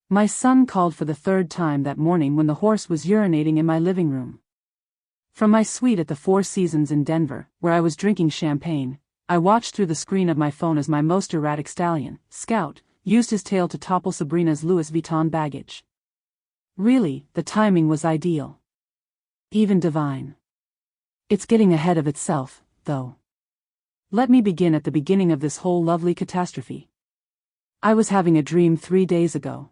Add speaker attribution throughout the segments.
Speaker 1: My son called for the third time that morning when the horse was urinating in my living room. From my suite at the Four Seasons in Denver, where I was drinking champagne, I watched through the screen of my phone as my most erratic stallion, Scout, used his tail to topple Sabrina's Louis Vuitton baggage. Really, the timing was ideal. Even divine. It's getting ahead of itself, though. Let me begin at the beginning of this whole lovely catastrophe. I was having a dream 3 days ago.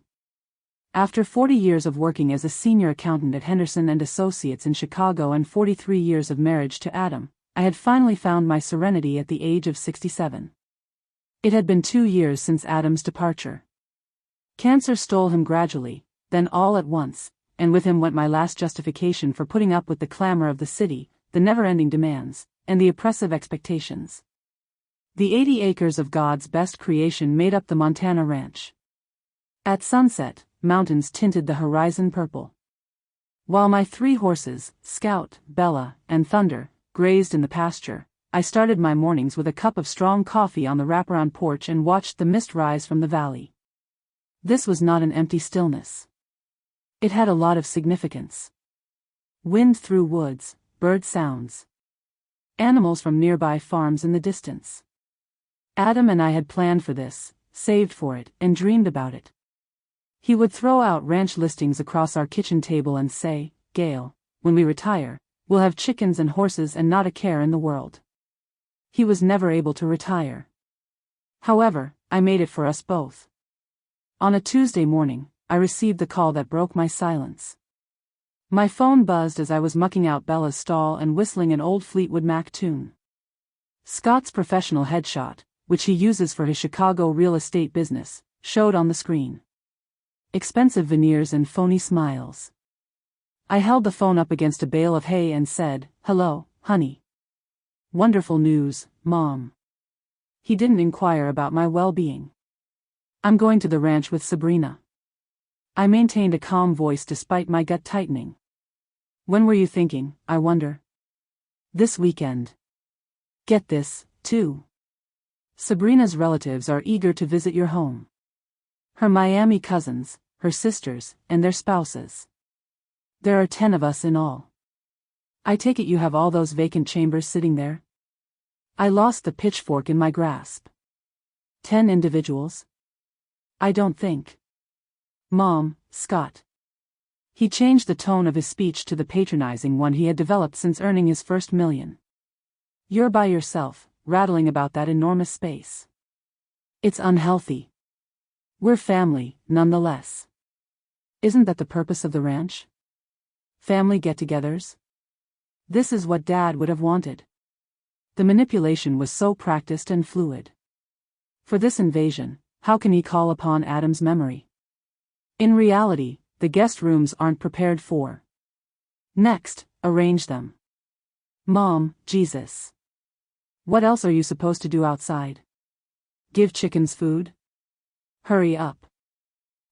Speaker 1: After 40 years of working as a senior accountant at Henderson & Associates in Chicago and 43 years of marriage to Adam, I had finally found my serenity at the age of 67. It had been 2 years since Adam's departure. Cancer stole him gradually, then all at once, and with him went my last justification for putting up with the clamor of the city, the never-ending demands, and the oppressive expectations. The 80 acres of God's best creation made up the Montana ranch. At sunset, mountains tinted the horizon purple. While my 3 horses, Scout, Bella, and Thunder, grazed in the pasture, I started my mornings with a cup of strong coffee on the wraparound porch and watched the mist rise from the valley. This was not an empty stillness. It had a lot of significance. Wind through woods, bird sounds. Animals from nearby farms in the distance. Adam and I had planned for this, saved for it, and dreamed about it. He would throw out ranch listings across our kitchen table and say, "Gail, when we retire, we'll have chickens and horses and not a care in the world." He was never able to retire. However, I made it for us both. On a Tuesday morning, I received the call that broke my silence. My phone buzzed as I was mucking out Bella's stall and whistling an old Fleetwood Mac tune. Scott's professional headshot, which he uses for his Chicago real estate business, showed on the screen. Expensive veneers and phony smiles. I held the phone up against a bale of hay and said, "Hello, honey." "Wonderful news, Mom." He didn't inquire about my well-being. "I'm going to the ranch with Sabrina." I maintained a calm voice despite my gut tightening. "When were you thinking, I wonder?" "This weekend." "Get this, too. Sabrina's relatives are eager to visit your home. Her Miami cousins, her sisters, and their spouses. There are 10 of us in all. I take it you have all those vacant chambers sitting there?" I lost the pitchfork in my grasp. 10 individuals? I don't think. Mom, Scott. He changed the tone of his speech to the patronizing one he had developed since earning his first million. "You're by yourself, rattling about that enormous space. It's unhealthy. We're family, nonetheless. Isn't that the purpose of the ranch? Family get-togethers? This is what Dad would have wanted." The manipulation was so practiced and fluid. For this invasion, how can he call upon Adam's memory? In reality, the guest rooms aren't prepared for. Next, arrange them. Mom, Jesus. What else are you supposed to do outside? Give chickens food? Hurry up.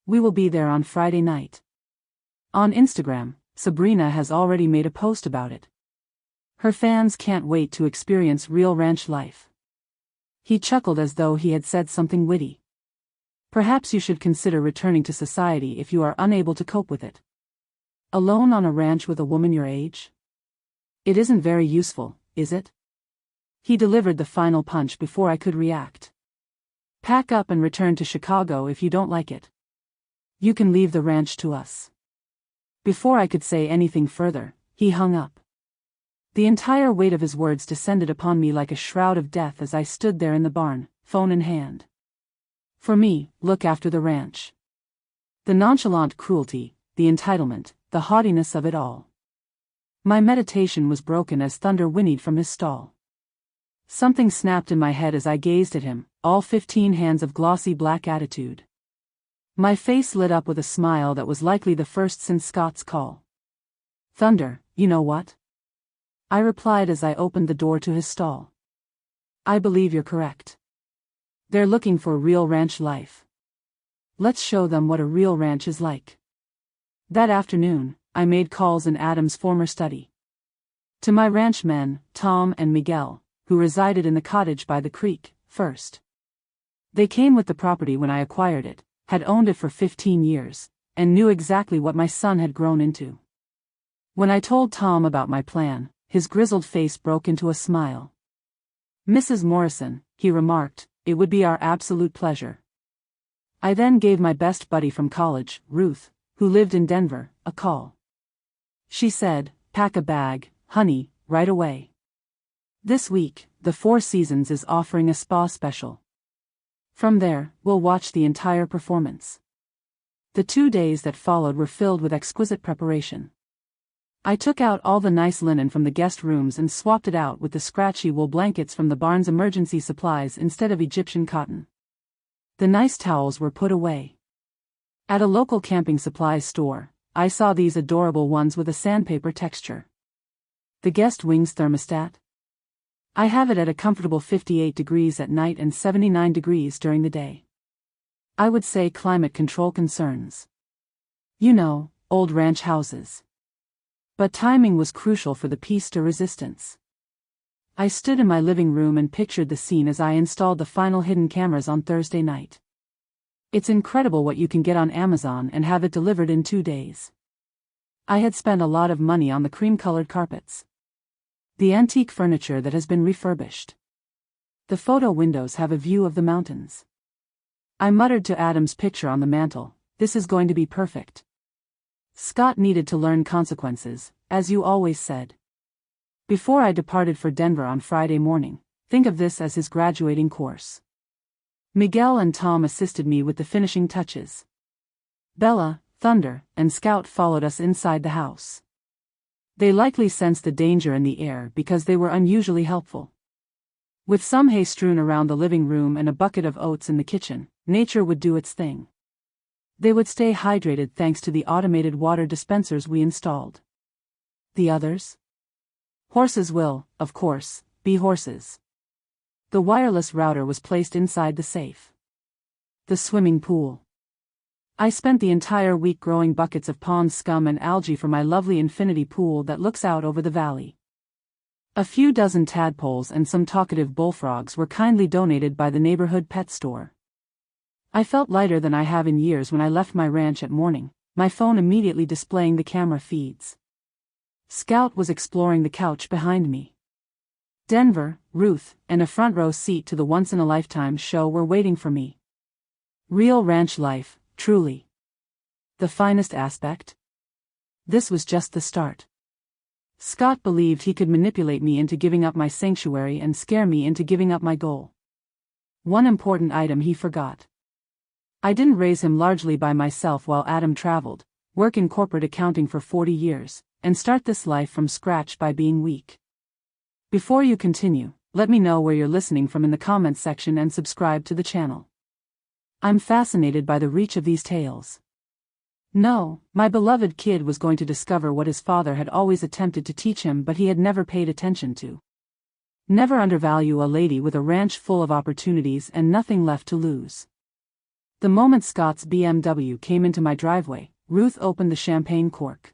Speaker 1: We will be there on Friday night. On Instagram, Sabrina has already made a post about it. Her fans can't wait to experience real ranch life. He chuckled as though he had said something witty. Perhaps you should consider returning to society if you are unable to cope with it. Alone on a ranch with a woman your age? It isn't very useful, is it? He delivered the final punch before I could react. Pack up and return to Chicago if you don't like it. You can leave the ranch to us. Before I could say anything further, he hung up. The entire weight of his words descended upon me like a shroud of death as I stood there in the barn, phone in hand. For me, look after the ranch. The nonchalant cruelty, the entitlement, the haughtiness of it all. My meditation was broken as Thunder whinnied from his stall. Something snapped in my head as I gazed at him, all 15 hands of glossy black attitude. My face lit up with a smile that was likely the first since Scott's call. "Thunder, you know what?" I replied as I opened the door to his stall. "I believe you're correct. They're looking for real ranch life. Let's show them what a real ranch is like." That afternoon, I made calls in Adam's former study. To my ranch men, Tom and Miguel, who resided in the cottage by the creek, first. They came with the property when I acquired it, had owned it for 15 years, and knew exactly what my son had grown into. When I told Tom about my plan, his grizzled face broke into a smile. "Mrs. Morrison," he remarked, "it would be our absolute pleasure." I then gave my best buddy from college, Ruth, who lived in Denver, a call. She said, "Pack a bag, honey, right away. This week, the Four Seasons is offering a spa special. From there, we'll watch the entire performance." The 2 days that followed were filled with exquisite preparation. I took out all the nice linen from the guest rooms and swapped it out with the scratchy wool blankets from the barn's emergency supplies instead of Egyptian cotton. The nice towels were put away. At a local camping supplies store, I saw these adorable ones with a sandpaper texture. The guest wings thermostat? I have it at a comfortable 58 degrees at night and 79 degrees during the day. I would say climate control concerns. You know, old ranch houses. But timing was crucial for the piece de resistance. I stood in my living room and pictured the scene as I installed the final hidden cameras on Thursday night. It's incredible what you can get on Amazon and have it delivered in 2 days. I had spent a lot of money on the cream-colored carpets. The antique furniture that has been refurbished. The photo windows have a view of the mountains. I muttered to Adam's picture on the mantel, "This is going to be perfect." Scott needed to learn consequences, as you always said. Before I departed for Denver on Friday morning, think of this as his graduating course. Miguel and Tom assisted me with the finishing touches. Bella, Thunder, and Scout followed us inside the house. They likely sensed the danger in the air because they were unusually helpful. With some hay strewn around the living room and a bucket of oats in the kitchen, nature would do its thing. They would stay hydrated thanks to the automated water dispensers we installed. The others? Horses will, of course, be horses. The wireless router was placed inside the safe. The swimming pool. I spent the entire week growing buckets of pond scum and algae for my lovely infinity pool that looks out over the valley. A few dozen tadpoles and some talkative bullfrogs were kindly donated by the neighborhood pet store. I felt lighter than I have in years when I left my ranch at morning, my phone immediately displaying the camera feeds. Scout was exploring the couch behind me. Denver, Ruth, and a front row seat to the once-in-a-lifetime show were waiting for me. Real ranch life, truly. The finest aspect? This was just the start. Scott believed he could manipulate me into giving up my sanctuary and scare me into giving up my goal. One important item he forgot. I didn't raise him largely by myself while Adam traveled, work in corporate accounting for 40 years, and start this life from scratch by being weak. Before you continue, let me know where you're listening from in the comments section and subscribe to the channel. I'm fascinated by the reach of these tales. No, my beloved kid was going to discover what his father had always attempted to teach him but he had never paid attention to. Never undervalue a lady with a ranch full of opportunities and nothing left to lose. The moment Scott's BMW came into my driveway, Ruth opened the champagne cork.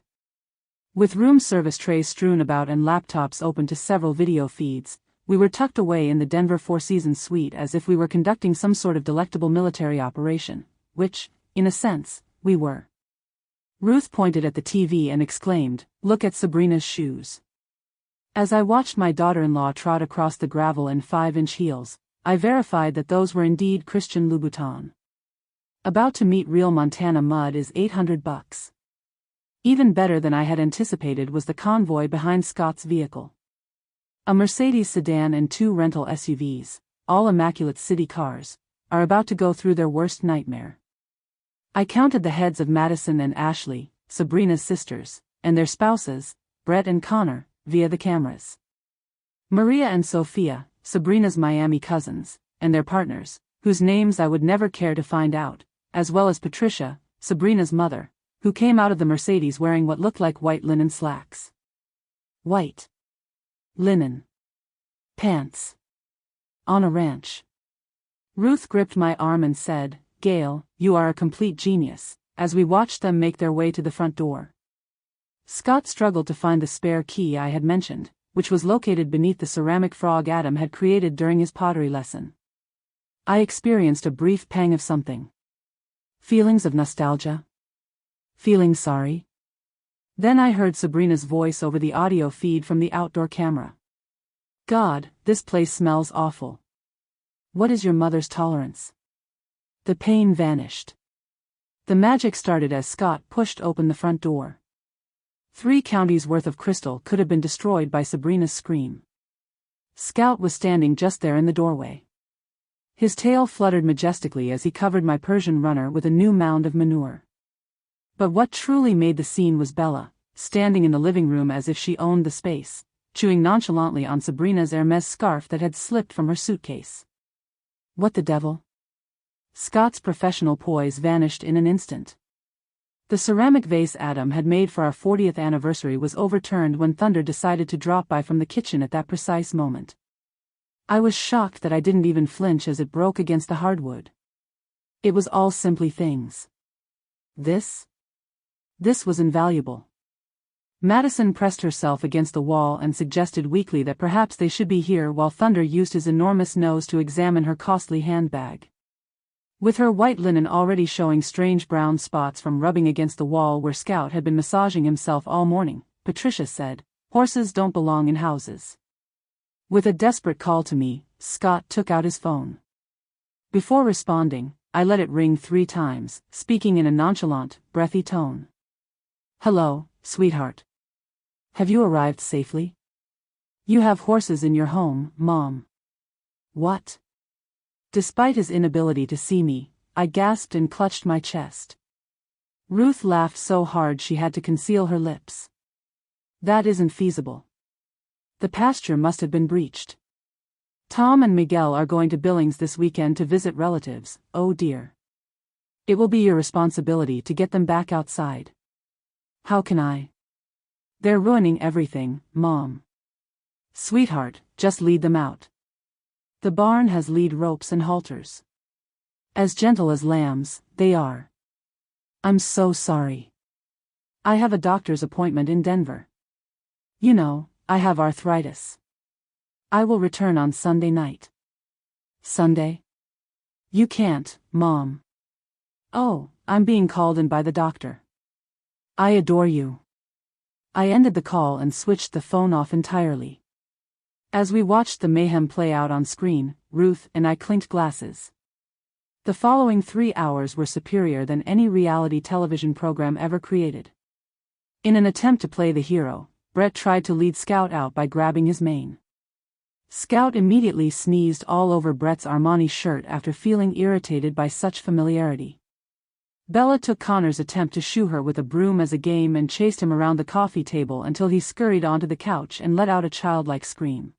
Speaker 1: With room service trays strewn about and laptops open to several video feeds, we were tucked away in the Denver Four Seasons suite as if we were conducting some sort of delectable military operation, which, in a sense, we were. Ruth pointed at the TV and exclaimed, "Look at Sabrina's shoes." As I watched my daughter-in-law trot across the gravel in 5-inch heels, I verified that those were indeed Christian Louboutin. About to meet real Montana mud is $800. Even better than I had anticipated was the convoy behind Scott's vehicle. A Mercedes sedan and 2 rental SUVs, all immaculate city cars, are about to go through their worst nightmare. I counted the heads of Madison and Ashley, Sabrina's sisters, and their spouses, Brett and Connor, via the cameras. Maria and Sophia, Sabrina's Miami cousins, and their partners, whose names I would never care to find out, as well as Patricia, Sabrina's mother, who came out of the Mercedes wearing what looked like white linen slacks. White linen pants. On a ranch. Ruth gripped my arm and said, "Gail, you are a complete genius," as we watched them make their way to the front door. Scott struggled to find the spare key I had mentioned, which was located beneath the ceramic frog Adam had created during his pottery lesson. I experienced a brief pang of something. Feelings of nostalgia? Feeling sorry? Then I heard Sabrina's voice over the audio feed from the outdoor camera. God, this place smells awful. What is your mother's tolerance? The pain vanished. The magic started as Scott pushed open the front door. 3 counties worth of crystal could have been destroyed by Sabrina's scream. Scout was standing just there in the doorway. His tail fluttered majestically as he covered my Persian runner with a new mound of manure. But what truly made the scene was Bella, standing in the living room as if she owned the space, chewing nonchalantly on Sabrina's Hermes scarf that had slipped from her suitcase. What the devil? Scott's professional poise vanished in an instant. The ceramic vase Adam had made for our 40th anniversary was overturned when Thunder decided to drop by from the kitchen at that precise moment. I was shocked that I didn't even flinch as it broke against the hardwood. It was all simply things. This was invaluable. Madison pressed herself against the wall and suggested weakly that perhaps they should be here while Thunder used his enormous nose to examine her costly handbag. With her white linen already showing strange brown spots from rubbing against the wall where Scout had been massaging himself all morning, Patricia said, "Horses don't belong in houses." With a desperate call to me, Scott took out his phone. Before responding, I let it ring 3 times, speaking in a nonchalant, breathy tone. "Hello, sweetheart. Have you arrived safely? You have horses in your home, Mom." "What?" Despite his inability to see me, I gasped and clutched my chest. Ruth laughed so hard she had to conceal her lips. "That isn't feasible. The pasture must have been breached. Tom and Miguel are going to Billings this weekend to visit relatives. Oh dear. It will be your responsibility to get them back outside." "How can I? They're ruining everything, Mom." "Sweetheart, just lead them out. The barn has lead ropes and halters. As gentle as lambs, they are." "I'm so sorry. I have a doctor's appointment in Denver. You know, I have arthritis. I will return on Sunday night." "Sunday? You can't, Mom." "Oh, I'm being called in by the doctor." "I adore you." I ended the call and switched the phone off entirely. As we watched the mayhem play out on screen, Ruth and I clinked glasses. The following 3 hours were superior than any reality television program ever created. In an attempt to play the hero, Brett tried to lead Scout out by grabbing his mane. Scout immediately sneezed all over Brett's Armani shirt after feeling irritated by such familiarity. Bella took Connor's attempt to shoo her with a broom as a game and chased him around the coffee table until he scurried onto the couch and let out a childlike scream.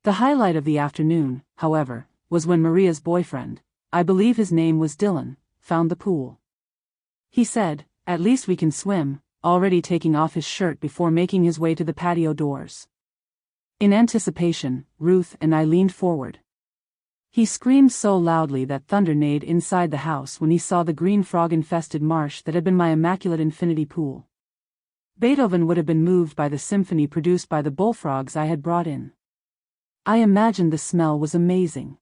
Speaker 1: The highlight of the afternoon, however, was when Maria's boyfriend, I believe his name was Dylan, found the pool. He said, "At least we can swim," already taking off his shirt before making his way to the patio doors. In anticipation, Ruth and I leaned forward. He screamed so loudly that thunder neighed inside the house when he saw the green frog-infested marsh that had been my immaculate infinity pool. Beethoven would have been moved by the symphony produced by the bullfrogs I had brought in. I imagined the smell was amazing.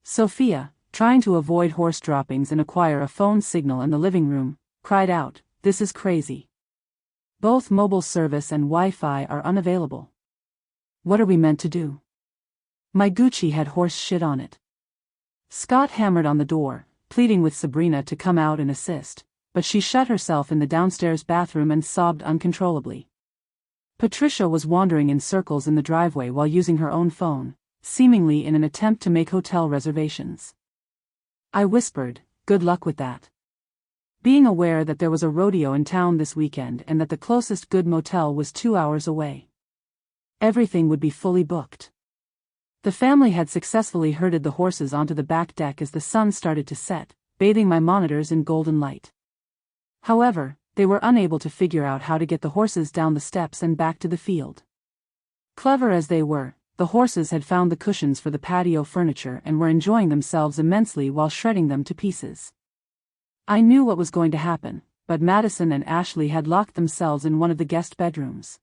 Speaker 1: Sophia, trying to avoid horse droppings and acquire a phone signal in the living room, cried out, "This is crazy. Both mobile service and Wi-Fi are unavailable. What are we meant to do? My Gucci had horse shit on it." Scott hammered on the door, pleading with Sabrina to come out and assist, but she shut herself in the downstairs bathroom and sobbed uncontrollably. Patricia was wandering in circles in the driveway while using her own phone, seemingly in an attempt to make hotel reservations. I whispered, "Good luck with that." Being aware that there was a rodeo in town this weekend and that the closest good motel was 2 hours away. Everything would be fully booked. The family had successfully herded the horses onto the back deck as the sun started to set, bathing my monitors in golden light. However, they were unable to figure out how to get the horses down the steps and back to the field. Clever as they were, the horses had found the cushions for the patio furniture and were enjoying themselves immensely while shredding them to pieces. I knew what was going to happen, but Madison and Ashley had locked themselves in one of the guest bedrooms.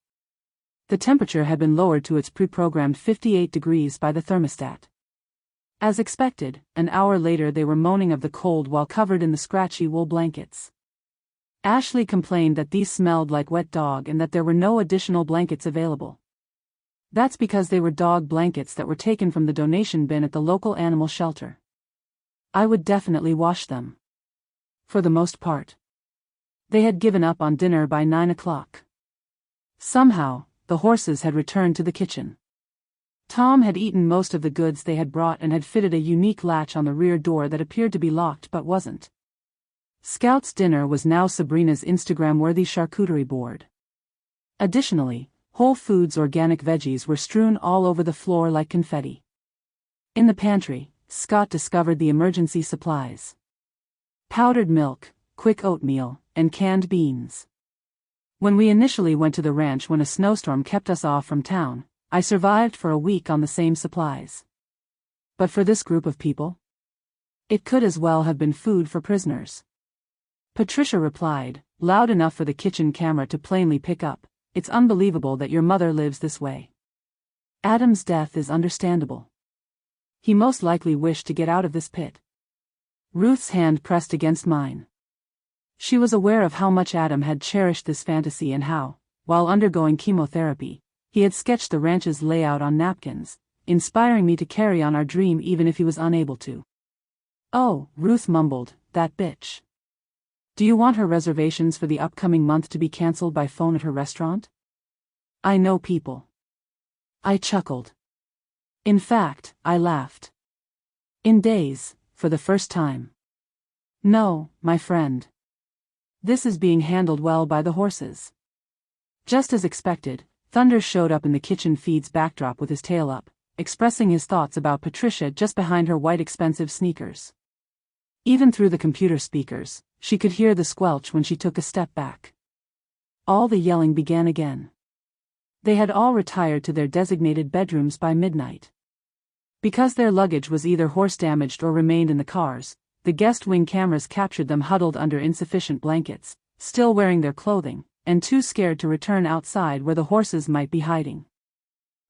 Speaker 1: The temperature had been lowered to its pre-programmed 58 degrees by the thermostat. As expected, an hour later they were moaning of the cold while covered in the scratchy wool blankets. Ashley complained that these smelled like wet dog and that there were no additional blankets available. That's because they were dog blankets that were taken from the donation bin at the local animal shelter. I would definitely wash them. For the most part. They had given up on dinner by 9 o'clock. Somehow, the horses had returned to the kitchen. Tom had eaten most of the goods they had brought and had fitted a unique latch on the rear door that appeared to be locked but wasn't. Scout's dinner was now Sabrina's Instagram-worthy charcuterie board. Additionally, Whole Foods organic veggies were strewn all over the floor like confetti. In the pantry, Scott discovered the emergency supplies. Powdered milk, quick oatmeal, and canned beans. When we initially went to the ranch when a snowstorm kept us off from town, I survived for a week on the same supplies. But for this group of people? It could as well have been food for prisoners. Patricia replied, loud enough for the kitchen camera to plainly pick up, "It's unbelievable that your mother lives this way. Adam's death is understandable. He most likely wished to get out of this pit." Ruth's hand pressed against mine. She was aware of how much Adam had cherished this fantasy and how, while undergoing chemotherapy, he had sketched the ranch's layout on napkins, inspiring me to carry on our dream even if he was unable to. "Oh," Ruth mumbled, "that bitch. Do you want her reservations for the upcoming month to be cancelled by phone at her restaurant?" "I know people." I chuckled. In fact, I laughed. In days, for the first time. "No, my friend. This is being handled well by the horses." Just as expected, Thunder showed up in the kitchen feed's backdrop with his tail up, expressing his thoughts about Patricia just behind her white expensive sneakers. Even through the computer speakers, she could hear the squelch when she took a step back. All the yelling began again. They had all retired to their designated bedrooms by midnight. Because their luggage was either horse-damaged or remained in the cars, the guest wing cameras captured them huddled under insufficient blankets, still wearing their clothing, and too scared to return outside where the horses might be hiding.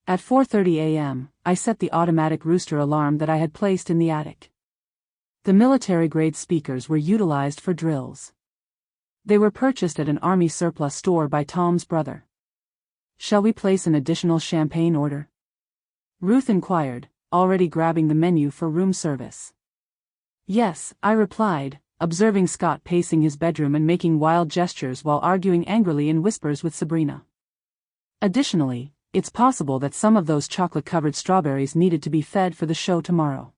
Speaker 1: At 4:30 a.m., I set the automatic rooster alarm that I had placed in the attic. The military-grade speakers were utilized for drills. They were purchased at an army surplus store by Tom's brother. "Shall we place an additional champagne order?" Ruth inquired, already grabbing the menu for room service. "Yes," I replied, observing Scott pacing his bedroom and making wild gestures while arguing angrily in whispers with Sabrina. Additionally, it's possible that some of those chocolate-covered strawberries needed to be fed for the show tomorrow.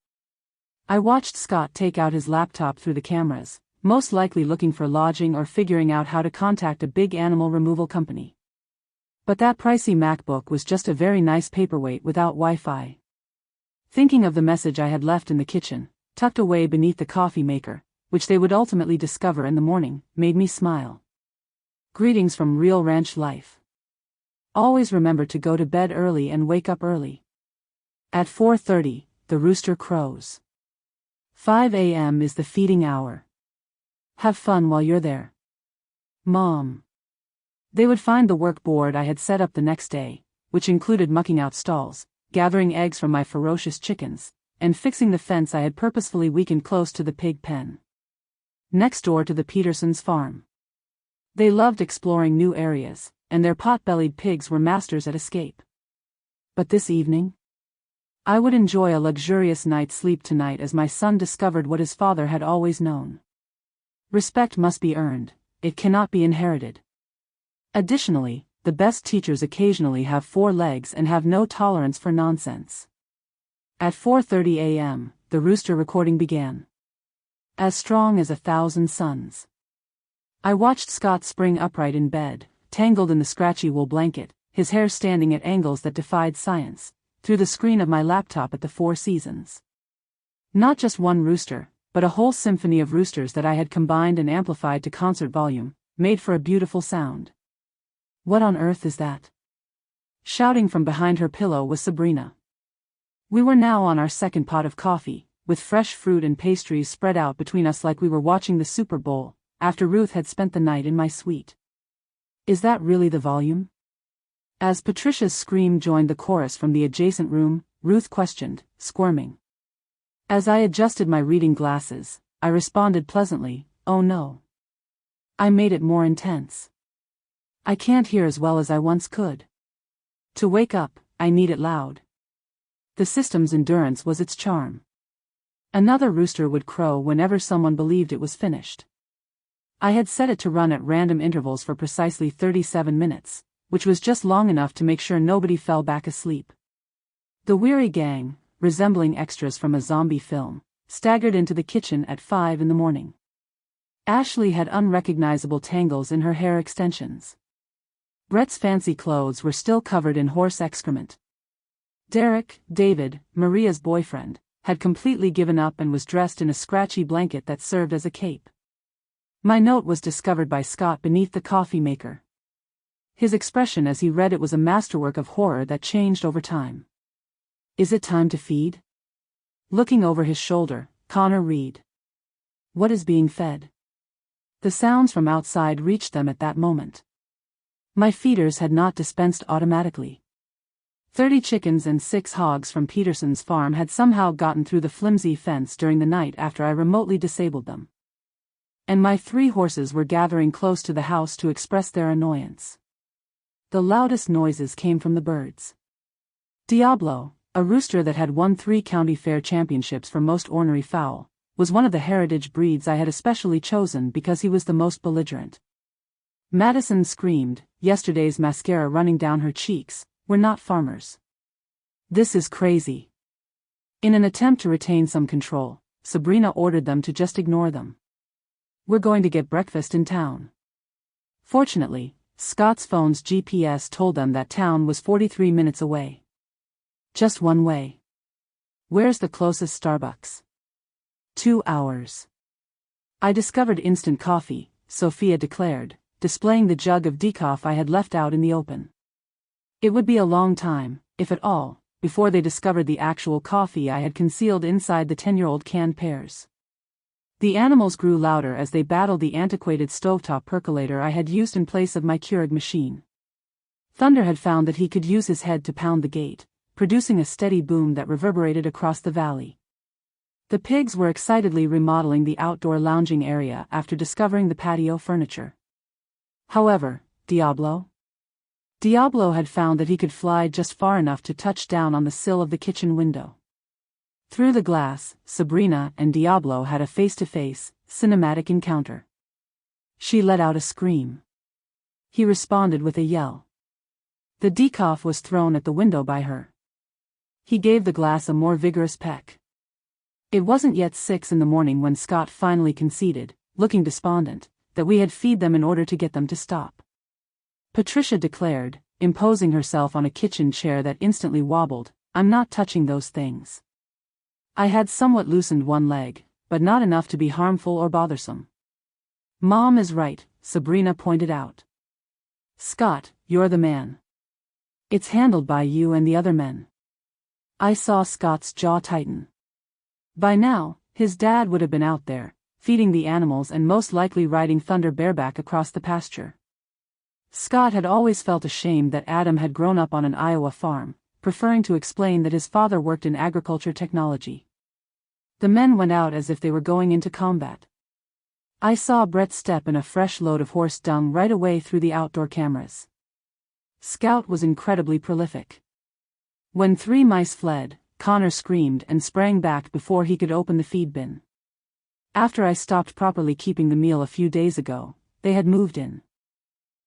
Speaker 1: I watched Scott take out his laptop through the cameras, most likely looking for lodging or figuring out how to contact a big animal removal company. But that pricey MacBook was just a very nice paperweight without Wi-Fi. Thinking of the message I had left in the kitchen, tucked away beneath the coffee maker, which they would ultimately discover in the morning, made me smile. Greetings from real ranch life. Always remember to go to bed early and wake up early. At 4:30, the rooster crows. 5 a.m. is the feeding hour. Have fun while you're there. Mom. They would find the work board I had set up the next day, which included mucking out stalls, gathering eggs from my ferocious chickens, and fixing the fence I had purposefully weakened close to the pig pen. Next door to the Petersons' farm. They loved exploring new areas, and their pot-bellied pigs were masters at escape. But this evening? I would enjoy a luxurious night's sleep tonight as my son discovered what his father had always known. Respect must be earned, it cannot be inherited. Additionally, the best teachers occasionally have 4 legs and have no tolerance for nonsense. At 4:30 a.m., the rooster recording began. As strong as 1,000 suns. I watched Scott spring upright in bed, tangled in the scratchy wool blanket, his hair standing at angles that defied science, through the screen of my laptop at the Four Seasons. Not just one rooster, but a whole symphony of roosters that I had combined and amplified to concert volume, made for a beautiful sound. "What on earth is that?" Shouting from behind her pillow was Sabrina. We were now on our second pot of coffee, with fresh fruit and pastries spread out between us like we were watching the Super Bowl, after Ruth had spent the night in my suite. "Is that really the volume?" As Patricia's scream joined the chorus from the adjacent room, Ruth questioned, squirming. As I adjusted my reading glasses, I responded pleasantly, "Oh no. I made it more intense. I can't hear as well as I once could. To wake up, I need it loud." The system's endurance was its charm. Another rooster would crow whenever someone believed it was finished. I had set it to run at random intervals for precisely 37 minutes, which was just long enough to make sure nobody fell back asleep. The weary gang, resembling extras from a zombie film, staggered into the kitchen at 5 in the morning. Ashley had unrecognizable tangles in her hair extensions. Brett's fancy clothes were still covered in horse excrement. Derek, David, Maria's boyfriend, had completely given up and was dressed in a scratchy blanket that served as a cape. My note was discovered by Scott beneath the coffee maker. His expression as he read it was a masterwork of horror that changed over time. "Is it time to feed?" Looking over his shoulder, Connor read. "What is being fed?" The sounds from outside reached them at that moment. My feeders had not dispensed automatically. 30 chickens and 6 hogs from Peterson's farm had somehow gotten through the flimsy fence during the night after I remotely disabled them. And my 3 horses were gathering close to the house to express their annoyance. The loudest noises came from the birds. Diablo, a rooster that had won 3 county fair championships for most ornery fowl, was one of the heritage breeds I had especially chosen because he was the most belligerent. Madison screamed, yesterday's mascara running down her cheeks. "We're not farmers. This is crazy." In an attempt to retain some control, Sabrina ordered them to just ignore them. "We're going to get breakfast in town." Fortunately, Scott's phone's GPS told them that town was 43 minutes away. Just one way. "Where's the closest Starbucks?" 2 hours. I discovered instant coffee, Sophia declared, displaying the jug of decaf I had left out in the open. It would be a long time, if at all, before they discovered the actual coffee I had concealed inside the 10-year-old canned pears. The animals grew louder as they battled the antiquated stovetop percolator I had used in place of my Keurig machine. Thunder had found that he could use his head to pound the gate, producing a steady boom that reverberated across the valley. The pigs were excitedly remodeling the outdoor lounging area after discovering the patio furniture. However, Diablo had found that he could fly just far enough to touch down on the sill of the kitchen window. Through the glass, Sabrina and Diablo had a face-to-face, cinematic encounter. She let out a scream. He responded with a yell. The decaf was thrown at the window by her. He gave the glass a more vigorous peck. It wasn't yet 6 in the morning when Scott finally conceded, looking despondent, that we had feed them in order to get them to stop. Patricia declared, imposing herself on a kitchen chair that instantly wobbled, "I'm not touching those things." I had somewhat loosened one leg, but not enough to be harmful or bothersome. "Mom is right," Sabrina pointed out. "Scott, you're the man. It's handled by you and the other men." I saw Scott's jaw tighten. By now, his dad would have been out there, feeding the animals and most likely riding Thunder bareback across the pasture. Scott had always felt ashamed that Adam had grown up on an Iowa farm, preferring to explain that his father worked in agriculture technology. The men went out as if they were going into combat. I saw Brett step in a fresh load of horse dung right away through the outdoor cameras. Scout was incredibly prolific. When 3 mice fled, Connor screamed and sprang back before he could open the feed bin. After I stopped properly keeping the meal a few days ago, they had moved in.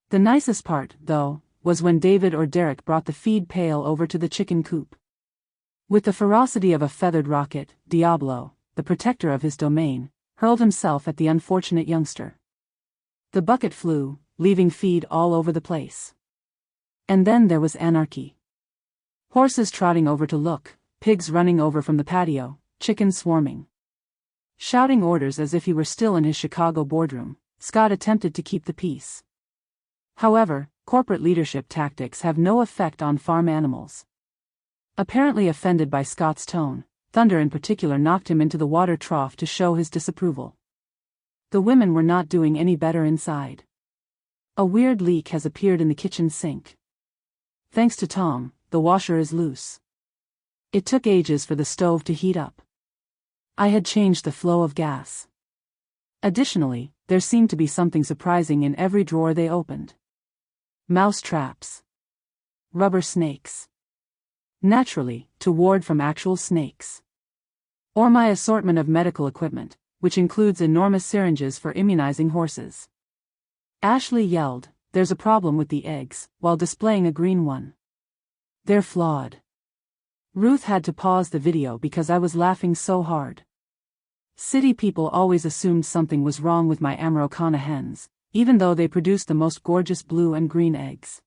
Speaker 1: The nicest part, though, was when David or Derek brought the feed pail over to the chicken coop. With the ferocity of a feathered rocket, Diablo, the protector of his domain, hurled himself at the unfortunate youngster. The bucket flew, leaving feed all over the place. And then there was anarchy. Horses trotting over to look, pigs running over from the patio, chickens swarming. Shouting orders as if he were still in his Chicago boardroom, Scott attempted to keep the peace. However, corporate leadership tactics have no effect on farm animals. Apparently offended by Scott's tone, Thunder in particular knocked him into the water trough to show his disapproval. The women were not doing any better inside. A weird leak has appeared in the kitchen sink. Thanks to Tom, the washer is loose. It took ages for the stove to heat up. I had changed the flow of gas. Additionally, there seemed to be something surprising in every drawer they opened. Mouse traps. Rubber snakes. Naturally, to ward from actual snakes. Or my assortment of medical equipment, which includes enormous syringes for immunizing horses. Ashley yelled, "There's a problem with the eggs," while displaying a green one. "They're flawed." Ruth had to pause the video because I was laughing so hard. City people always assumed something was wrong with my Amarocana hens, even though they produced the most gorgeous blue and green eggs.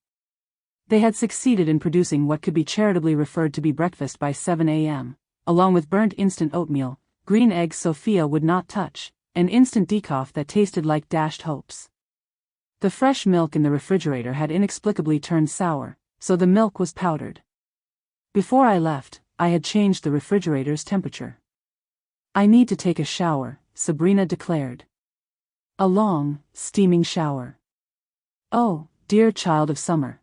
Speaker 1: They had succeeded in producing what could be charitably referred to be breakfast by 7 a.m., along with burnt instant oatmeal, green eggs Sophia would not touch, and instant decaf that tasted like dashed hopes. The fresh milk in the refrigerator had inexplicably turned sour, so the milk was powdered. Before I left, I had changed the refrigerator's temperature. "I need to take a shower," Sabrina declared. "A long, steaming shower." "Oh, dear child of summer."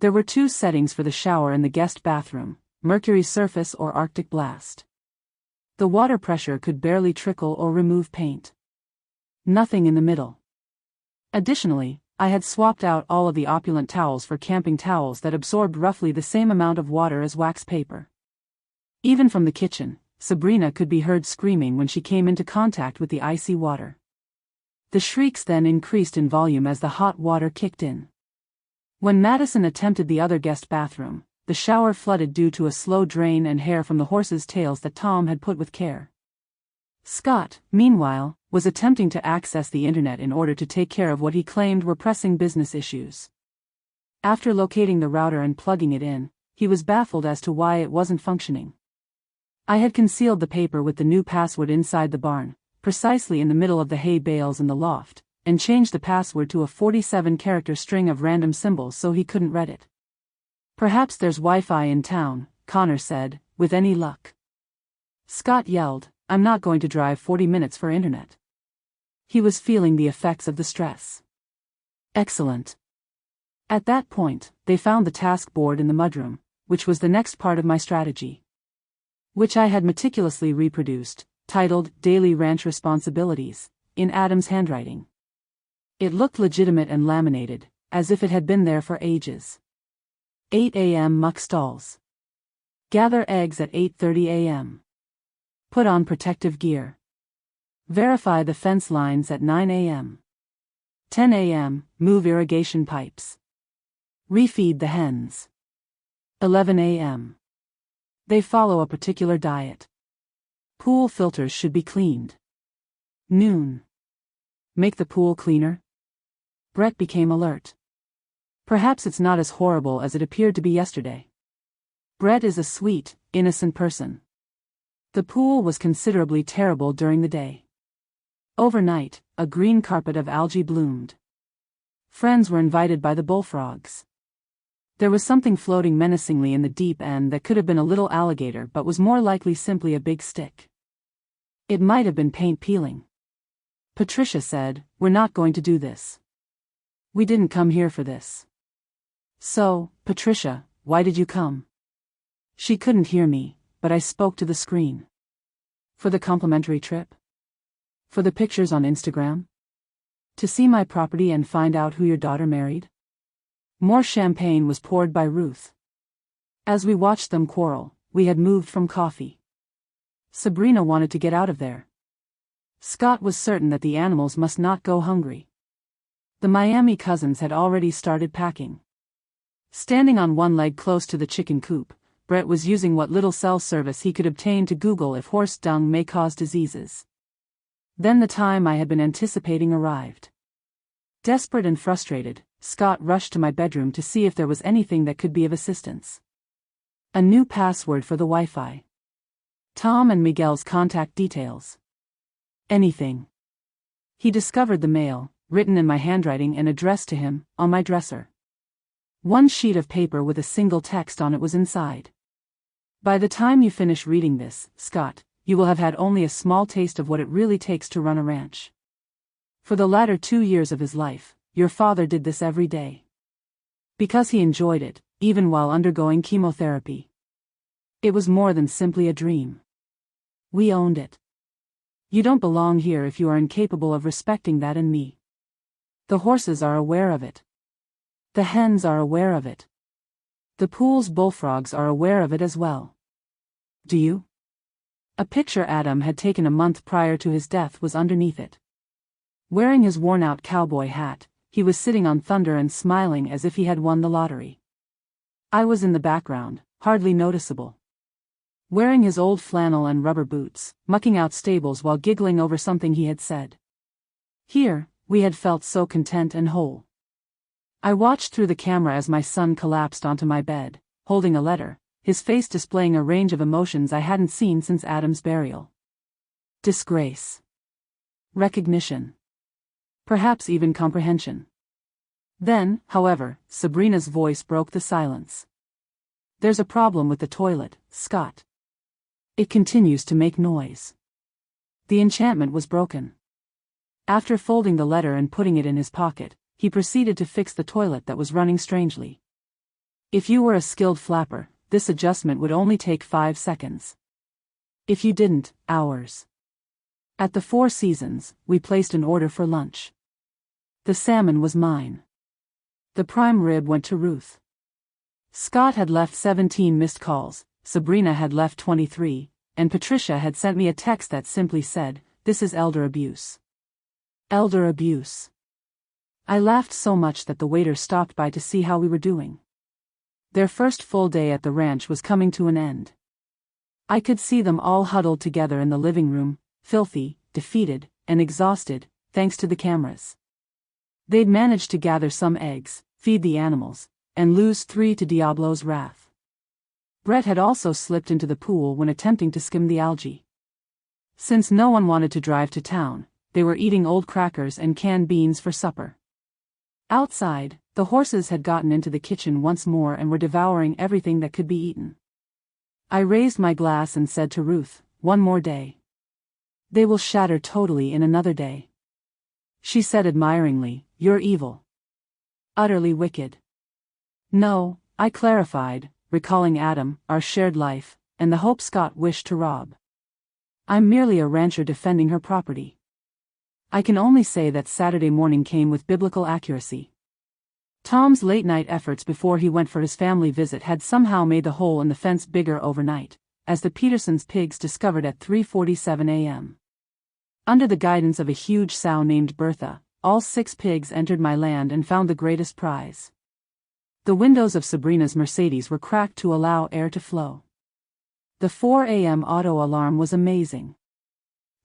Speaker 1: There were 2 settings for the shower in the guest bathroom, mercury surface or Arctic blast. The water pressure could barely trickle or remove paint. Nothing in the middle. Additionally, I had swapped out all of the opulent towels for camping towels that absorbed roughly the same amount of water as wax paper. Even from the kitchen, Sabrina could be heard screaming when she came into contact with the icy water. The shrieks then increased in volume as the hot water kicked in. When Madison attempted the other guest bathroom, the shower flooded due to a slow drain and hair from the horses' tails that Tom had put with care. Scott, meanwhile, was attempting to access the internet in order to take care of what he claimed were pressing business issues. After locating the router and plugging it in, he was baffled as to why it wasn't functioning. I had concealed the paper with the new password inside the barn, precisely in the middle of the hay bales in the loft, and changed the password to a 47-character string of random symbols so he couldn't read it. "Perhaps there's Wi-Fi in town," Connor said, "with any luck." Scott yelled, "I'm not going to drive 40 minutes for internet." He was feeling the effects of the stress. Excellent. At that point, they found the task board in the mudroom, which was the next part of my strategy, which I had meticulously reproduced, titled Daily Ranch Responsibilities, in Adam's handwriting. It looked legitimate and laminated, as if it had been there for ages. 8 a.m. muck stalls. Gather eggs at 8:30 a.m. Put on protective gear. Verify the fence lines at 9 a.m. 10 a.m. Move irrigation pipes. Refeed the hens. 11 a.m. They follow a particular diet. Pool filters should be cleaned. Noon. Make the pool cleaner? Brett became alert. Perhaps it's not as horrible as it appeared to be yesterday. Brett is a sweet, innocent person. The pool was considerably terrible during the day. Overnight, a green carpet of algae bloomed. Friends were invited by the bullfrogs. There was something floating menacingly in the deep end that could have been a little alligator but was more likely simply a big stick. It might have been paint peeling. Patricia said, "We're not going to do this. We didn't come here for this." "So, Patricia, why did you come?" She couldn't hear me, but I spoke to the screen. "For the complimentary trip? For the pictures on Instagram? To see my property and find out who your daughter married?" More champagne was poured by Ruth. As we watched them quarrel, we had moved from coffee. Sabrina wanted to get out of there. Scott was certain that the animals must not go hungry. The Miami cousins had already started packing. Standing on one leg close to the chicken coop, Brett was using what little cell service he could obtain to Google if horse dung may cause diseases. Then the time I had been anticipating arrived. Desperate and frustrated, Scott rushed to my bedroom to see if there was anything that could be of assistance. A new password for the Wi-Fi. Tom and Miguel's contact details. Anything. He discovered the mail, written in my handwriting and addressed to him, on my dresser. One sheet of paper with a single text on it was inside. "By the time you finish reading this, Scott, you will have had only a small taste of what it really takes to run a ranch. For the latter 2 years of his life, your father did this every day. Because he enjoyed it, even while undergoing chemotherapy. It was more than simply a dream. We owned it. You don't belong here if you are incapable of respecting that in me. The horses are aware of it. The hens are aware of it. The pool's bullfrogs are aware of it as well. Do you? A picture Adam had taken a month prior to his death was underneath it. Wearing his worn-out cowboy hat, he was sitting on Thunder and smiling as if he had won the lottery. I was in the background, hardly noticeable. Wearing his old flannel and rubber boots, mucking out stables while giggling over something he had said. Here, we had felt so content and whole. I watched through the camera as my son collapsed onto my bed, holding a letter, his face displaying a range of emotions I hadn't seen since Adam's burial. Disgrace. Recognition. Perhaps even comprehension. Then, however, Sabrina's voice broke the silence. There's a problem with the toilet, Scott. It continues to make noise. The enchantment was broken. After folding the letter and putting it in his pocket, he proceeded to fix the toilet that was running strangely. If you were a skilled flapper, this adjustment would only take 5 seconds. If you didn't, hours. At the Four Seasons, we placed an order for lunch. The salmon was mine. The prime rib went to Ruth. Scott had left 17 missed calls, Sabrina had left 23, and Patricia had sent me a text that simply said, "This is elder abuse." Elder abuse. I laughed so much that the waiter stopped by to see how we were doing. Their first full day at the ranch was coming to an end. I could see them all huddled together in the living room, filthy, defeated, and exhausted, thanks to the cameras. They'd managed to gather some eggs, feed the animals, and lose 3 to Diablo's wrath. Brett had also slipped into the pool when attempting to skim the algae. Since no one wanted to drive to town, they were eating old crackers and canned beans for supper. Outside, the horses had gotten into the kitchen once more and were devouring everything that could be eaten. I raised my glass and said to Ruth, "One more day. They will shatter totally in another day." She said admiringly, "You're evil. Utterly wicked." "No," I clarified, recalling Adam, our shared life, and the hope Scott wished to rob. "I'm merely a rancher defending her property." I can only say that Saturday morning came with biblical accuracy. Tom's late-night efforts before he went for his family visit had somehow made the hole in the fence bigger overnight, as the Petersons' pigs discovered at 3:47 a.m. Under the guidance of a huge sow named Bertha, all 6 pigs entered my land and found the greatest prize. The windows of Sabrina's Mercedes were cracked to allow air to flow. The 4 a.m. auto alarm was amazing.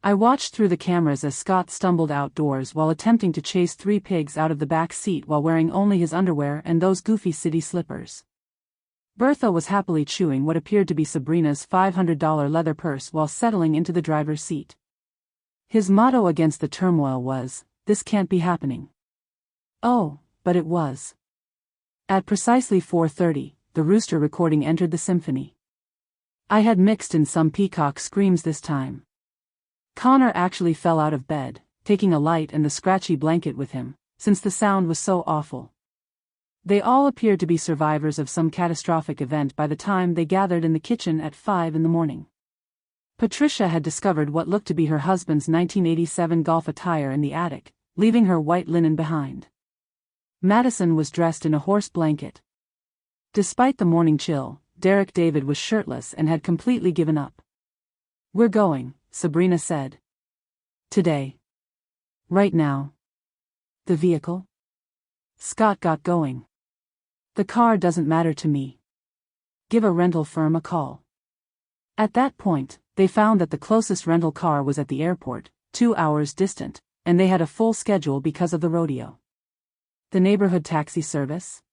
Speaker 1: I watched through the cameras as Scott stumbled outdoors while attempting to chase 3 pigs out of the back seat while wearing only his underwear and those goofy city slippers. Bertha was happily chewing what appeared to be Sabrina's $500 leather purse while settling into the driver's seat. His motto against the turmoil was, "This can't be happening." Oh, but it was. At precisely 4:30, the rooster recording entered the symphony. I had mixed in some peacock screams this time. Connor actually fell out of bed, taking a light and the scratchy blanket with him, since the sound was so awful. They all appeared to be survivors of some catastrophic event by the time they gathered in the kitchen at 5 in the morning. Patricia had discovered what looked to be her husband's 1987 golf attire in the attic, leaving her white linen behind. Madison was dressed in a horse blanket. Despite the morning chill, Derek David was shirtless and had completely given up. "We're going," Sabrina said. "Today. Right now." "The vehicle?" Scott got going. "The car doesn't matter to me. Give a rental firm a call." At that point, they found that the closest rental car was at the airport, 2 hours distant, and they had a full schedule because of the rodeo. The neighborhood taxi service?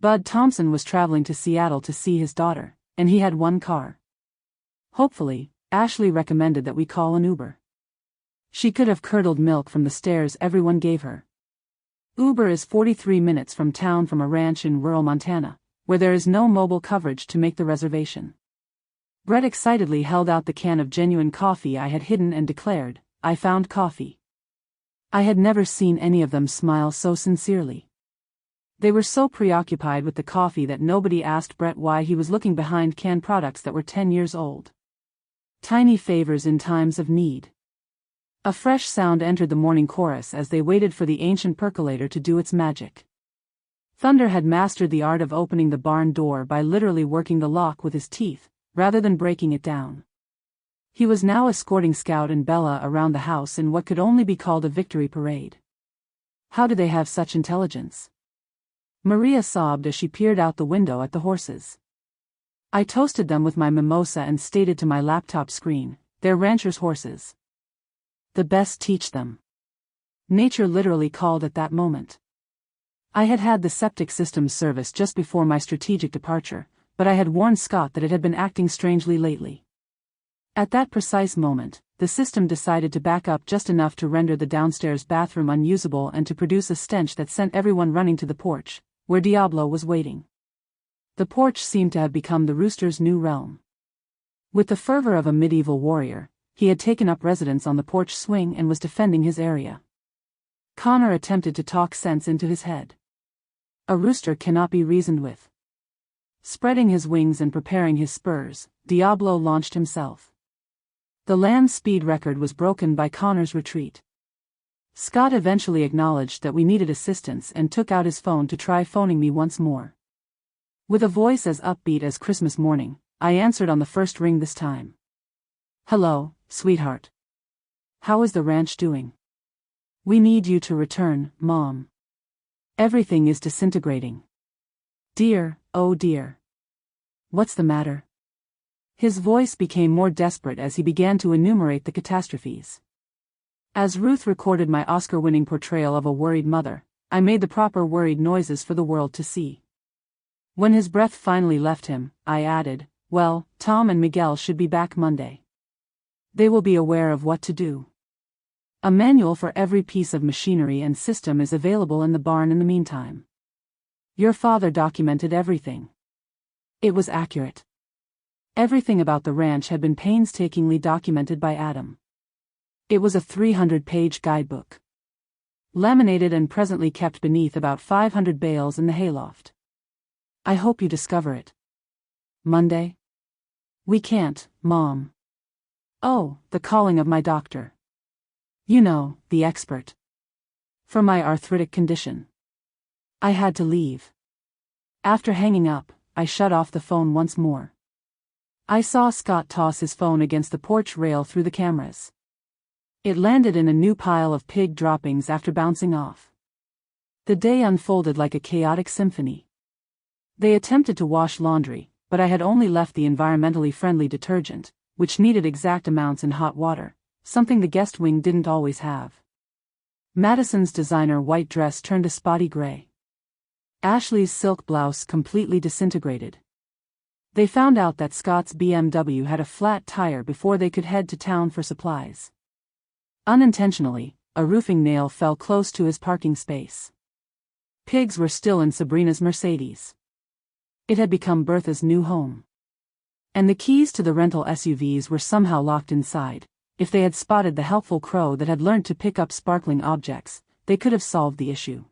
Speaker 1: Bud Thompson was traveling to Seattle to see his daughter, and he had 1 car. Hopefully, Ashley recommended that we call an Uber. She could have curdled milk from the stares everyone gave her. Uber is 43 minutes from town from a ranch in rural Montana, where there is no mobile coverage to make the reservation. Brett excitedly held out the can of genuine coffee I had hidden and declared, "I found coffee." I had never seen any of them smile so sincerely. They were so preoccupied with the coffee that nobody asked Brett why he was looking behind canned products that were 10 years old. Tiny favors in times of need. A fresh sound entered the morning chorus as they waited for the ancient percolator to do its magic. Thunder had mastered the art of opening the barn door by literally working the lock with his teeth, rather than breaking it down. He was now escorting Scout and Bella around the house in what could only be called a victory parade. How do they have such intelligence? Maria sobbed as she peered out the window at the horses. I toasted them with my mimosa and stated to my laptop screen, "They're ranchers' horses. The best teach them." Nature literally called at that moment. I had had the septic system serviced just before my strategic departure, but I had warned Scott that it had been acting strangely lately. At that precise moment, the system decided to back up just enough to render the downstairs bathroom unusable and to produce a stench that sent everyone running to the porch, where Diablo was waiting. The porch seemed to have become the rooster's new realm. With the fervor of a medieval warrior, he had taken up residence on the porch swing and was defending his area. Connor attempted to talk sense into his head. A rooster cannot be reasoned with. Spreading his wings and preparing his spurs, Diablo launched himself. The land speed record was broken by Connor's retreat. Scott eventually acknowledged that we needed assistance and took out his phone to try phoning me once more. With a voice as upbeat as Christmas morning, I answered on the first ring this time. "Hello, sweetheart. How is the ranch doing? We need you to return, Mom. Everything is disintegrating. Dear, oh dear. What's the matter?" His voice became more desperate as he began to enumerate the catastrophes. As Ruth recorded my Oscar-winning portrayal of a worried mother, I made the proper worried noises for the world to see. When his breath finally left him, I added, "Well, Tom and Miguel should be back Monday. They will be aware of what to do. A manual for every piece of machinery and system is available in the barn in the meantime. Your father documented everything. It was accurate. Everything about the ranch had been painstakingly documented by Adam. It was a 300-page guidebook. Laminated and presently kept beneath about 500 bales in the hayloft. I hope you discover it. Monday? We can't, Mom. Oh, the calling of my doctor. You know, the expert. For my arthritic condition. I had to leave. After hanging up, I shut off the phone once more. I saw Scott toss his phone against the porch rail through the cameras. It landed in a new pile of pig droppings after bouncing off. The day unfolded like a chaotic symphony. They attempted to wash laundry, but I had only left the environmentally friendly detergent, which needed exact amounts in hot water, something the guest wing didn't always have. Madison's designer white dress turned a spotty gray. Ashley's silk blouse completely disintegrated. They found out that Scott's BMW had a flat tire before they could head to town for supplies. Unintentionally, a roofing nail fell close to his parking space. Pigs were still in Sabrina's Mercedes. It had become Bertha's new home. And the keys to the rental SUVs were somehow locked inside. If they had spotted the helpful crow that had learned to pick up sparkling objects, they could have solved the issue.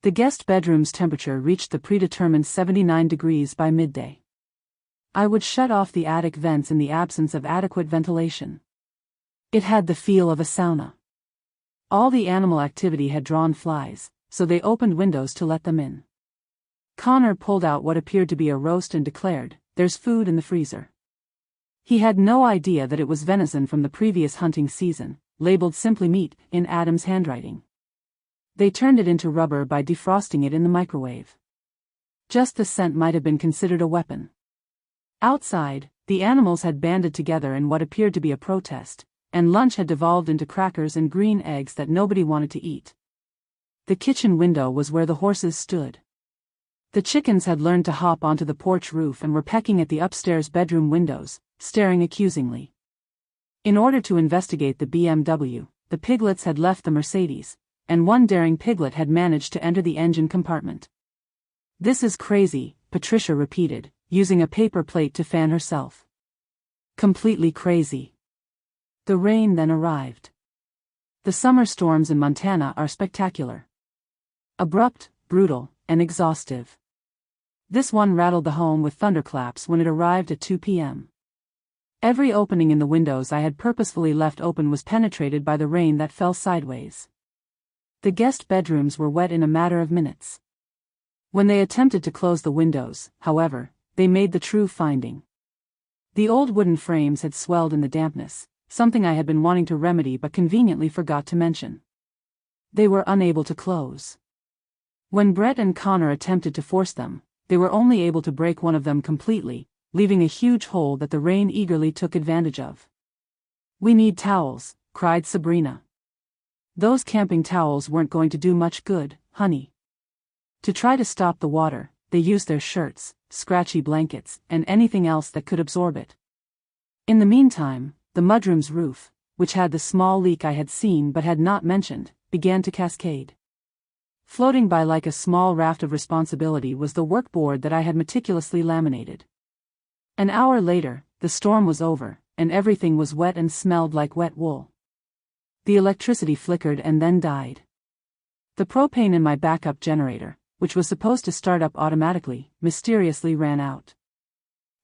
Speaker 1: The guest bedroom's temperature reached the predetermined 79 degrees by midday. I would shut off the attic vents in the absence of adequate ventilation. It had the feel of a sauna. All the animal activity had drawn flies, so they opened windows to let them in. Connor pulled out what appeared to be a roast and declared, "There's food in the freezer." He had no idea that it was venison from the previous hunting season, labeled simply meat, in Adam's handwriting. They turned it into rubber by defrosting it in the microwave. Just the scent might have been considered a weapon. Outside, the animals had banded together in what appeared to be a protest, and lunch had devolved into crackers and green eggs that nobody wanted to eat. The kitchen window was where the horses stood. The chickens had learned to hop onto the porch roof and were pecking at the upstairs bedroom windows, staring accusingly. In order to investigate the BMW, the piglets had left the Mercedes, and one daring piglet had managed to enter the engine compartment. "This is crazy," Patricia repeated, using a paper plate to fan herself. "Completely crazy." The rain then arrived. The summer storms in Montana are spectacular. Abrupt, brutal, and exhaustive. This one rattled the home with thunderclaps when it arrived at 2 p.m. Every opening in the windows I had purposefully left open was penetrated by the rain that fell sideways. The guest bedrooms were wet in a matter of minutes. When they attempted to close the windows, however, they made the true finding. The old wooden frames had swelled in the dampness, something I had been wanting to remedy but conveniently forgot to mention. They were unable to close. When Brett and Connor attempted to force them, they were only able to break one of them completely, leaving a huge hole that the rain eagerly took advantage of. "We need towels," cried Sabrina. "Those camping towels weren't going to do much good, honey." To try to stop the water, they used their shirts, scratchy blankets, and anything else that could absorb it. In the meantime, the mudroom's roof, which had the small leak I had seen but had not mentioned, began to cascade. Floating by like a small raft of responsibility was the workboard that I had meticulously laminated. An hour later, the storm was over, and everything was wet and smelled like wet wool. The electricity flickered and then died. The propane in my backup generator, which was supposed to start up automatically, mysteriously ran out.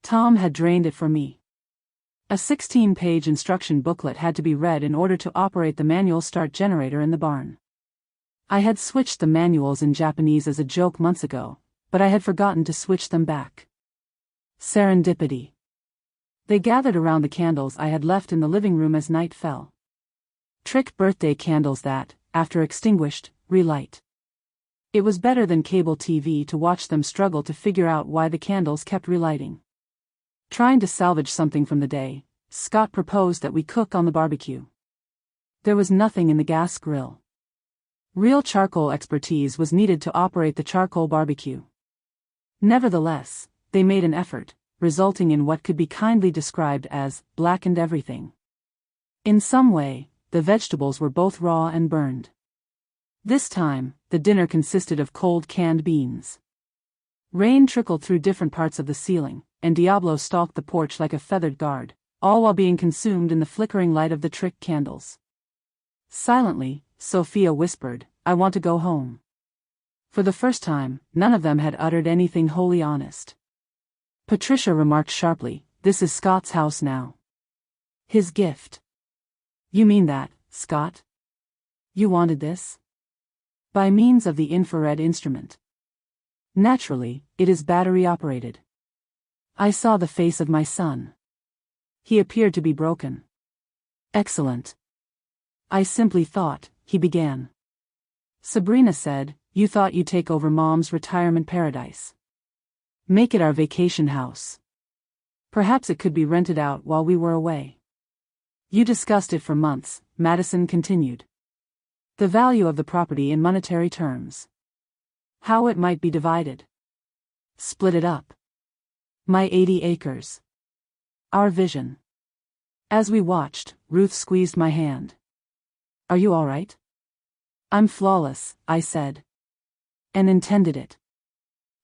Speaker 1: Tom had drained it for me. A 16-page instruction booklet had to be read in order to operate the manual start generator in the barn. I had switched the manuals in Japanese as a joke months ago, but I had forgotten to switch them back. Serendipity. They gathered around the candles I had left in the living room as night fell. Trick birthday candles that, after extinguished, relight. It was better than cable TV to watch them struggle to figure out why the candles kept relighting. Trying to salvage something from the day, Scott proposed that we cook on the barbecue. There was nothing in the gas grill. Real charcoal expertise was needed to operate the charcoal barbecue. Nevertheless, they made an effort, resulting in what could be kindly described as blackened everything. In some way, the vegetables were both raw and burned. This time, the dinner consisted of cold canned beans. Rain trickled through different parts of the ceiling, and Diablo stalked the porch like a feathered guard, all while being consumed in the flickering light of the trick candles. Silently, Sophia whispered, "I want to go home." For the first time, none of them had uttered anything wholly honest. Patricia remarked sharply, "This is Scott's house now. His gift." "You mean that, Scott? You wanted this?" "By means of the infrared instrument. Naturally, it is battery-operated." I saw the face of my son. He appeared to be broken. "Excellent. I simply thought," he began. Sabrina said, "You thought you'd take over Mom's retirement paradise. Make it our vacation house. Perhaps it could be rented out while we were away." "You discussed it for months," Madison continued. "The value of the property in monetary terms. How it might be divided. Split it up. My 80 acres. Our vision." As we watched, Ruth squeezed my hand. "Are you all right?" "I'm flawless," I said. And intended it.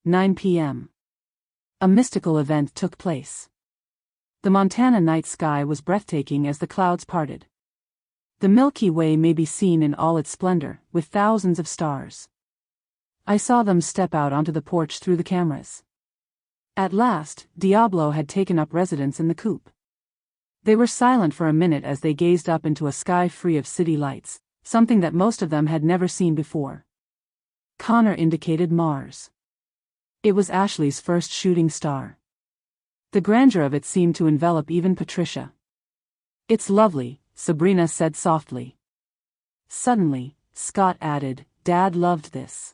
Speaker 1: 9 p.m. A mystical event took place. The Montana night sky was breathtaking as the clouds parted. The Milky Way may be seen in all its splendor, with thousands of stars. I saw them step out onto the porch through the cameras. At last, Diablo had taken up residence in the coop. They were silent for a minute as they gazed up into a sky free of city lights, something that most of them had never seen before. Connor indicated Mars. It was Ashley's first shooting star. The grandeur of it seemed to envelop even Patricia. "It's lovely," Sabrina said softly. Suddenly, Scott added, "Dad loved this.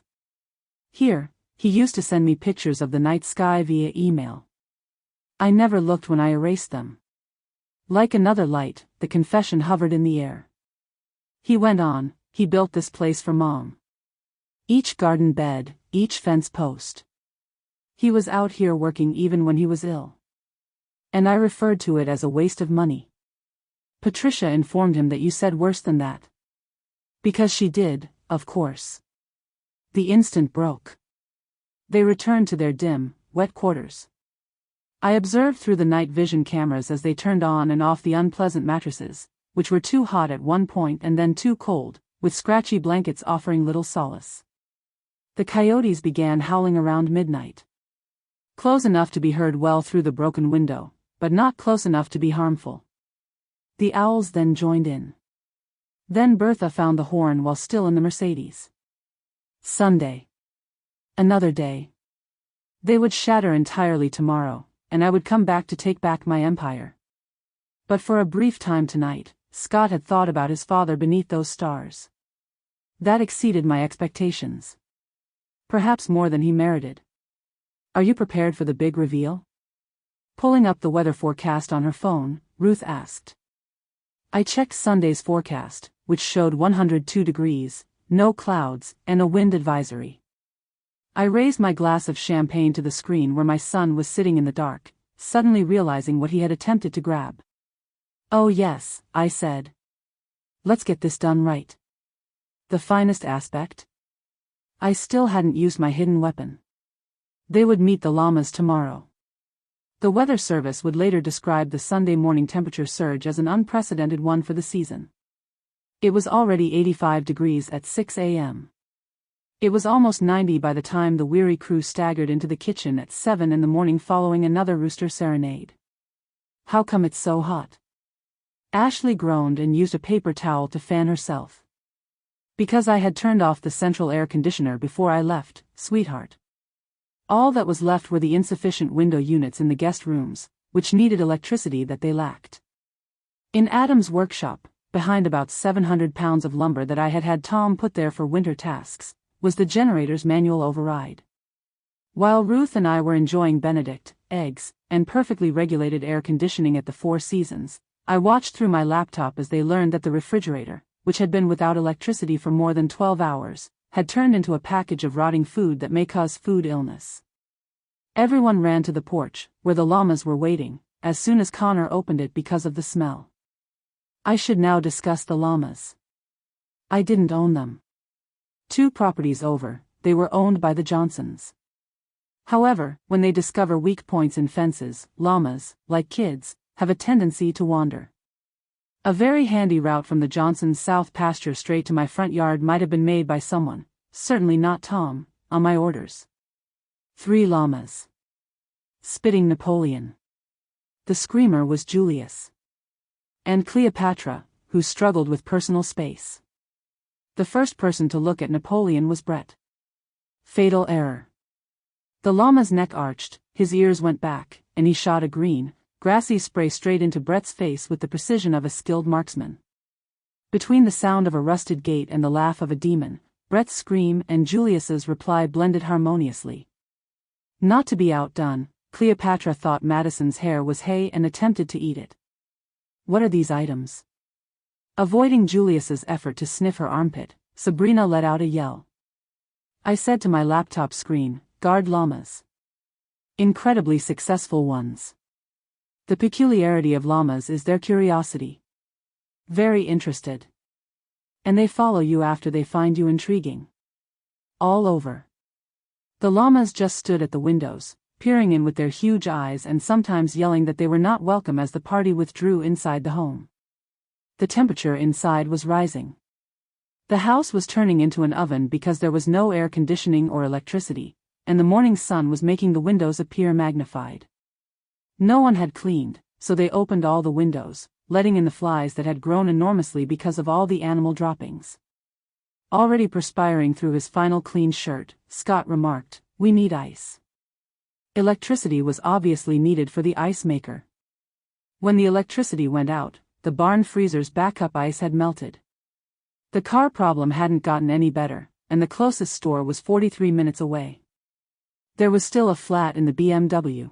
Speaker 1: Here, he used to send me pictures of the night sky via email. I never looked when I erased them." Like another light, the confession hovered in the air. He went on, "He built this place for Mom. Each garden bed, each fence post. He was out here working even when he was ill. And I referred to it as a waste of money." Patricia informed him that you said worse than that. Because she did, of course. The instant broke. They returned to their dim, wet quarters. I observed through the night vision cameras as they turned on and off the unpleasant mattresses, which were too hot at one point and then too cold, with scratchy blankets offering little solace. The coyotes began howling around midnight. Close enough to be heard well through the broken window, but not close enough to be harmful. The owls then joined in. Then Bertha found the horn while still in the Mercedes. Sunday. Another day. They would shatter entirely tomorrow, and I would come back to take back my empire. But for a brief time tonight, Scott had thought about his father beneath those stars. That exceeded my expectations. Perhaps more than he merited. Are you prepared for the big reveal? Pulling up the weather forecast on her phone, Ruth asked. I checked Sunday's forecast, which showed 102 degrees, no clouds, and a wind advisory. I raised my glass of champagne to the screen where my son was sitting in the dark, suddenly realizing what he had attempted to grab. Oh yes, I said. Let's get this done right. The finest aspect? I still hadn't used my hidden weapon. They would meet the llamas tomorrow. The Weather Service would later describe the Sunday morning temperature surge as an unprecedented one for the season. It was already 85 degrees at 6 a.m. It was almost 90 by the time the weary crew staggered into the kitchen at 7 in the morning following another rooster serenade. How come it's so hot? Ashley groaned and used a paper towel to fan herself. Because I had turned off the central air conditioner before I left, sweetheart. All that was left were the insufficient window units in the guest rooms, which needed electricity that they lacked. In Adam's workshop, behind about 700 pounds of lumber that I had had Tom put there for winter tasks, was the generator's manual override. While Ruth and I were enjoying Benedict, eggs, and perfectly regulated air conditioning at the Four Seasons, I watched through my laptop as they learned that the refrigerator, which had been without electricity for more than 12 hours, had turned into a package of rotting food that may cause food illness. Everyone ran to the porch, where the llamas were waiting, as soon as Connor opened it because of the smell. I should now discuss the llamas. I didn't own them. 2 properties over, they were owned by the Johnsons. However, when they discover weak points in fences, llamas, like kids, have a tendency to wander. A very handy route from the Johnsons' south pasture straight to my front yard might have been made by someone, certainly not Tom, on my orders. 3 llamas. Spitting Napoleon. The screamer was Julius. And Cleopatra, who struggled with personal space. The first person to look at Napoleon was Brett. Fatal error. The llama's neck arched, his ears went back, and he shot a green, grassy spray straight into Brett's face with the precision of a skilled marksman. Between the sound of a rusted gate and the laugh of a demon, Brett's scream and Julius's reply blended harmoniously. Not to be outdone, Cleopatra thought Madison's hair was hay and attempted to eat it. What are these items? Avoiding Julius's effort to sniff her armpit, Sabrina let out a yell. I said to my laptop screen, guard llamas. Incredibly successful ones. The peculiarity of llamas is their curiosity. Very interested. And they follow you after they find you intriguing. All over. The llamas just stood at the windows, peering in with their huge eyes and sometimes yelling that they were not welcome as the party withdrew inside the home. The temperature inside was rising. The house was turning into an oven because there was no air conditioning or electricity, and the morning sun was making the windows appear magnified. No one had cleaned, so they opened all the windows, letting in the flies that had grown enormously because of all the animal droppings. Already perspiring through his final clean shirt, Scott remarked, "We need ice." Electricity was obviously needed for the ice maker. When the electricity went out, the barn freezer's backup ice had melted. The car problem hadn't gotten any better, and the closest store was 43 minutes away. There was still a flat in the BMW.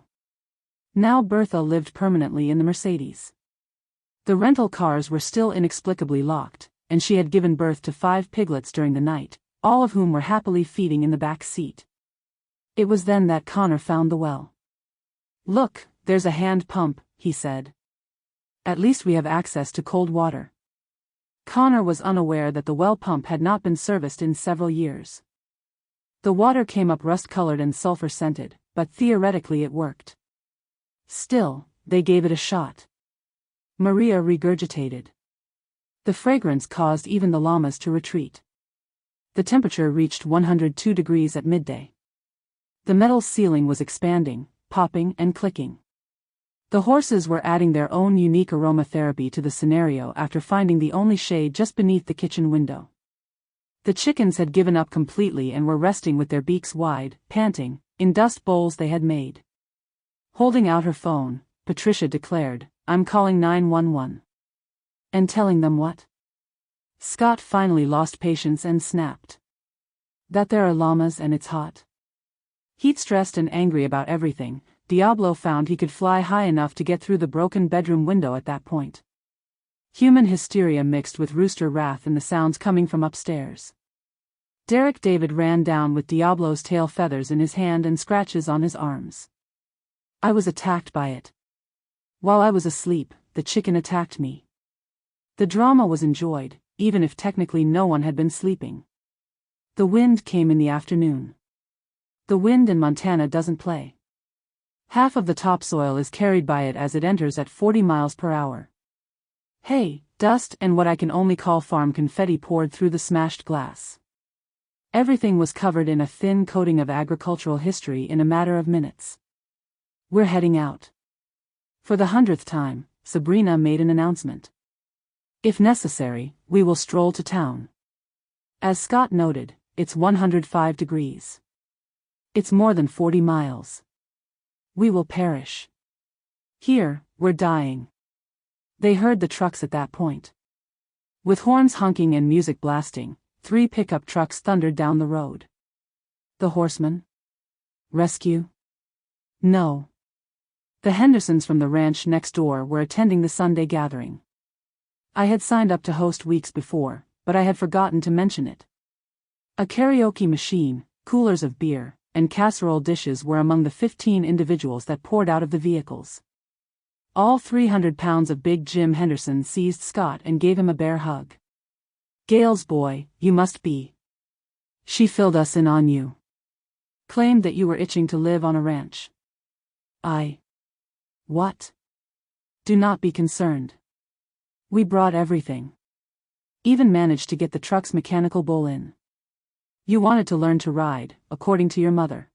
Speaker 1: Now Bertha lived permanently in the Mercedes. The rental cars were still inexplicably locked, and she had given birth to 5 piglets during the night, all of whom were happily feeding in the back seat. It was then that Connor found the well. "Look, there's a hand pump," he said. "At least we have access to cold water." Connor was unaware that the well pump had not been serviced in several years. The water came up rust-colored and sulfur-scented, but theoretically it worked. Still, they gave it a shot. Maria regurgitated. The fragrance caused even the llamas to retreat. The temperature reached 102 degrees at midday. The metal ceiling was expanding, popping and clicking. The horses were adding their own unique aromatherapy to the scenario after finding the only shade just beneath the kitchen window. The chickens had given up completely and were resting with their beaks wide, panting, in dust bowls they had made. Holding out her phone, Patricia declared, "I'm calling 911. And telling them what?" Scott finally lost patience and snapped. "That there are llamas and it's hot." Heat-stressed and angry about everything, Diablo found he could fly high enough to get through the broken bedroom window at that point. Human hysteria mixed with rooster wrath in the sounds coming from upstairs. Derek David ran down with Diablo's tail feathers in his hand and scratches on his arms. "I was attacked by it. While I was asleep, the chicken attacked me." The drama was enjoyed, even if technically no one had been sleeping. The wind came in the afternoon. The wind in Montana doesn't play. Half of the topsoil is carried by it as it enters at 40 miles per hour. Hay, dust, and what I can only call farm confetti poured through the smashed glass. Everything was covered in a thin coating of agricultural history in a matter of minutes. "We're heading out." For the 100th time, Sabrina made an announcement. "If necessary, we will stroll to town." As Scott noted, it's 105 degrees. It's more than 40 miles. We will perish. Here, we're dying. They heard the trucks at that point. With horns honking and music blasting, 3 pickup trucks thundered down the road. The horsemen? Rescue? No. The Hendersons from the ranch next door were attending the Sunday gathering. I had signed up to host weeks before, but I had forgotten to mention it. A karaoke machine, coolers of beer, and casserole dishes were among the 15 individuals that poured out of the vehicles. All 300 pounds of Big Jim Henderson seized Scott and gave him a bear hug. "Gail's boy, you must be. She filled us in on you. Claimed that you were itching to live on a ranch." What? "Do not be concerned. We brought everything. Even managed to get the truck's mechanical bull in. You wanted to learn to ride, according to your mother."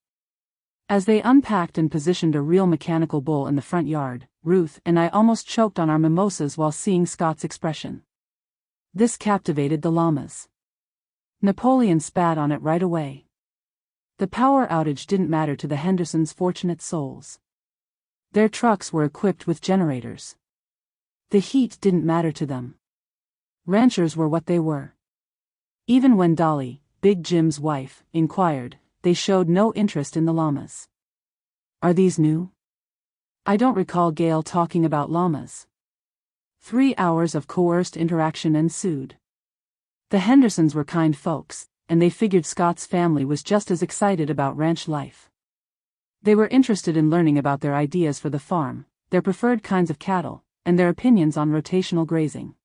Speaker 1: As they unpacked and positioned a real mechanical bull in the front yard, Ruth and I almost choked on our mimosas while seeing Scott's expression. This captivated the llamas. Napoleon spat on it right away. The power outage didn't matter to the Hendersons' fortunate souls. Their trucks were equipped with generators. The heat didn't matter to them. Ranchers were what they were. Even when Dolly, Big Jim's wife, inquired, they showed no interest in the llamas. "Are these new?" I don't recall Gail talking about llamas. 3 hours of coerced interaction ensued. The Hendersons were kind folks, and they figured Scott's family was just as excited about ranch life. They were interested in learning about their ideas for the farm, their preferred kinds of cattle, and their opinions on rotational grazing.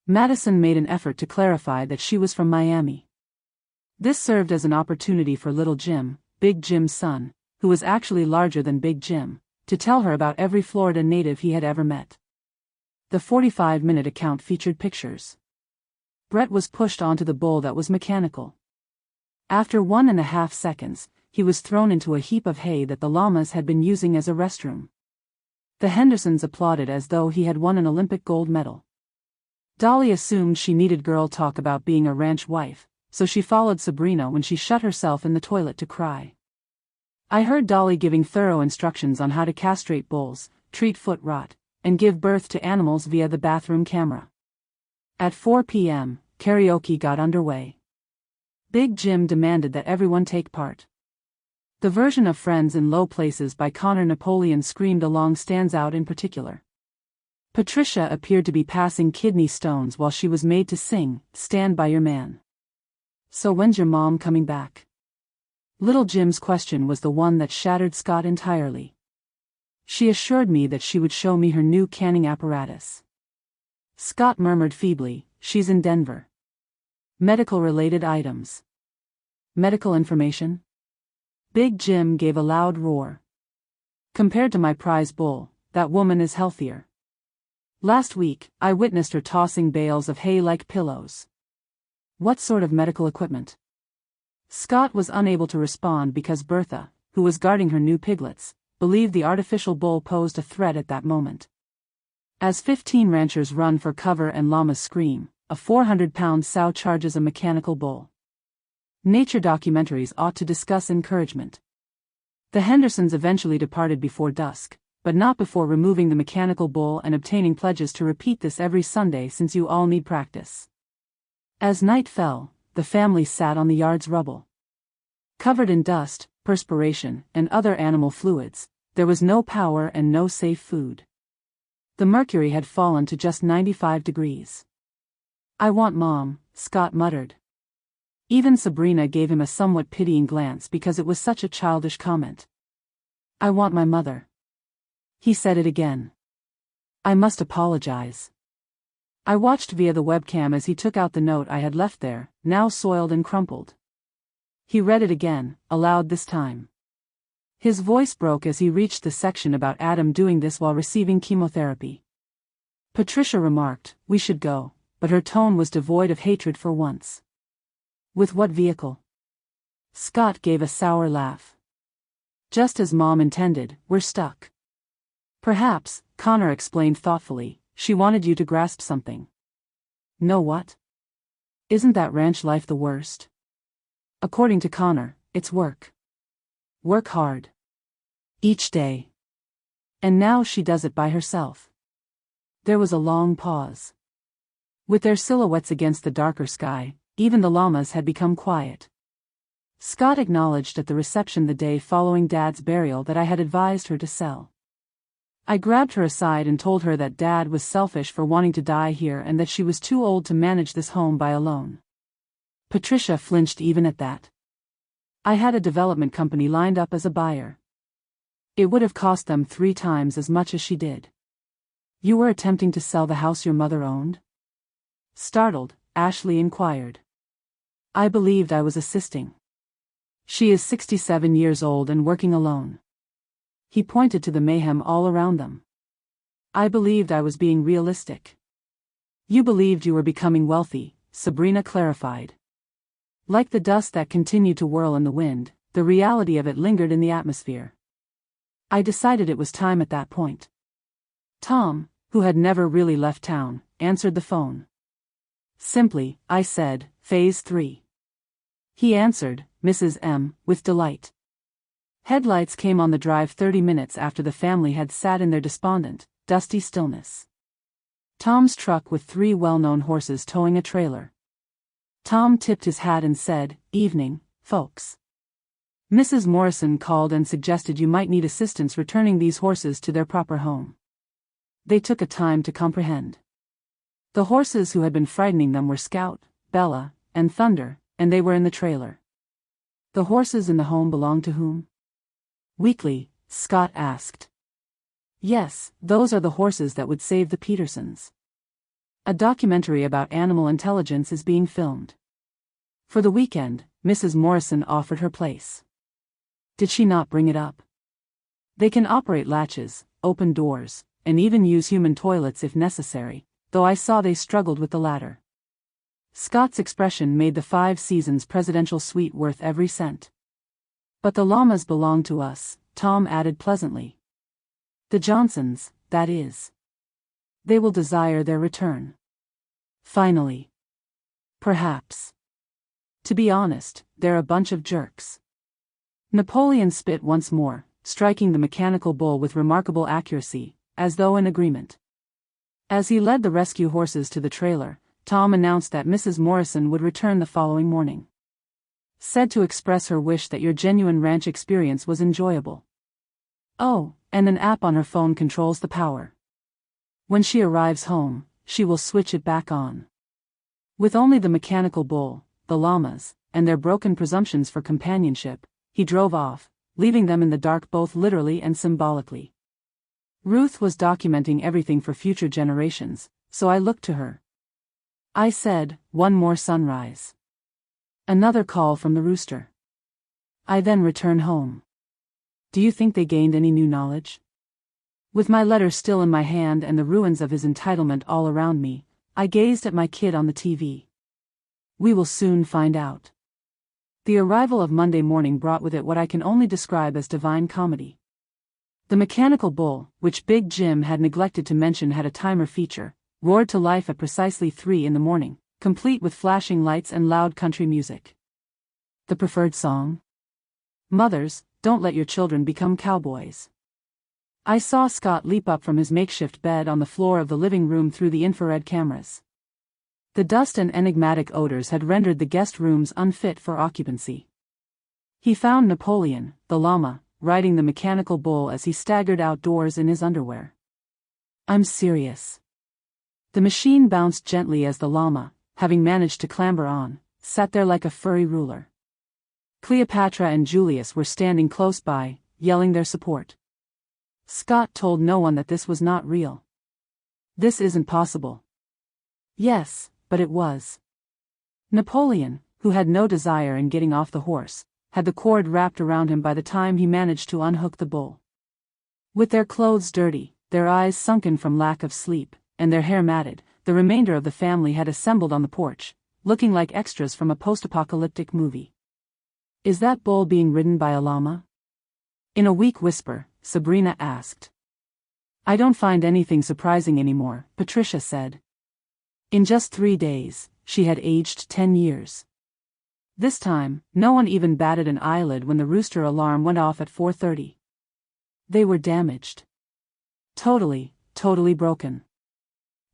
Speaker 1: Madison made an effort to clarify that she was from Miami. This served as an opportunity for little Jim, Big Jim's son, who was actually larger than Big Jim, to tell her about every Florida native he had ever met. The 45-minute account featured pictures. Brett was pushed onto the bull that was mechanical. After 1.5 seconds, he was thrown into a heap of hay that the llamas had been using as a restroom. The Hendersons applauded as though he had won an Olympic gold medal. Dolly assumed she needed girl talk about being a ranch wife, so she followed Sabrina when she shut herself in the toilet to cry. I heard Dolly giving thorough instructions on how to castrate bulls, treat foot rot, and give birth to animals via the bathroom camera. At 4 p.m., karaoke got underway. Big Jim demanded that everyone take part. The version of Friends in Low Places by Connor Napoleon Screamed Along stands out in particular. Patricia appeared to be passing kidney stones while she was made to sing, "Stand by Your Man." "So when's your mom coming back?" Little Jim's question was the one that shattered Scott entirely. She assured me that she would show me her new canning apparatus. Scott murmured feebly, "She's in Denver." Medical-related items. Medical information? Big Jim gave a loud roar. "Compared to my prize bull, that woman is healthier. Last week, I witnessed her tossing bales of hay like pillows." "What sort of medical equipment?" Scott was unable to respond because Bertha, who was guarding her new piglets, believed the artificial bull posed a threat at that moment. As 15 ranchers run for cover and llamas scream, a 400-pound sow charges a mechanical bull. Nature documentaries ought to discuss encouragement. The Hendersons eventually departed before dusk, but not before removing the mechanical bull and obtaining pledges to repeat this every Sunday since you all need practice. As night fell, the family sat on the yard's rubble. Covered in dust, perspiration, and other animal fluids, there was no power and no safe food. The mercury had fallen to just 95 degrees. "I want Mom," Scott muttered. Even Sabrina gave him a somewhat pitying glance because it was such a childish comment. "I want my mother." He said it again. "I must apologize." I watched via the webcam as he took out the note I had left there, now soiled and crumpled. He read it again, aloud this time. His voice broke as he reached the section about Adam doing this while receiving chemotherapy. Patricia remarked, "We should go," but her tone was devoid of hatred for once. "With what vehicle?" Scott gave a sour laugh. "Just as Mom intended, we're stuck." "Perhaps," Connor explained thoughtfully, "she wanted you to grasp something." "No what?" "Isn't that ranch life the worst?" According to Connor, it's work. Work hard. Each day. And now she does it by herself. There was a long pause. With their silhouettes against the darker sky, even the llamas had become quiet. Scott acknowledged at the reception the day following Dad's burial that I had advised her to sell. I grabbed her aside and told her that Dad was selfish for wanting to die here and that she was too old to manage this home by alone. Patricia flinched even at that. I had a development company lined up as a buyer. It would have cost them 3 times as much as she did. "You were attempting to sell the house your mother owned?" Startled, Ashley inquired. "I believed I was assisting. She is 67 years old and working alone." He pointed to the mayhem all around them. "I believed I was being realistic." "You believed you were becoming wealthy," Sabrina clarified. Like the dust that continued to whirl in the wind, the reality of it lingered in the atmosphere. I decided it was time at that point. Tom, who had never really left town, answered the phone. Simply, I said, "Phase 3. He answered, "Mrs. M," with delight. Headlights came on the drive 30 minutes after the family had sat in their despondent, dusty stillness. Tom's truck with 3 well-known horses towing a trailer. Tom tipped his hat and said, "Evening, folks. Mrs. Morrison called and suggested you might need assistance returning these horses to their proper home." They took a time to comprehend. The horses who had been frightening them were Scout, Bella, and Thunder, and they were in the trailer. The horses in the home belonged to whom? Weakly, Scott asked. "Yes, those are the horses that would save the Petersons. A documentary about animal intelligence is being filmed. For the weekend, Mrs. Morrison offered her place. Did she not bring it up? They can operate latches, open doors, and even use human toilets if necessary, though I saw they struggled with the latter." Scott's expression made the 5 Seasons presidential suite worth every cent. "But the llamas belong to us," Tom added pleasantly. "The Johnsons, that is. They will desire their return. Finally. Perhaps. To be honest, they're a bunch of jerks." Napoleon spit once more, striking the mechanical bull with remarkable accuracy, as though in agreement. As he led the rescue horses to the trailer, Tom announced that Mrs. Morrison would return the following morning. "Said to express her wish that your genuine ranch experience was enjoyable. Oh, and an app on her phone controls the power. When she arrives home, she will switch it back on." With only the mechanical bull, the llamas, and their broken presumptions for companionship, he drove off, leaving them in the dark both literally and symbolically. Ruth was documenting everything for future generations, so I looked to her. I said, "One more sunrise." Another call from the rooster. I then returned home. Do you think they gained any new knowledge? With my letter still in my hand and the ruins of his entitlement all around me, I gazed at my kid on the TV. We will soon find out. The arrival of Monday morning brought with it what I can only describe as divine comedy. The mechanical bull, which Big Jim had neglected to mention had a timer feature, roared to life at precisely 3 a.m, complete with flashing lights and loud country music. The preferred song? Mothers, Don't Let Your Children Become Cowboys. I saw Scott leap up from his makeshift bed on the floor of the living room through the infrared cameras. The dust and enigmatic odors had rendered the guest rooms unfit for occupancy. He found Napoleon, the llama, riding the mechanical bull as he staggered outdoors in his underwear. I'm serious. The machine bounced gently as the llama, having managed to clamber on, sat there like a furry ruler. Cleopatra and Julius were standing close by, yelling their support. Scott told no one that this was not real. This isn't possible. Yes, but it was. Napoleon, who had no desire in getting off the horse, had the cord wrapped around him by the time he managed to unhook the bull. With their clothes dirty, their eyes sunken from lack of sleep, and their hair matted, the remainder of the family had assembled on the porch, looking like extras from a post-apocalyptic movie. Is that bull being ridden by a llama? In a weak whisper, Sabrina asked. I don't find anything surprising anymore, Patricia said. In just 3 days, she had aged 10 years. This time, no one even batted an eyelid when the rooster alarm went off at 4:30. They were damaged. Totally broken.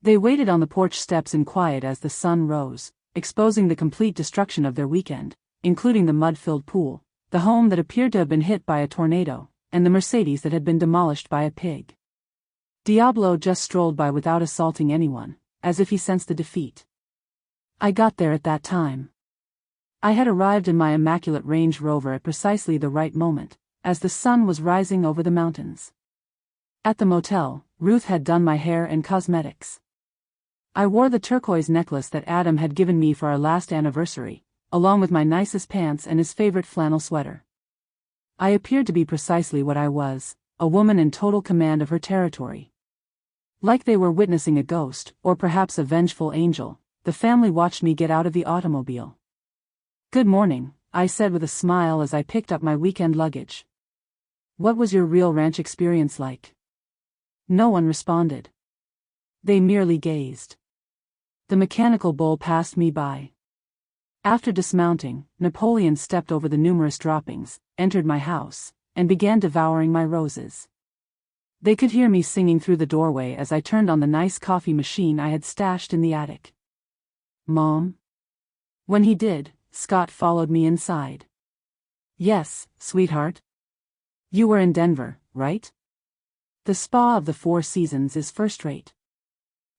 Speaker 1: They waited on the porch steps in quiet as the sun rose, exposing the complete destruction of their weekend, including the mud-filled pool, the home that appeared to have been hit by a tornado, and the Mercedes that had been demolished by a pig. Diablo just strolled by without assaulting anyone, as if he sensed the defeat. I got there at that time. I had arrived in my immaculate Range Rover at precisely the right moment, as the sun was rising over the mountains. At the motel, Ruth had done my hair and cosmetics. I wore the turquoise necklace that Adam had given me for our last anniversary, along with my nicest pants and his favorite flannel sweater. I appeared to be precisely what I was, a woman in total command of her territory. Like they were witnessing a ghost, or perhaps a vengeful angel, the family watched me get out of the automobile. Good morning, I said with a smile as I picked up my weekend luggage. What was your real ranch experience like? No one responded. They merely gazed. The mechanical bull passed me by. After dismounting, Napoleon stepped over the numerous droppings, entered my house, and began devouring my roses. They could hear me singing through the doorway as I turned on the nice coffee machine I had stashed in the attic. Mom? When he did, Scott followed me inside. Yes, sweetheart. You were in Denver, right? The spa of the Four Seasons is first-rate.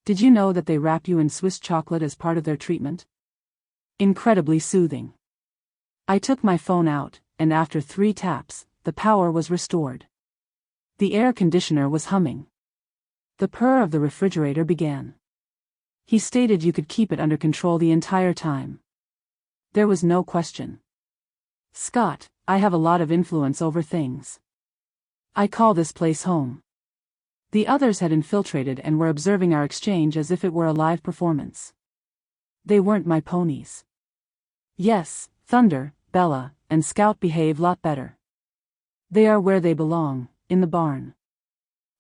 Speaker 1: Did you know that they wrap you in Swiss chocolate as part of their treatment? Incredibly soothing. I took my phone out, and after 3 taps, the power was restored. The air conditioner was humming. The purr of the refrigerator began. He stated you could keep it under control the entire time. There was no question. Scott, I have a lot of influence over things. I call this place home. The others had infiltrated and were observing our exchange as if it were a live performance. They weren't my ponies. Yes, Thunder, Bella, and Scout behave lot better. They are where they belong, in the barn.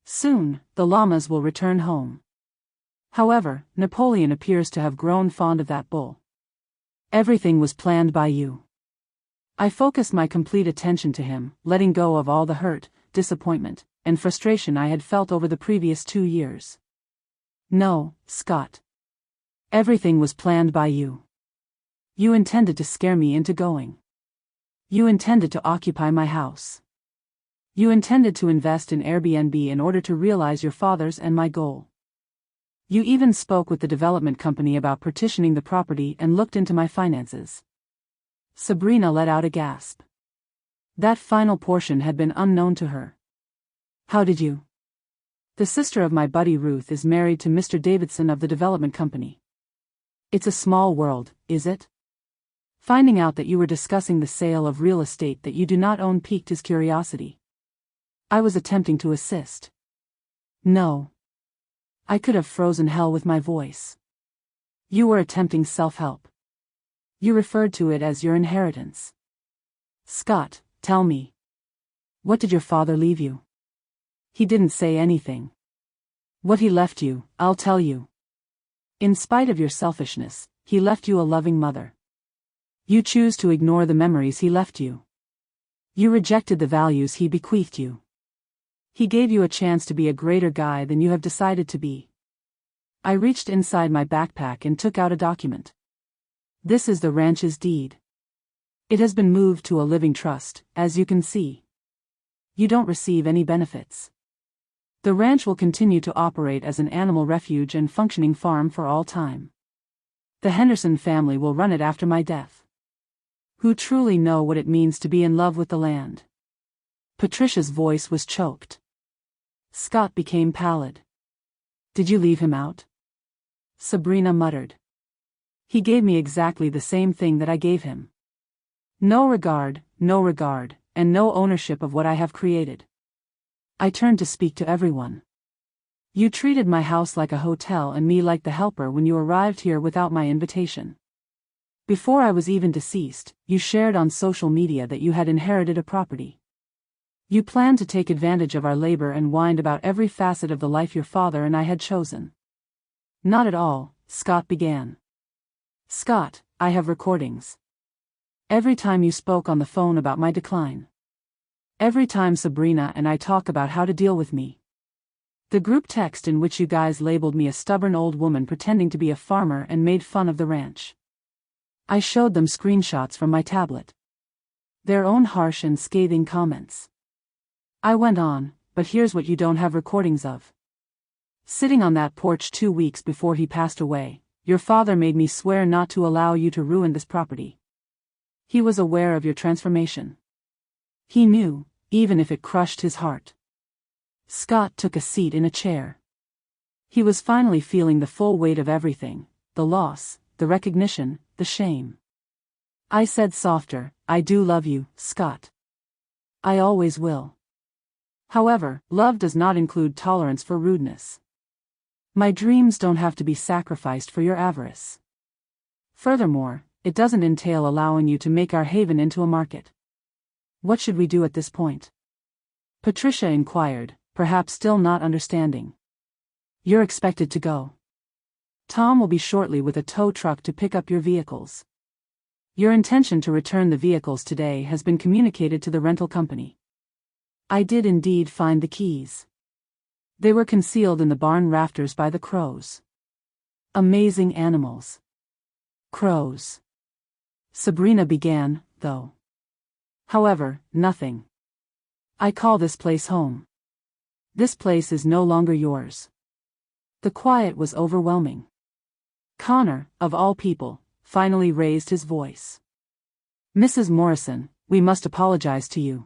Speaker 1: Soon, the llamas will return home. However, Napoleon appears to have grown fond of that bull. Everything was planned by you. I focused my complete attention to him, letting go of all the hurt, disappointment, and frustration I had felt over the previous 2 years. No, Scott. Everything was planned by you. You intended to scare me into going. You intended to occupy my house. You intended to invest in Airbnb in order to realize your father's and my goal. You even spoke with the development company about partitioning the property and looked into my finances. Sabrina let out a gasp. That final portion had been unknown to her. How did you? The sister of my buddy Ruth is married to Mr. Davidson of the development company. It's a small world, is it? Finding out that you were discussing the sale of real estate that you do not own piqued his curiosity. I was attempting to assist. No. I could have frozen hell with my voice. You were attempting self-help. You referred to it as your inheritance. Scott, tell me. What did your father leave you? He didn't say anything. What he left you, I'll tell you. In spite of your selfishness, he left you a loving mother. You choose to ignore the memories he left you. You rejected the values he bequeathed you. He gave you a chance to be a greater guy than you have decided to be. I reached inside my backpack and took out a document. This is the ranch's deed. It has been moved to a living trust, as you can see. You don't receive any benefits. The ranch will continue to operate as an animal refuge and functioning farm for all time. The Henderson family will run it after my death. Who truly know what it means to be in love with the land? Patricia's voice was choked. Scott became pallid. Did you leave him out? Sabrina muttered. He gave me exactly the same thing that I gave him. No regard, and no ownership of what I have created. I turned to speak to everyone. You treated my house like a hotel and me like the helper when you arrived here without my invitation. Before I was even deceased, you shared on social media that you had inherited a property. You planned to take advantage of our labor and whined about every facet of the life your father and I had chosen. Not at all, Scott began. Scott, I have recordings. Every time you spoke on the phone about my decline. Every time Sabrina and I talk about how to deal with me. The group text in which you guys labeled me a stubborn old woman pretending to be a farmer and made fun of the ranch. I showed them screenshots from my tablet. Their own harsh and scathing comments. I went on, but here's what you don't have recordings of. Sitting on that porch 2 weeks before he passed away, your father made me swear not to allow you to ruin this property. He was aware of your transformation. He knew, even if it crushed his heart. Scott took a seat in a chair. He was finally feeling the full weight of everything, the loss, the recognition, the shame. I said softer, I do love you, Scott. I always will. However, love does not include tolerance for rudeness. My dreams don't have to be sacrificed for your avarice. Furthermore, it doesn't entail allowing you to make our haven into a market. What should we do at this point? Patricia inquired, perhaps still not understanding. You're expected to go. Tom will be shortly with a tow truck to pick up your vehicles. Your intention to return the vehicles today has been communicated to the rental company. I did indeed find the keys. They were concealed in the barn rafters by the crows. Amazing animals. Crows. Sabrina began, though. However, nothing. I call this place home. This place is no longer yours. The quiet was overwhelming. Connor, of all people, finally raised his voice. Mrs. Morrison, we must apologize to you.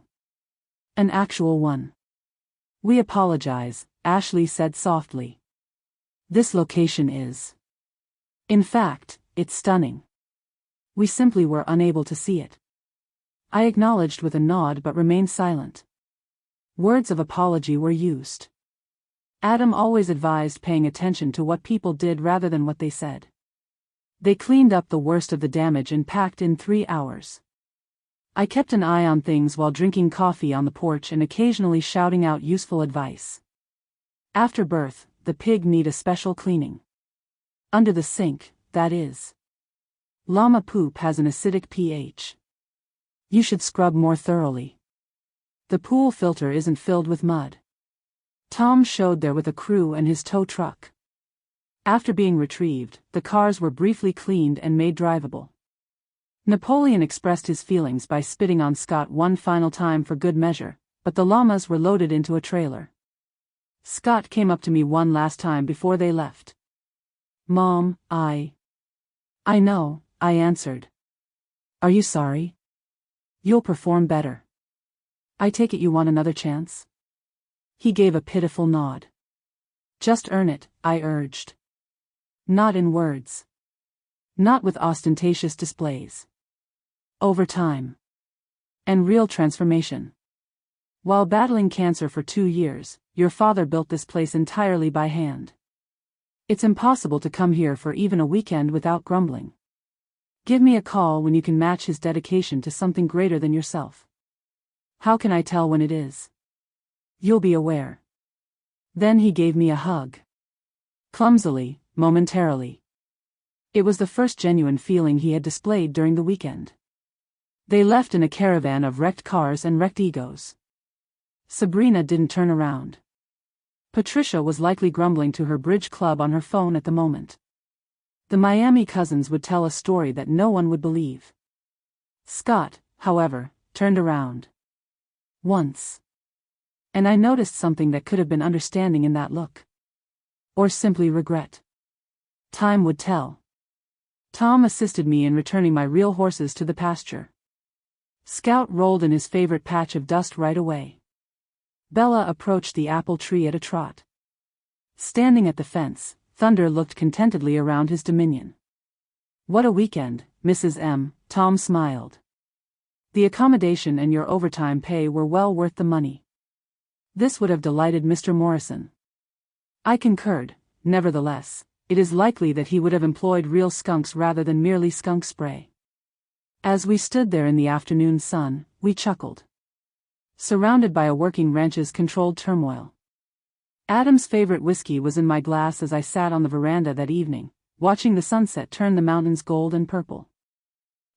Speaker 1: An actual one. We apologize, Ashley said softly. This location is. In fact, it's stunning. We simply were unable to see it. I acknowledged with a nod but remained silent. Words of apology were used. Adam always advised paying attention to what people did rather than what they said. They cleaned up the worst of the damage and packed in 3 hours. I kept an eye on things while drinking coffee on the porch and occasionally shouting out useful advice. After birth, the pig need a special cleaning. Under the sink, that is. Llama poop has an acidic pH. You should scrub more thoroughly. The pool filter isn't filled with mud. Tom showed there with a crew and his tow truck. After being retrieved, the cars were briefly cleaned and made drivable. Napoleon expressed his feelings by spitting on Scott one final time for good measure, but the llamas were loaded into a trailer. Scott came up to me one last time before they left. Mom, I know, I answered. Are you sorry? You'll perform better. I take it you want another chance? He gave a pitiful nod. Just earn it, I urged. Not in words. Not with ostentatious displays. Over time. And real transformation. While battling cancer for 2 years, your father built this place entirely by hand. It's impossible to come here for even a weekend without grumbling. Give me a call when you can match his dedication to something greater than yourself. How can I tell when it is? You'll be aware. Then he gave me a hug. Clumsily, momentarily. It was the first genuine feeling he had displayed during the weekend. They left in a caravan of wrecked cars and wrecked egos. Sabrina didn't turn around. Patricia was likely grumbling to her bridge club on her phone at the moment. The Miami cousins would tell a story that no one would believe. Scott, however, turned around. Once. And I noticed something that could have been understanding in that look. Or simply regret. Time would tell. Tom assisted me in returning my real horses to the pasture. Scout rolled in his favorite patch of dust right away. Bella approached the apple tree at a trot. Standing at the fence, Thunder looked contentedly around his dominion. What a weekend, Mrs. M., Tom smiled. The accommodation and your overtime pay were well worth the money. This would have delighted Mr. Morrison. I concurred. Nevertheless, it is likely that he would have employed real skunks rather than merely skunk spray. As we stood there in the afternoon sun, we chuckled. Surrounded by a working ranch's controlled turmoil. Adam's favorite whiskey was in my glass as I sat on the veranda that evening, watching the sunset turn the mountains gold and purple.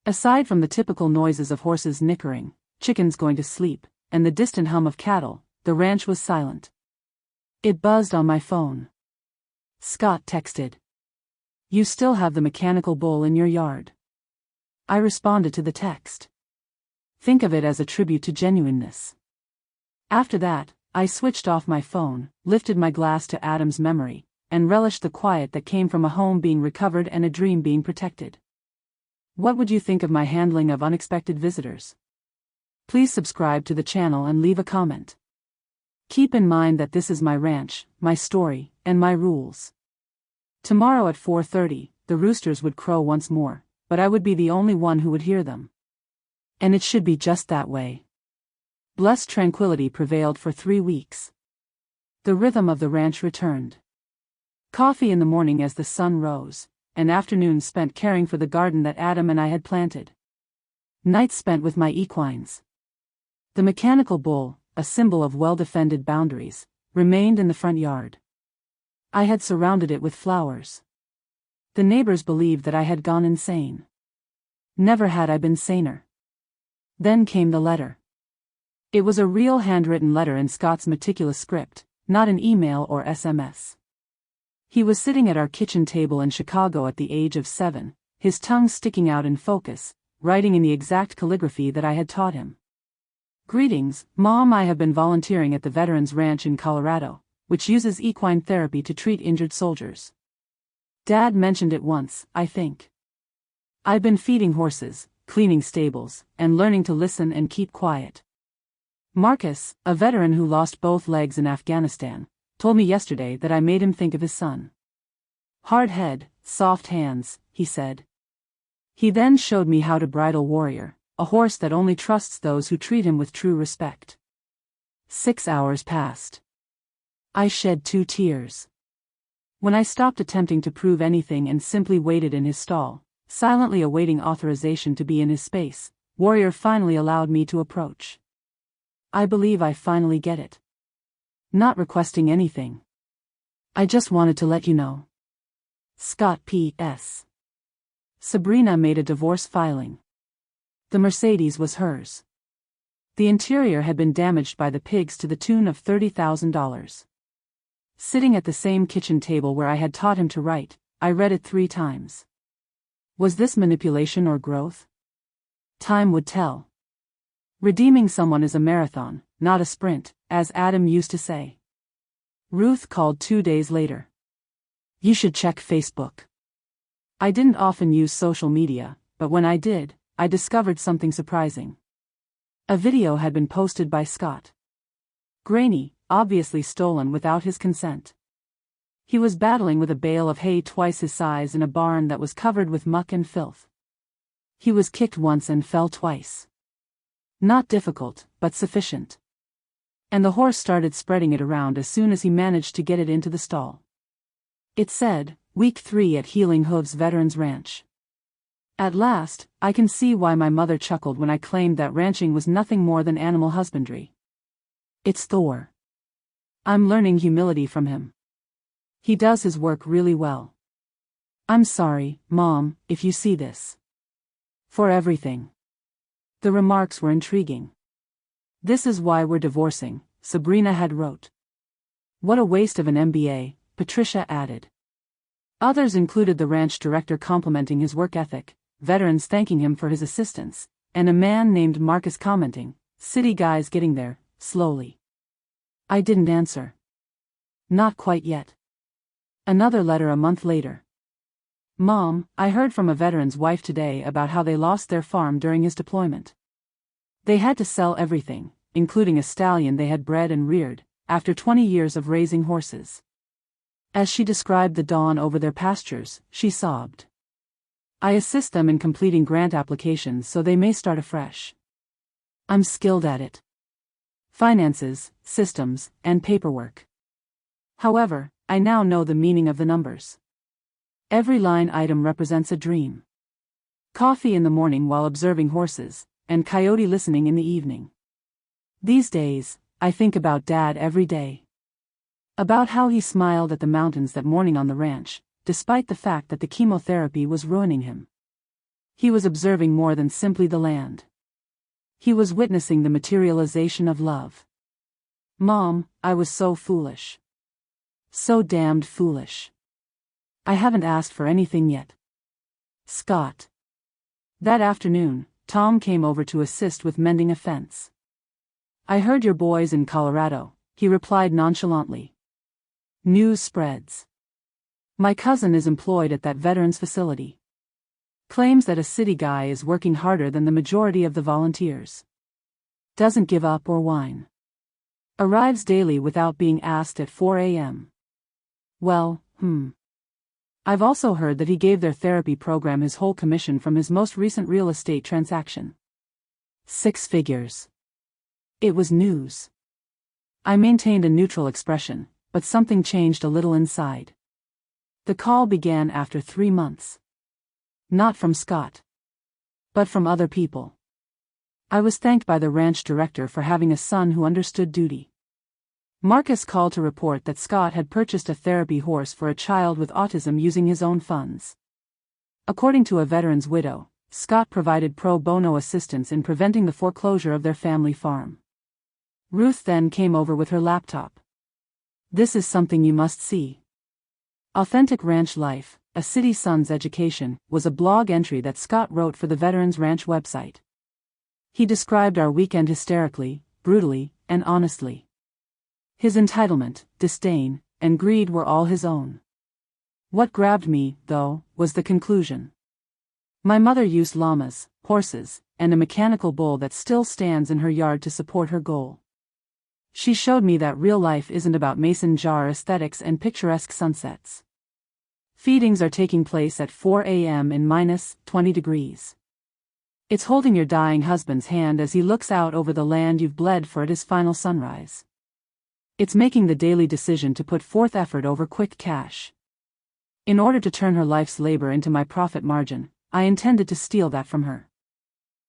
Speaker 1: Aside from the typical noises of horses nickering, chickens going to sleep, and the distant hum of cattle, the ranch was silent. It buzzed on my phone. Scott texted. You still have the mechanical bull in your yard. I responded to the text. Think of it as a tribute to genuineness. After that, I switched off my phone, lifted my glass to Adam's memory, and relished the quiet that came from a home being recovered and a dream being protected. What would you think of my handling of unexpected visitors? Please subscribe to the channel and leave a comment. Keep in mind that this is my ranch, my story, and my rules. Tomorrow at 4:30, the roosters would crow once more, but I would be the only one who would hear them. And it should be just that way. Blessed tranquility prevailed for 3 weeks. The rhythm of the ranch returned. Coffee in the morning as the sun rose, and afternoons spent caring for the garden that Adam and I had planted. Nights spent with my equines. The mechanical bull, a symbol of well-defended boundaries, remained in the front yard. I had surrounded it with flowers. The neighbors believed that I had gone insane. Never had I been saner. Then came the letter. It was a real handwritten letter in Scott's meticulous script, not an email or SMS. He was sitting at our kitchen table in Chicago at the age of 7, his tongue sticking out in focus, writing in the exact calligraphy that I had taught him. Greetings, Mom. I have been volunteering at the Veterans Ranch in Colorado, which uses equine therapy to treat injured soldiers. Dad mentioned it once, I think. I've been feeding horses, cleaning stables, and learning to listen and keep quiet. Marcus, a veteran who lost both legs in Afghanistan, told me yesterday that I made him think of his son. Hard head, soft hands, he said. He then showed me how to bridle Warrior, a horse that only trusts those who treat him with true respect. 6 hours passed. I shed 2 tears. When I stopped attempting to prove anything and simply waited in his stall, silently awaiting authorization to be in his space, Warrior finally allowed me to approach. I believe I finally get it. Not requesting anything. I just wanted to let you know. Scott P.S. Sabrina made a divorce filing. The Mercedes was hers. The interior had been damaged by the pigs to the tune of $30,000. Sitting at the same kitchen table where I had taught him to write, I read it 3 times. Was this manipulation or growth? Time would tell. Redeeming someone is a marathon, not a sprint, as Adam used to say. Ruth called 2 days later. You should check Facebook. I didn't often use social media, but when I did, I discovered something surprising. A video had been posted by Scott. Grainy, obviously stolen without his consent. He was battling with a bale of hay twice his size in a barn that was covered with muck and filth. He was kicked once and fell twice. Not difficult, but sufficient. And the horse started spreading it around as soon as he managed to get it into the stall. It said, Week 3 at Healing Hooves Veterans Ranch. At last, I can see why my mother chuckled when I claimed that ranching was nothing more than animal husbandry. It's Thor. I'm learning humility from him. He does his work really well. I'm sorry, Mom, if you see this. For everything. The remarks were intriguing. This is why we're divorcing, Sabrina had wrote. What a waste of an MBA, Patricia added. Others included the ranch director complimenting his work ethic, veterans thanking him for his assistance, and a man named Marcus commenting, "City guys getting there, slowly." I didn't answer. Not quite yet. Another letter a month later. Mom, I heard from a veteran's wife today about how they lost their farm during his deployment. They had to sell everything, including a stallion they had bred and reared, after 20 years of raising horses. As she described the dawn over their pastures, she sobbed. I assist them in completing grant applications so they may start afresh. I'm skilled at it. Finances, systems, and paperwork. However, I now know the meaning of the numbers. Every line item represents a dream. Coffee in the morning while observing horses, and coyote listening in the evening. These days, I think about Dad every day. About how he smiled at the mountains that morning on the ranch, despite the fact that the chemotherapy was ruining him. He was observing more than simply the land. He was witnessing the materialization of love. Mom, I was so foolish. So damned foolish. I haven't asked for anything yet. Scott. That afternoon, Tom came over to assist with mending a fence. I heard your boy's in Colorado, he replied nonchalantly. News spreads. My cousin is employed at that veterans facility. Claims that a city guy is working harder than the majority of the volunteers. Doesn't give up or whine. Arrives daily without being asked at 4 a.m. Well, I've also heard that he gave their therapy program his whole commission from his most recent real estate transaction. 6 figures. It was news. I maintained a neutral expression, but something changed a little inside. The call began after 3 months. Not from Scott. But from other people. I was thanked by the ranch director for having a son who understood duty. Marcus called to report that Scott had purchased a therapy horse for a child with autism using his own funds. According to a veteran's widow, Scott provided pro bono assistance in preventing the foreclosure of their family farm. Ruth then came over with her laptop. This is something you must see. Authentic Ranch Life, A City Son's Education, was a blog entry that Scott wrote for the Veterans Ranch website. He described our weekend hysterically, brutally, and honestly. His entitlement, disdain, and greed were all his own. What grabbed me, though, was the conclusion. My mother used llamas, horses, and a mechanical bull that still stands in her yard to support her goal. She showed me that real life isn't about mason jar aesthetics and picturesque sunsets. Feedings are taking place at 4 a.m. in -20 degrees. It's holding your dying husband's hand as he looks out over the land you've bled for at his final sunrise. It's making the daily decision to put forth effort over quick cash. In order to turn her life's labor into my profit margin, I intended to steal that from her.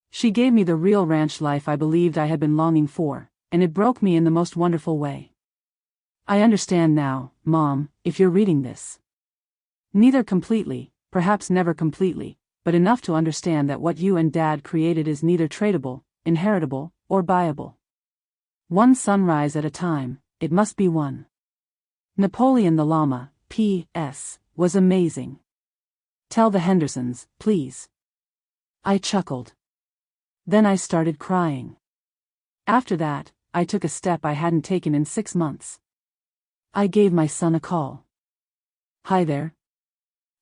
Speaker 1: She gave me the real ranch life I believed I had been longing for, and it broke me in the most wonderful way. I understand now, Mom, if you're reading this. Neither completely, perhaps never completely, but enough to understand that what you and Dad created is neither tradable, inheritable, or buyable. One sunrise at a time, it must be one. Napoleon the llama, P.S., was amazing. Tell the Hendersons, please. I chuckled. Then I started crying. After that, I took a step I hadn't taken in 6 months. I gave my son a call. Hi there.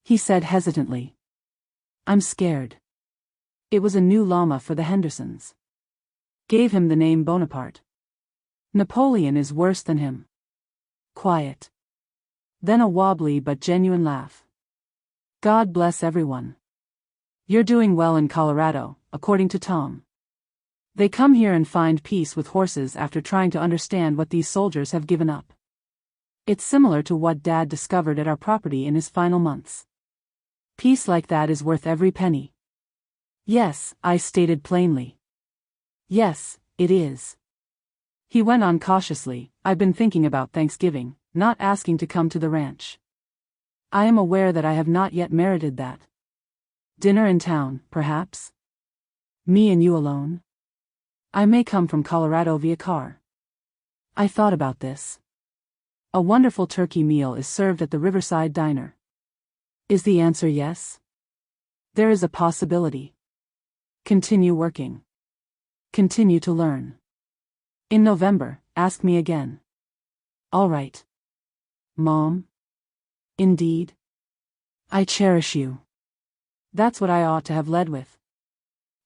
Speaker 1: He said hesitantly. I'm scared. It was a new llama for the Hendersons. Gave him the name Bonaparte. Napoleon is worse than him. Quiet. Then a wobbly but genuine laugh. God bless everyone. You're doing well in Colorado, according to Tom. They come here and find peace with horses after trying to understand what these soldiers have given up. It's similar to what Dad discovered at our property in his final months. Peace like that is worth every penny. Yes, I stated plainly. Yes, it is. He went on cautiously, I've been thinking about Thanksgiving, not asking to come to the ranch. I am aware that I have not yet merited that. Dinner in town, perhaps? Me and you alone? I may come from Colorado via car. I thought about this. A wonderful turkey meal is served at the Riverside Diner. Is the answer yes? There is a possibility. Continue working. Continue to learn. In November, ask me again. All right. Mom? Indeed. I cherish you. That's what I ought to have led with.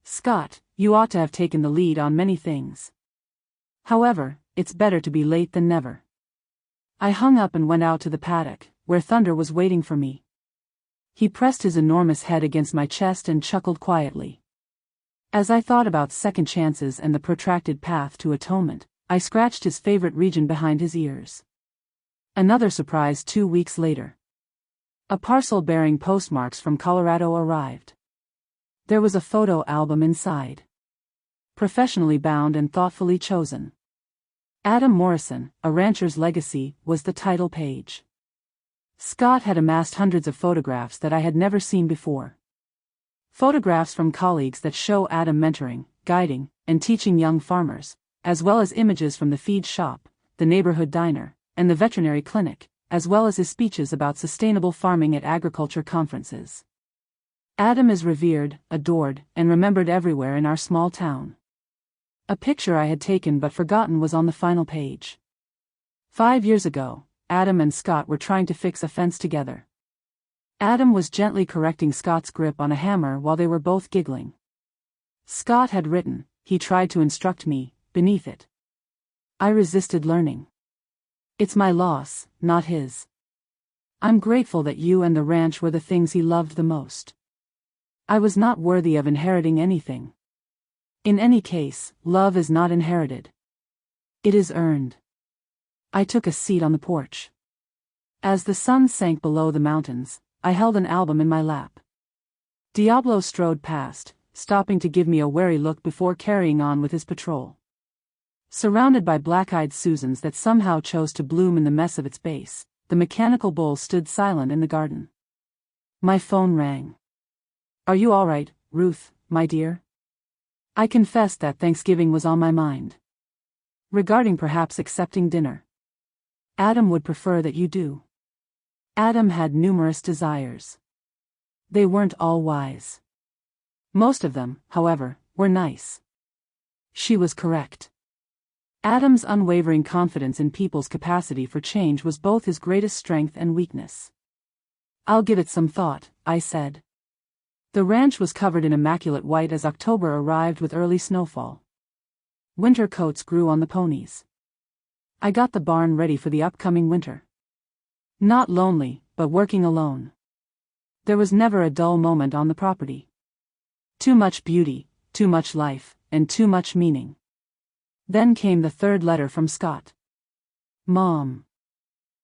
Speaker 1: Scott, you ought to have taken the lead on many things. However, it's better to be late than never. I hung up and went out to the paddock, where Thunder was waiting for me. He pressed his enormous head against my chest and chuckled quietly. As I thought about second chances and the protracted path to atonement, I scratched his favorite region behind his ears. Another surprise 2 weeks later. A parcel bearing postmarks from Colorado arrived. There was a photo album inside. Professionally bound and thoughtfully chosen. Adam Morrison, A Rancher's Legacy, was the title page. Scott had amassed hundreds of photographs that I had never seen before. Photographs from colleagues that show Adam mentoring, guiding, and teaching young farmers, as well as images from the feed shop, the neighborhood diner, and the veterinary clinic, as well as his speeches about sustainable farming at agriculture conferences. Adam is revered, adored, and remembered everywhere in our small town. A picture I had taken but forgotten was on the final page. 5 years ago, Adam and Scott were trying to fix a fence together. Adam was gently correcting Scott's grip on a hammer while they were both giggling. Scott had written, he tried to instruct me, beneath it. I resisted learning. It's my loss, not his. I'm grateful that you and the ranch were the things he loved the most. I was not worthy of inheriting anything. In any case, love is not inherited. It is earned. I took a seat on the porch. As the sun sank below the mountains, I held an album in my lap. Diablo strode past, stopping to give me a wary look before carrying on with his patrol. Surrounded by black-eyed Susans that somehow chose to bloom in the mess of its base, the mechanical bull stood silent in the garden. My phone rang. Are you all right, Ruth, my dear? I confessed that Thanksgiving was on my mind. Regarding perhaps accepting dinner. Adam would prefer that you do. Adam had numerous desires. They weren't all wise. Most of them, however, were nice. She was correct. Adam's unwavering confidence in people's capacity for change was both his greatest strength and weakness. I'll give it some thought, I said. The ranch was covered in immaculate white as October arrived with early snowfall. Winter coats grew on the ponies. I got the barn ready for the upcoming winter. Not lonely, but working alone. There was never a dull moment on the property. Too much beauty, too much life, and too much meaning. Then came the third letter from Scott. Mom.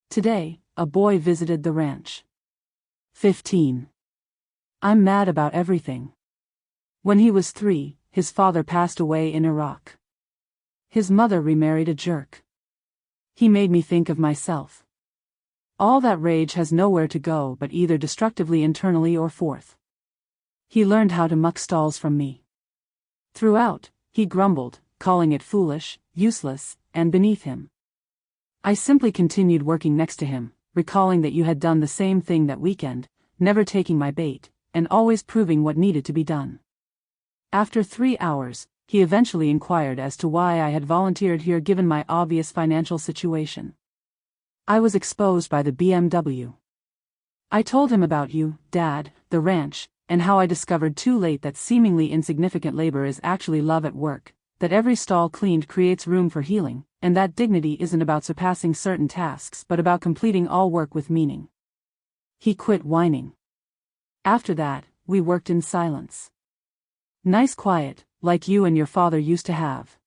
Speaker 1: Today, a boy visited the ranch. 15. I'm mad about everything. When he was 3, his father passed away in Iraq. His mother remarried a jerk. He made me think of myself. All that rage has nowhere to go but either destructively internally or forth. He learned how to muck stalls from me. Throughout, he grumbled, calling it foolish, useless, and beneath him. I simply continued working next to him, recalling that you had done the same thing that weekend, never taking my bait, and always proving what needed to be done. After 3 hours, he eventually inquired as to why I had volunteered here given my obvious financial situation. I was exposed by the BMW. I told him about you, Dad, the ranch, and how I discovered too late that seemingly insignificant labor is actually love at work, that every stall cleaned creates room for healing, and that dignity isn't about surpassing certain tasks but about completing all work with meaning. He quit whining. After that, we worked in silence. Nice quiet, like you and your father used to have.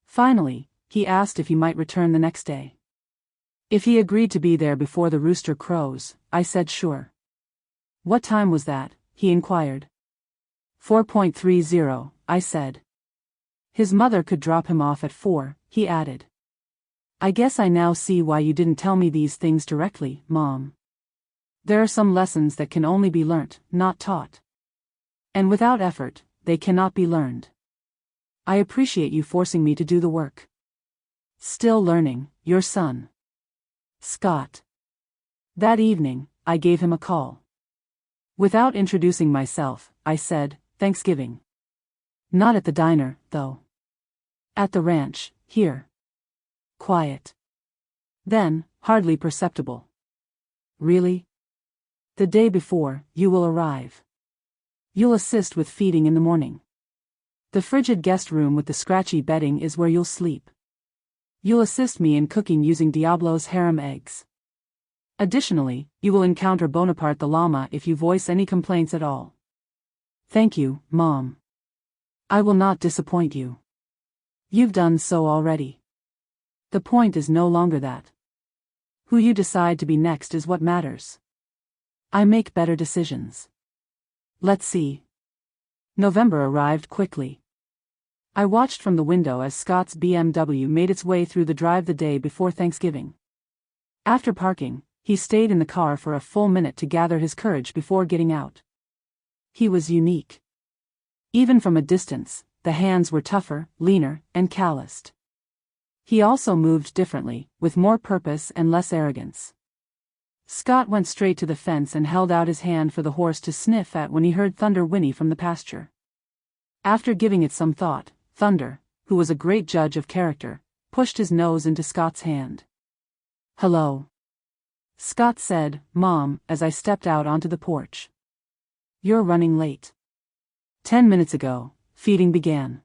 Speaker 1: Finally, he asked if he might return the next day. If he agreed to be there before the rooster crows, I said sure. What time was that? He inquired. 4:30, I said. His mother could drop him off at 4, he added. I guess I now see why you didn't tell me these things directly, Mom. There are some lessons that can only be learnt, not taught. And without effort, they cannot be learned. I appreciate you forcing me to do the work. Still learning, your son. Scott. That evening, I gave him a call. Without introducing myself, I said, Thanksgiving. Not at the diner, though. At the ranch, here. Quiet. Then, hardly perceptible. Really? The day before, you will arrive. You'll assist with feeding in the morning. The frigid guest room with the scratchy bedding is where you'll sleep. You'll assist me in cooking using Diablo's harem eggs. Additionally, you will encounter Bonaparte the llama if you voice any complaints at all. Thank you, Mom. I will not disappoint you. You've done so already. The point is no longer that. Who you decide to be next is what matters. I make better decisions. Let's see. November arrived quickly. I watched from the window as Scott's BMW made its way through the drive the day before Thanksgiving. After parking, he stayed in the car for a full minute to gather his courage before getting out. He was unique. Even from a distance, the hands were tougher, leaner, and calloused. He also moved differently, with more purpose and less arrogance. Scott went straight to the fence and held out his hand for the horse to sniff at when he heard Thunder whinny from the pasture. After giving it some thought, Thunder, who was a great judge of character, pushed his nose into Scott's hand. Hello. Scott said, Mom, as I stepped out onto the porch. You're running late. 10 minutes ago, feeding began.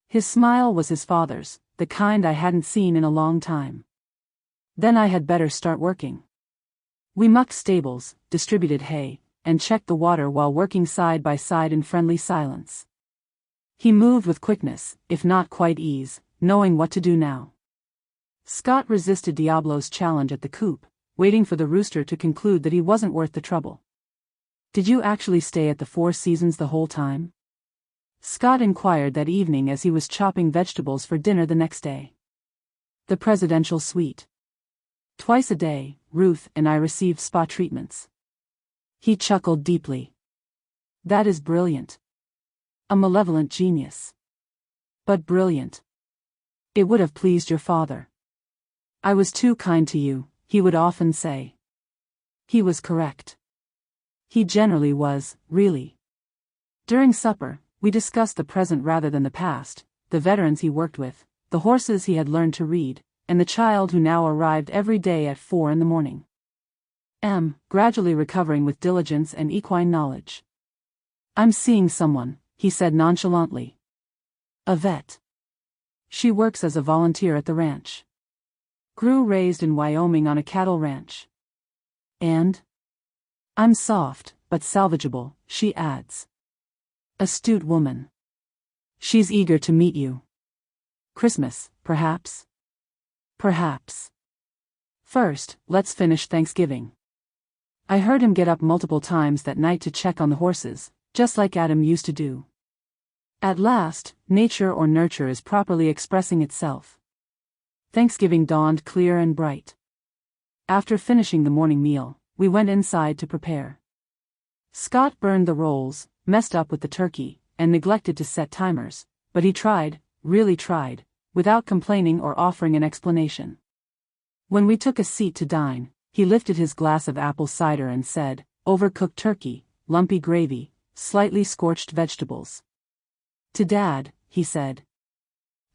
Speaker 1: His smile was his father's, the kind I hadn't seen in a long time. Then I had better start working. We mucked stables, distributed hay, and checked the water while working side by side in friendly silence. He moved with quickness, if not quite ease, knowing what to do now. Scott resisted Diablo's challenge at the coop, waiting for the rooster to conclude that he wasn't worth the trouble. Did you actually stay at the Four Seasons the whole time? Scott inquired that evening as he was chopping vegetables for dinner the next day. The presidential suite. Twice a day, Ruth and I received spa treatments. He chuckled deeply. That is brilliant. A malevolent genius. But brilliant. It would have pleased your father. I was too kind to you, he would often say. He was correct. He generally was, really. During supper, we discussed the present rather than the past, the veterans he worked with, the horses he had learned to read, and the child who now arrived every day at 4 in the morning. Gradually recovering with diligence and equine knowledge. I'm seeing someone, he said nonchalantly. A vet. She works as a volunteer at the ranch. Grew raised in Wyoming on a cattle ranch. And? I'm soft, but salvageable, she adds. Astute woman. She's eager to meet you. Christmas, perhaps? Perhaps. First, let's finish Thanksgiving. I heard him get up multiple times that night to check on the horses, just like Adam used to do. At last, nature or nurture is properly expressing itself. Thanksgiving dawned clear and bright. After finishing the morning meal, we went inside to prepare. Scott burned the rolls, messed up with the turkey, and neglected to set timers, but he tried, really tried, without complaining or offering an explanation. When we took a seat to dine, he lifted his glass of apple cider and said, overcooked turkey, lumpy gravy, slightly scorched vegetables. To Dad, he said.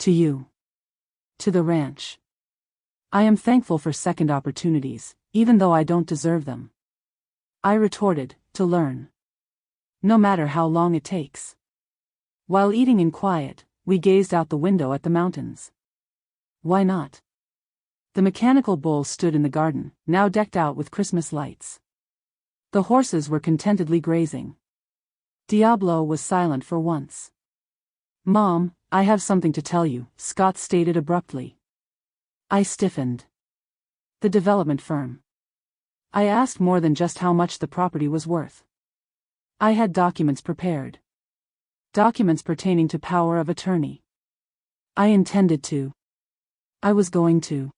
Speaker 1: To you. To the ranch. I am thankful for second opportunities, even though I don't deserve them. I retorted, to learn. No matter how long it takes. While eating in quiet, we gazed out the window at the mountains. Why not? The mechanical bull stood in the garden, now decked out with Christmas lights. The horses were contentedly grazing. Diablo was silent for once. Mom, I have something to tell you, Scott stated abruptly. I stiffened. The development firm. I asked more than just how much the property was worth. I had documents prepared. Documents pertaining to power of attorney. I intended to I was going to.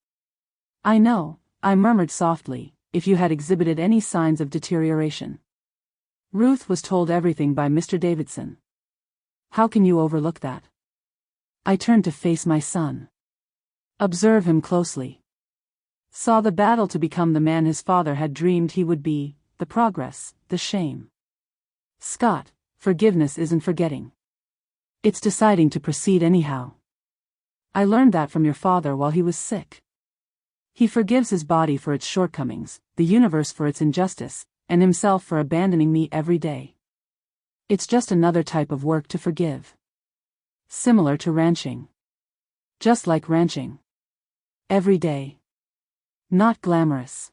Speaker 1: I know, I murmured softly, if you had exhibited any signs of deterioration. Ruth was told everything by Mr. Davidson. How can you overlook that? I turned to face my son. Observe him closely. Saw the battle to become the man his father had dreamed he would be, the progress, the shame. Scott, forgiveness isn't forgetting. It's deciding to proceed anyhow. I learned that from your father while he was sick. He forgives his body for its shortcomings, the universe for its injustice, and himself for abandoning me every day. It's just another type of work to forgive. Similar to ranching. Just like ranching. Every day. Not glamorous.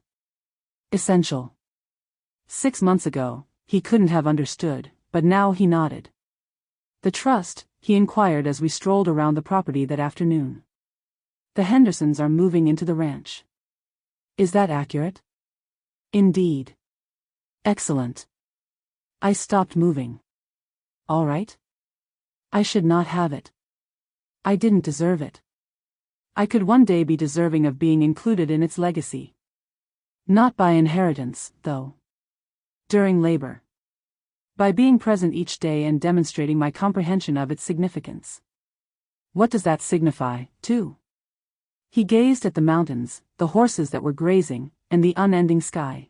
Speaker 1: Essential. 6 months ago, he couldn't have understood, but now he nodded. The trust, he inquired as we strolled around the property that afternoon. The Hendersons are moving into the ranch. Is that accurate? Indeed. Excellent. I stopped moving. All right? I should not have it. I didn't deserve it. I could one day be deserving of being included in its legacy. Not by inheritance, though. During labor. By being present each day and demonstrating my comprehension of its significance. What does that signify, too? He gazed at the mountains, the horses that were grazing, and the unending sky.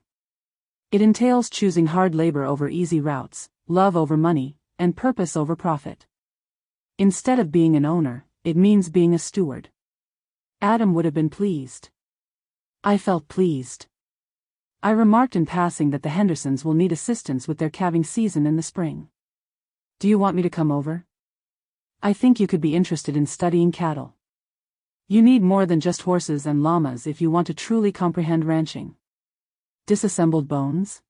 Speaker 1: It entails choosing hard labor over easy routes, love over money, and purpose over profit. Instead of being an owner, it means being a steward. Adam would have been pleased. I felt pleased. I remarked in passing that the Hendersons will need assistance with their calving season in the spring. Do you want me to come over? I think you could be interested in studying cattle. You need more than just horses and llamas if you want to truly comprehend ranching. Disassembled bones?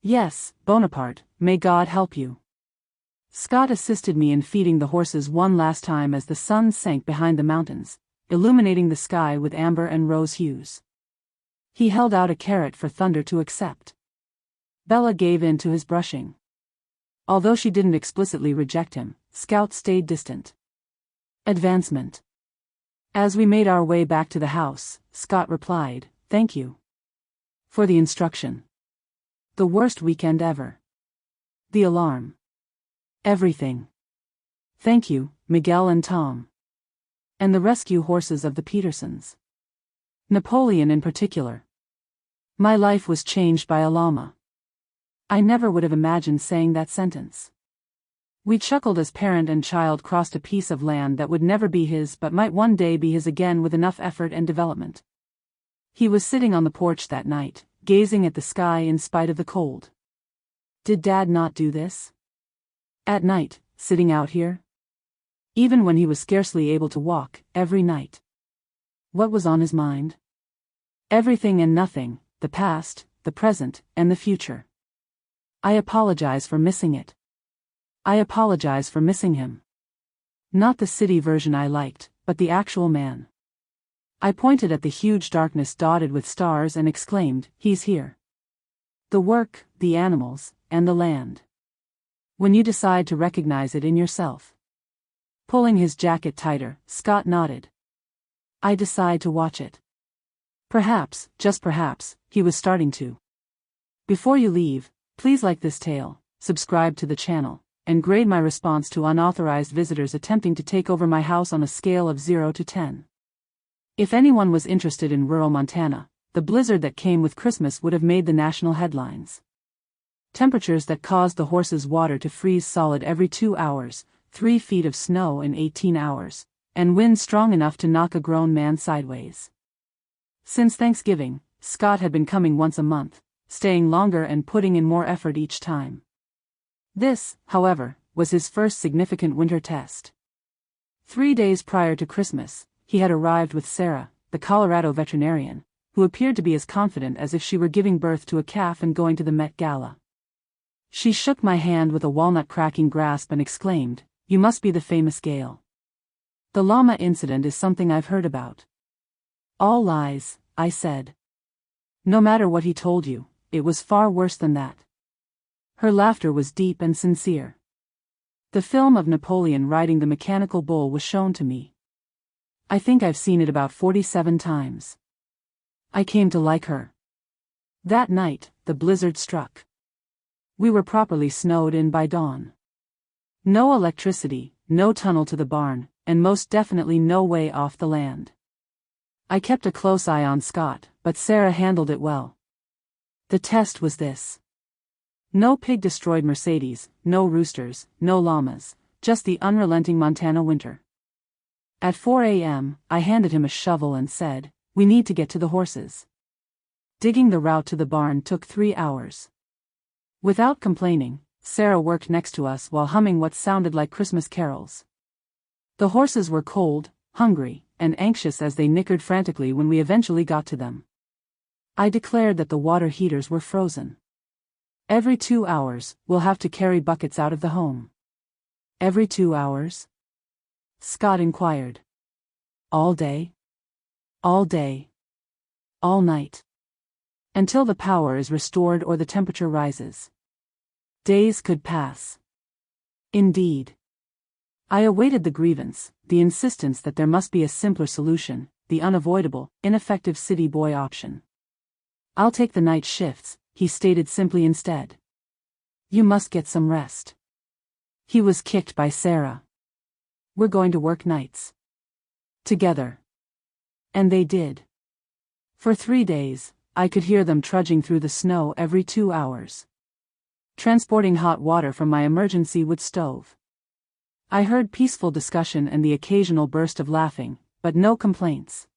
Speaker 1: Yes, Bonaparte, may God help you. Scott assisted me in feeding the horses one last time as the sun sank behind the mountains, illuminating the sky with amber and rose hues. He held out a carrot for Thunder to accept. Bella gave in to his brushing. Although she didn't explicitly reject him, Scout stayed distant. Advancement. As we made our way back to the house, Scott replied, "Thank you for the instruction. The worst weekend ever. The alarm. Everything. Thank you, Miguel and Tom. And the rescue horses of the Petersons. Napoleon in particular. My life was changed by a llama." I never would have imagined saying that sentence. We chuckled as parent and child crossed a piece of land that would never be his but might one day be his again with enough effort and development. He was sitting on the porch that night, gazing at the sky in spite of the cold. Did Dad not do this? At night, sitting out here? Even when he was scarcely able to walk, every night. What was on his mind? Everything and nothing, the past, the present, and the future. I apologize for missing it. I apologize for missing him. Not the city version I liked, but the actual man. I pointed at the huge darkness dotted with stars and exclaimed, "He's here." The work, the animals, and the land. When you decide to recognize it in yourself. Pulling his jacket tighter, Scott nodded. I decide to watch it. Perhaps, just perhaps, he was starting to. Before you leave, please like this tale, subscribe to the channel, and grade my response to unauthorized visitors attempting to take over my house on a scale of 0 to 10. If anyone was interested in rural Montana, the blizzard that came with Christmas would have made the national headlines. Temperatures that caused the horses' water to freeze solid every 2 hours, 3 feet of snow in 18 hours, and winds strong enough to knock a grown man sideways. Since Thanksgiving, Scott had been coming once a month, staying longer and putting in more effort each time. This, however, was his first significant winter test. 3 days prior to Christmas, he had arrived with Sarah, the Colorado veterinarian, who appeared to be as confident as if she were giving birth to a calf and going to the Met Gala. She shook my hand with a walnut-cracking grasp and exclaimed, "You must be the famous Gail. The llama incident is something I've heard about." "All lies," I said. "No matter what he told you, it was far worse than that." Her laughter was deep and sincere. The film of Napoleon riding the mechanical bull was shown to me. I think I've seen it about 47 times. I came to like her. That night, the blizzard struck. We were properly snowed in by dawn. No electricity, no tunnel to the barn, and most definitely no way off the land. I kept a close eye on Scott, but Sarah handled it well. The test was this. No pig-destroyed Mercedes, no roosters, no llamas, just the unrelenting Montana winter. At 4 a.m., I handed him a shovel and said, "We need to get to the horses." Digging the route to the barn took 3 hours. Without complaining, Sarah worked next to us while humming what sounded like Christmas carols. The horses were cold, hungry, and anxious as they nickered frantically when we eventually got to them. I declared that the water heaters were frozen. Every 2 hours, we'll have to carry buckets out of the home. Every 2 hours? Scott inquired. All day? All day. All night. Until the power is restored or the temperature rises. Days could pass. Indeed. I awaited the grievance, the insistence that there must be a simpler solution, the unavoidable, ineffective city boy option. "I'll take the night shifts," he stated simply instead. "You must get some rest." He was kicked by Sarah. "We're going to work nights. Together." And they did. For 3 days, I could hear them trudging through the snow every 2 hours. Transporting hot water from my emergency wood stove. I heard peaceful discussion and the occasional burst of laughing, but no complaints.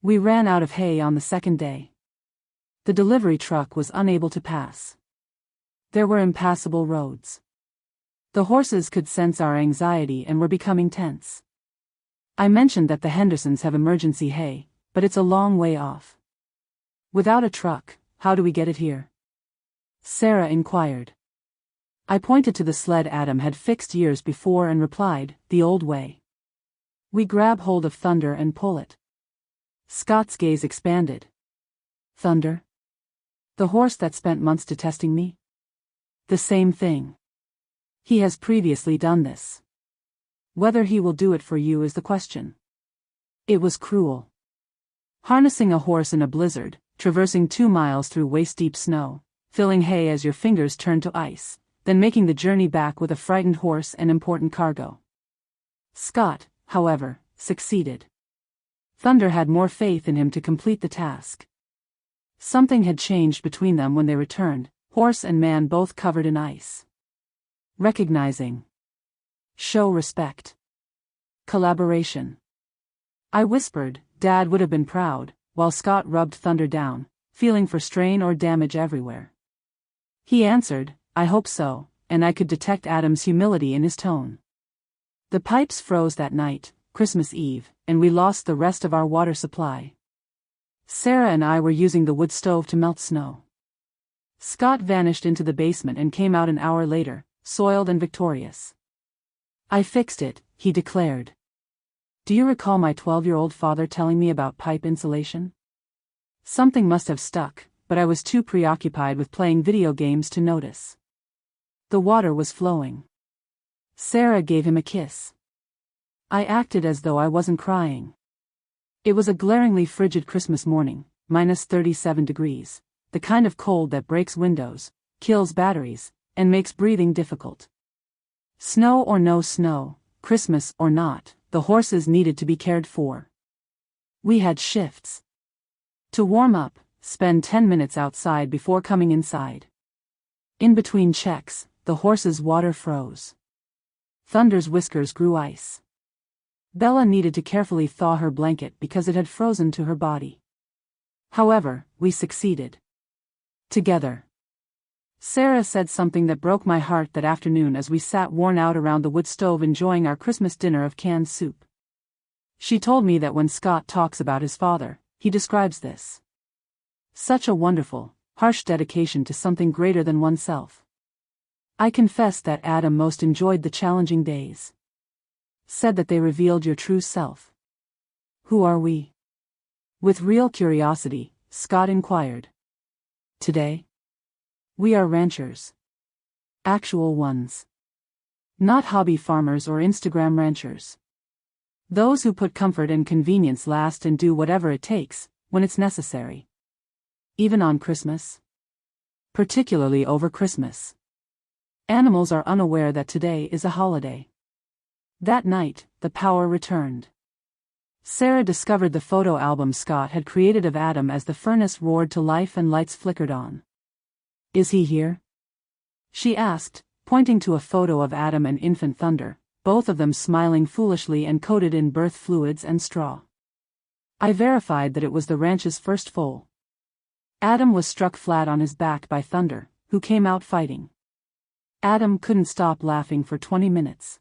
Speaker 1: We ran out of hay on the second day. The delivery truck was unable to pass. There were impassable roads. The horses could sense our anxiety and were becoming tense. I mentioned that the Hendersons have emergency hay, but it's a long way off. "Without a truck, how do we get it here?" Sarah inquired. I pointed to the sled Adam had fixed years before and replied, "The old way. We grab hold of Thunder and pull it." Scott's gaze expanded. "Thunder? The horse that spent months detesting me?" "The same thing. He has previously done this. Whether he will do it for you is the question." It was cruel. Harnessing a horse in a blizzard, traversing 2 miles through waist-deep snow, filling hay as your fingers turned to ice, then making the journey back with a frightened horse and important cargo. Scott, however, succeeded. Thunder had more faith in him to complete the task. Something had changed between them when they returned, horse and man both covered in ice. Recognizing. Show respect. Collaboration. I whispered, "Dad would have been proud," while Scott rubbed Thunder down, feeling for strain or damage everywhere. He answered, "I hope so," and I could detect Adam's humility in his tone. The pipes froze that night, Christmas Eve, and we lost the rest of our water supply. Sarah and I were using the wood stove to melt snow. Scott vanished into the basement and came out an hour later, soiled and victorious. "I fixed it," he declared. "Do you recall my 12-year-old father telling me about pipe insulation?" Something must have stuck, but I was too preoccupied with playing video games to notice. The water was flowing. Sarah gave him a kiss. I acted as though I wasn't crying. It was a glaringly frigid Christmas morning, -37 degrees, the kind of cold that breaks windows, kills batteries, and makes breathing difficult. Snow or no snow, Christmas or not, the horses needed to be cared for. We had shifts. To warm up, spend 10 minutes outside before coming inside. In between checks, the horses' water froze. Thunder's whiskers grew ice. Bella needed to carefully thaw her blanket because it had frozen to her body. However, we succeeded. Together. Sarah said something that broke my heart that afternoon as we sat worn out around the wood stove enjoying our Christmas dinner of canned soup. She told me that when Scott talks about his father, he describes this. Such a wonderful, harsh dedication to something greater than oneself. I confessed that Adam most enjoyed the challenging days. Said that they revealed your true self. Who are we? With real curiosity, Scott inquired. Today? We are ranchers. Actual ones. Not hobby farmers or Instagram ranchers. Those who put comfort and convenience last and do whatever it takes, when it's necessary. Even on Christmas? Particularly over Christmas. Animals are unaware that today is a holiday. That night, the power returned. Sarah discovered the photo album Scott had created of Adam as the furnace roared to life and lights flickered on. "Is he here?" she asked, pointing to a photo of Adam and infant Thunder, both of them smiling foolishly and coated in birth fluids and straw. I verified that it was the ranch's first foal. Adam was struck flat on his back by Thunder, who came out fighting. Adam couldn't stop laughing for 20 minutes.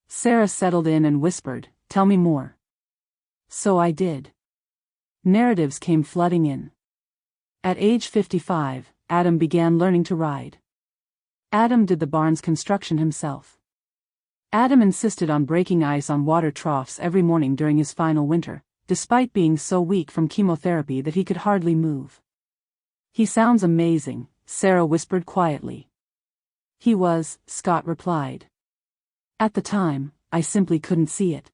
Speaker 1: Sarah settled in and whispered, "Tell me more." So I did. Narratives came flooding in. At age 55, Adam began learning to ride. Adam did the barn's construction himself. Adam insisted on breaking ice on water troughs every morning during his final winter, despite being so weak from chemotherapy that he could hardly move. "He sounds amazing," Sarah whispered quietly. "He was," Scott replied. "At the time, I simply couldn't see it.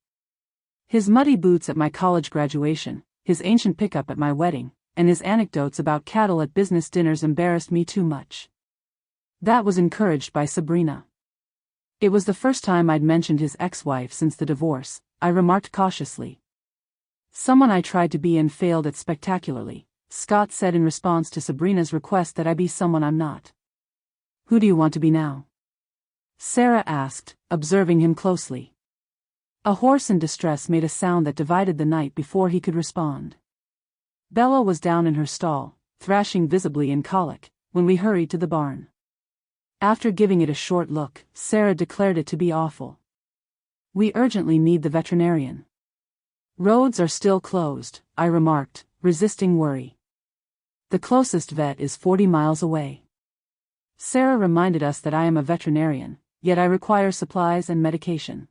Speaker 1: His muddy boots at my college graduation, his ancient pickup at my wedding, and his anecdotes about cattle at business dinners embarrassed me too much." That was encouraged by Sabrina. "It was the first time I'd mentioned his ex-wife since the divorce," I remarked cautiously. "Someone I tried to be and failed at spectacularly," Scott said in response to Sabrina's request that I be someone I'm not. "Who do you want to be now?" Sarah asked, observing him closely. A horse in distress made a sound that divided the night before he could respond. Bella was down in her stall, thrashing visibly in colic, when we hurried to the barn. After giving it a short look, Sarah declared it to be awful. "We urgently need the veterinarian." "Roads are still closed," I remarked, resisting worry. "The closest vet is 40 miles away." Sarah reminded us that I am a veterinarian, yet I require supplies and medication.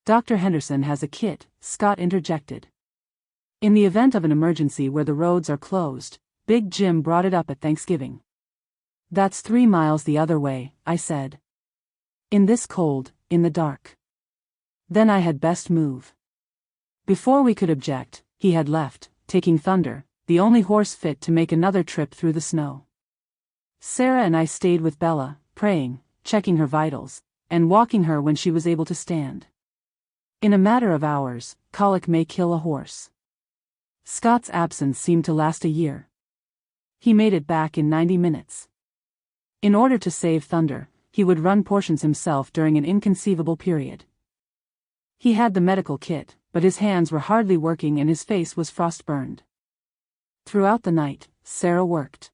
Speaker 1: "Dr. Henderson has a kit," Scott interjected. "In the event of an emergency where the roads are closed, Big Jim brought it up at Thanksgiving." "That's 3 miles the other way," I said. "In this cold, in the dark." "Then I had best move." Before we could object, he had left, taking Thunder, the only horse fit to make another trip through the snow. Sarah and I stayed with Bella, praying, checking her vitals, and walking her when she was able to stand. In a matter of hours, colic may kill a horse. Scott's absence seemed to last a year. He made it back in 90 minutes. In order to save Thunder, he would run portions himself during an inconceivable period. He had the medical kit, but his hands were hardly working and his face was frostburned. Throughout the night, Sarah worked.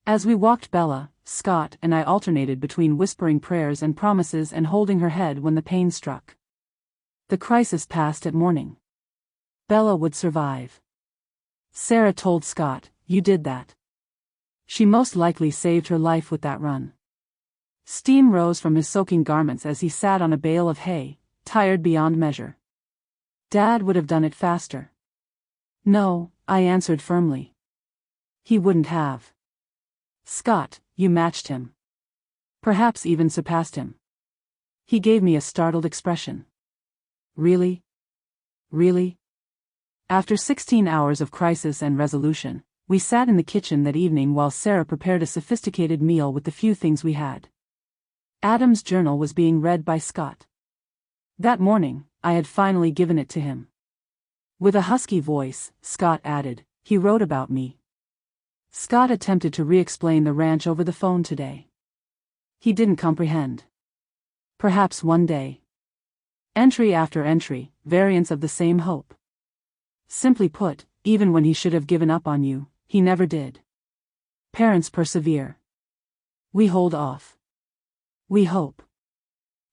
Speaker 1: As we walked, Bella, Scott, and I alternated between whispering prayers and promises and holding her head when the pain struck. The crisis passed at morning. Bella would survive. Sarah told Scott, "You did that. She most likely saved her life with that run." Steam rose from his soaking garments as he sat on a bale of hay, tired beyond measure. "Dad would have done it faster." "No," I answered firmly. "He wouldn't have." "Scott, you matched him. Perhaps even surpassed him." He gave me a startled expression. "Really? Really?" After 16 hours of crisis and resolution, we sat in the kitchen that evening while Sarah prepared a sophisticated meal with the few things we had. Adam's journal was being read by Scott. That morning, I had finally given it to him. With a husky voice, Scott added, "He wrote about me." Scott attempted to re-explain the ranch over the phone today. He didn't comprehend. Perhaps one day. Entry after entry, variants of the same hope. Simply put, even when he should have given up on you, he never did. Parents persevere. We hold off. We hope.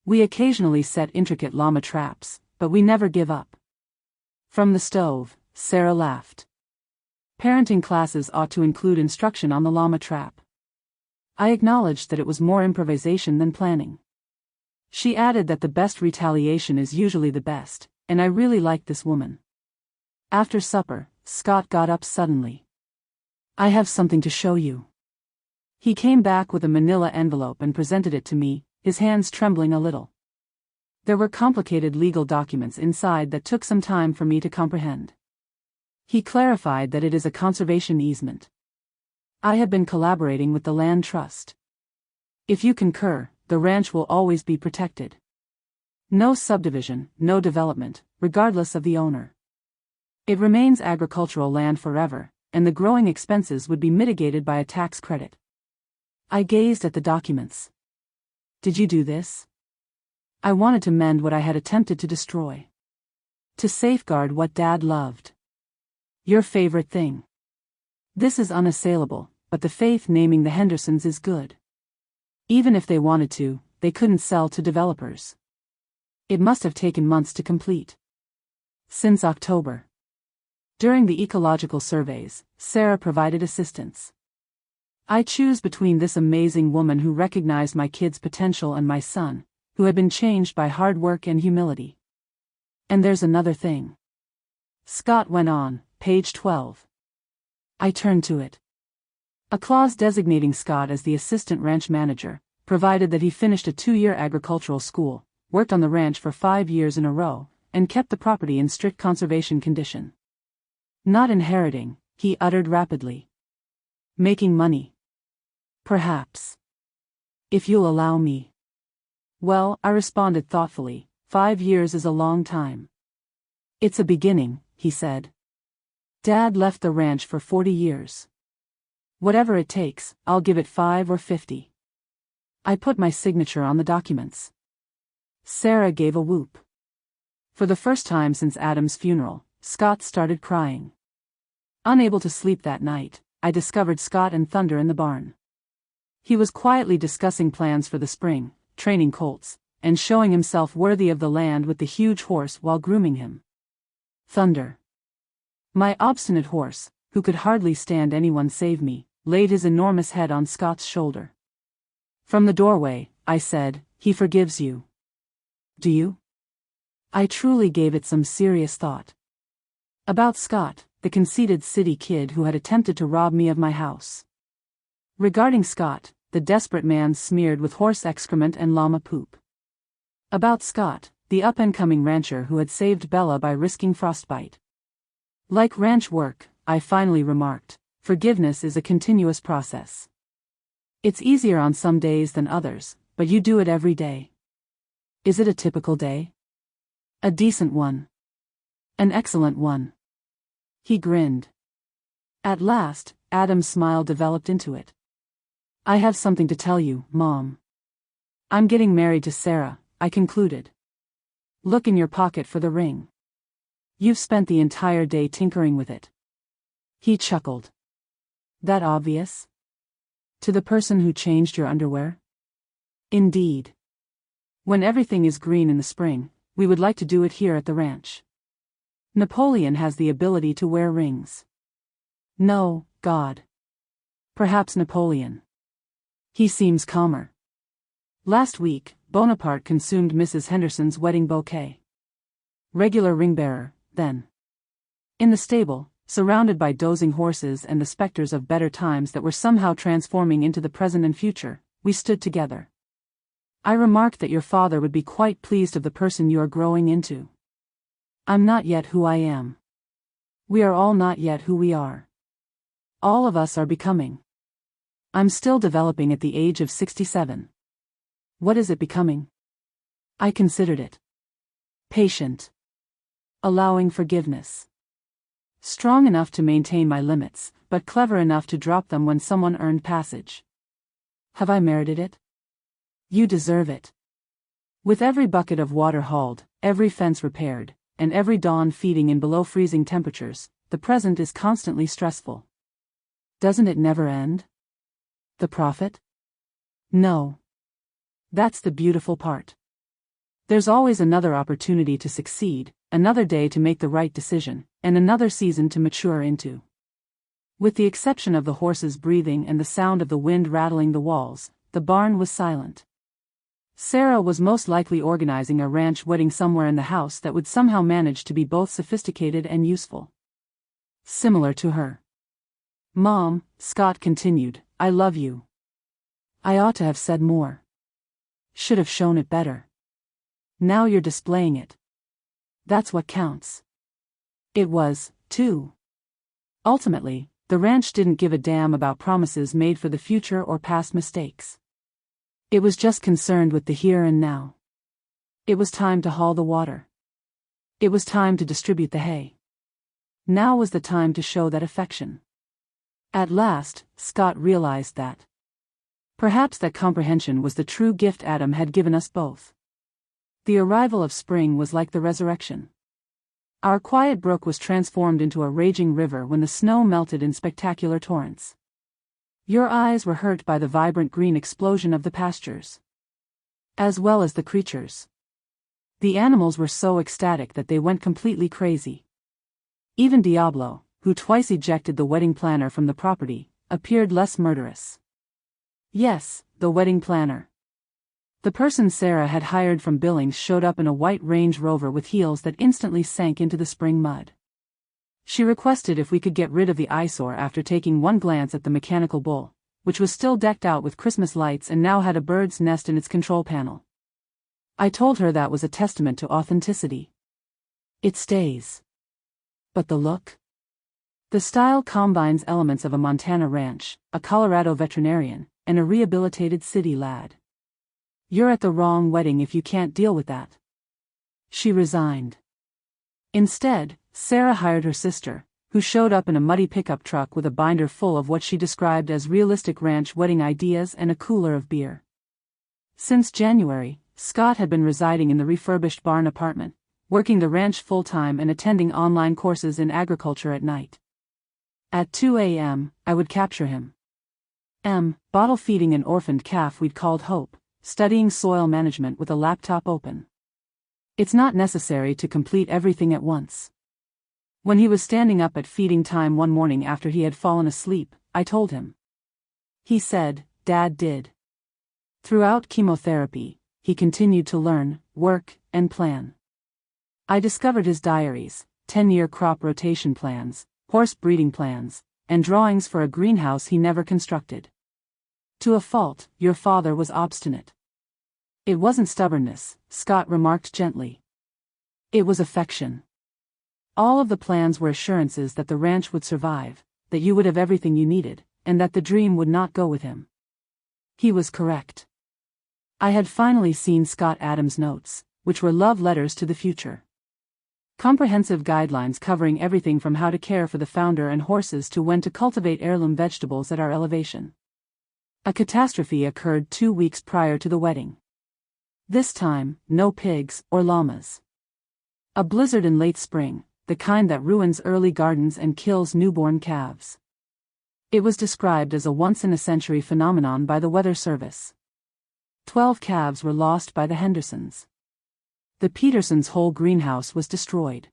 Speaker 1: We occasionally set intricate llama traps, but we never give up. From the stove, Sarah laughed. Parenting classes ought to include instruction on the llama trap. I acknowledged that it was more improvisation than planning. She added that the best retaliation is usually the best, and I really liked this woman. After supper, Scott got up suddenly. "I have something to show you." He came back with a manila envelope and presented it to me, his hands trembling a little. There were complicated legal documents inside that took some time for me to comprehend. He clarified that it is a conservation easement. I had been collaborating with the land trust. If you concur, the ranch will always be protected. No subdivision, no development, regardless of the owner. It remains agricultural land forever, and the growing expenses would be mitigated by a tax credit. I gazed at the documents. Did you do this? I wanted to mend what I had attempted to destroy. To safeguard what Dad loved. Your favorite thing. This is unassailable, but the faith naming the Hendersons is good. Even if they wanted to, they couldn't sell to developers. It must have taken months to complete. Since October. During the ecological surveys, Sarah provided assistance. I choose between this amazing woman who recognized my kid's potential and my son, who had been changed by hard work and humility. And there's another thing. Scott went on, page 12. I turned to it. A clause designating Scott as the assistant ranch manager, provided that he finished a 2-year agricultural school, worked on the ranch for 5 years in a row, and kept the property in strict conservation condition. Not inheriting, he uttered rapidly. Making money. Perhaps. If you'll allow me. Well, I responded thoughtfully, 5 years is a long time. It's a beginning, he said. Dad left the ranch for 40 years. Whatever it takes, I'll give it 5 or 50. I put my signature on the documents. Sarah gave a whoop. For the first time since Adam's funeral, Scott started crying. Unable to sleep that night, I discovered Scott and Thunder in the barn. He was quietly discussing plans for the spring, training colts, and showing himself worthy of the land with the huge horse while grooming him. Thunder. My obstinate horse, who could hardly stand anyone save me, laid his enormous head on Scott's shoulder. From the doorway, I said, "He forgives you." Do you? I truly gave it some serious thought. About Scott, the conceited city kid who had attempted to rob me of my house. Regarding Scott, the desperate man smeared with horse excrement and llama poop. About Scott, the up-and-coming rancher who had saved Bella by risking frostbite. Like ranch work, I finally remarked, forgiveness is a continuous process. It's easier on some days than others, but you do it every day. Is it a typical day? A decent one. An excellent one. He grinned. At last, Adam's smile developed into it. I have something to tell you, Mom. I'm getting married to Sarah, I concluded. Look in your pocket for the ring. You've spent the entire day tinkering with it. He chuckled. That obvious? To the person who changed your underwear? Indeed. When everything is green in the spring, we would like to do it here at the ranch. Napoleon has the ability to wear rings. No, God. Perhaps Napoleon. He seems calmer. Last week, Bonaparte consumed Mrs. Henderson's wedding bouquet. Regular ring-bearer, then. In the stable, surrounded by dozing horses and the specters of better times that were somehow transforming into the present and future, we stood together. I remarked that your father would be quite pleased of the person you are growing into. I'm not yet who I am. We are all not yet who we are. All of us are becoming. I'm still developing at the age of 67. What is it becoming? I considered it. Patient. Allowing forgiveness. Strong enough to maintain my limits, but clever enough to drop them when someone earned passage. Have I merited it? You deserve it. With every bucket of water hauled, every fence repaired, and every dawn feeding in below freezing temperatures, the present is constantly stressful. Doesn't it never end? The profit? No. That's the beautiful part. There's always another opportunity to succeed, another day to make the right decision, and another season to mature into. With the exception of the horses breathing and the sound of the wind rattling the walls, the barn was silent. Sarah was most likely organizing a ranch wedding somewhere in the house that would somehow manage to be both sophisticated and useful. Similar to her. Mom, Scott continued, I love you. I ought to have said more. Should have shown it better. Now you're displaying it. That's what counts. It was, too. Ultimately, the ranch didn't give a damn about promises made for the future or past mistakes. It was just concerned with the here and now. It was time to haul the water. It was time to distribute the hay. Now was the time to show that affection. At last, Scott realized that. Perhaps that comprehension was the true gift Adam had given us both. The arrival of spring was like the resurrection. Our quiet brook was transformed into a raging river when the snow melted in spectacular torrents. Your eyes were hurt by the vibrant green explosion of the pastures, as well as the creatures. The animals were so ecstatic that they went completely crazy. Even Diablo, who twice ejected the wedding planner from the property, appeared less murderous. Yes, the wedding planner. The person Sarah had hired from Billings showed up in a white Range Rover with heels that instantly sank into the spring mud. She requested if we could get rid of the eyesore after taking one glance at the mechanical bull, which was still decked out with Christmas lights and now had a bird's nest in its control panel. I told her that was a testament to authenticity. It stays. But the look? The style combines elements of a Montana ranch, a Colorado veterinarian, and a rehabilitated city lad. You're at the wrong wedding if you can't deal with that. She resigned. Instead, Sarah hired her sister, who showed up in a muddy pickup truck with a binder full of what she described as realistic ranch wedding ideas and a cooler of beer. Since January, Scott had been residing in the refurbished barn apartment, working the ranch full-time and attending online courses in agriculture at night. At 2 a.m., I would capture him. Bottle feeding an orphaned calf we'd called Hope, studying soil management with a laptop open. It's not necessary to complete everything at once. When he was standing up at feeding time one morning after he had fallen asleep, I told him. He said, "Dad did." Throughout chemotherapy, he continued to learn, work, and plan. I discovered his diaries, 10-year crop rotation plans, horse breeding plans, and drawings for a greenhouse he never constructed. To a fault, your father was obstinate. It wasn't stubbornness, Scott remarked gently. It was affection. All of the plans were assurances that the ranch would survive, that you would have everything you needed, and that the dream would not go with him. He was correct. I had finally seen Scott Adams' notes, which were love letters to the future. Comprehensive guidelines covering everything from how to care for the founder and horses to when to cultivate heirloom vegetables at our elevation. A catastrophe occurred 2 weeks prior to the wedding. This time, no pigs or llamas. A blizzard in late spring, the kind that ruins early gardens and kills newborn calves. It was described as a once-in-a-century phenomenon by the Weather Service. 12 calves were lost by the Hendersons. The Petersons' whole greenhouse was destroyed.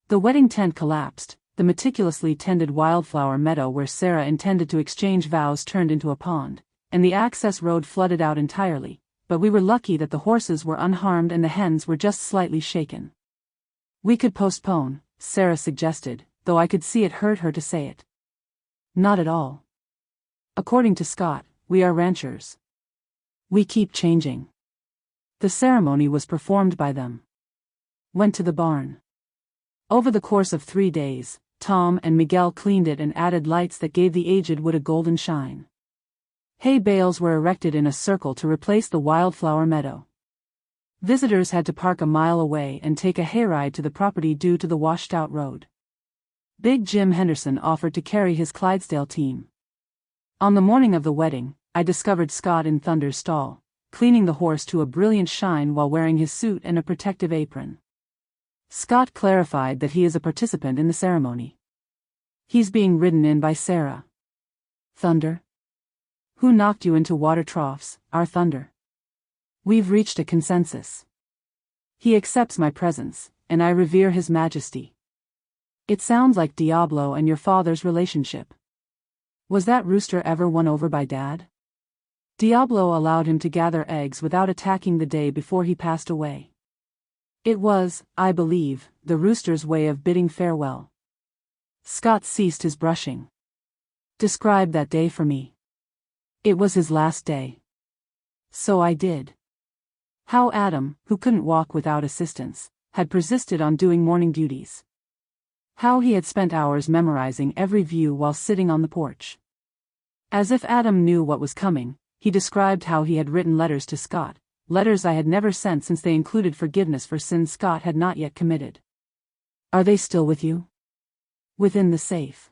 Speaker 1: The wedding tent collapsed, the meticulously tended wildflower meadow where Sarah intended to exchange vows turned into a pond, and the access road flooded out entirely, but we were lucky that the horses were unharmed and the hens were just slightly shaken. We could postpone, Sarah suggested, though I could see it hurt her to say it. Not at all. According to Scott, we are ranchers. We keep changing. The ceremony was performed by them. Went to the barn. Over the course of 3 days, Tom and Miguel cleaned it and added lights that gave the aged wood a golden shine. Hay bales were erected in a circle to replace the wildflower meadow. Visitors had to park a mile away and take a hayride to the property due to the washed-out road. Big Jim Henderson offered to carry his Clydesdale team. On the morning of the wedding, I discovered Scott in Thunder's stall, cleaning the horse to a brilliant shine while wearing his suit and a protective apron. Scott clarified that he is a participant in the ceremony. He's being ridden in by Sarah. Thunder? Who knocked you into water troughs, our Thunder? We've reached a consensus. He accepts my presence, and I revere his majesty. It sounds like Diablo and your father's relationship. Was that rooster ever won over by Dad? Diablo allowed him to gather eggs without attacking the day before he passed away. It was, I believe, the rooster's way of bidding farewell. Scott ceased his brushing. Describe that day for me. It was his last day. So I did. How Adam, who couldn't walk without assistance, had persisted on doing morning duties. How he had spent hours memorizing every view while sitting on the porch. As if Adam knew what was coming, he described how he had written letters to Scott, letters I had never sent since they included forgiveness for sins Scott had not yet committed. Are they still with you? Within the safe.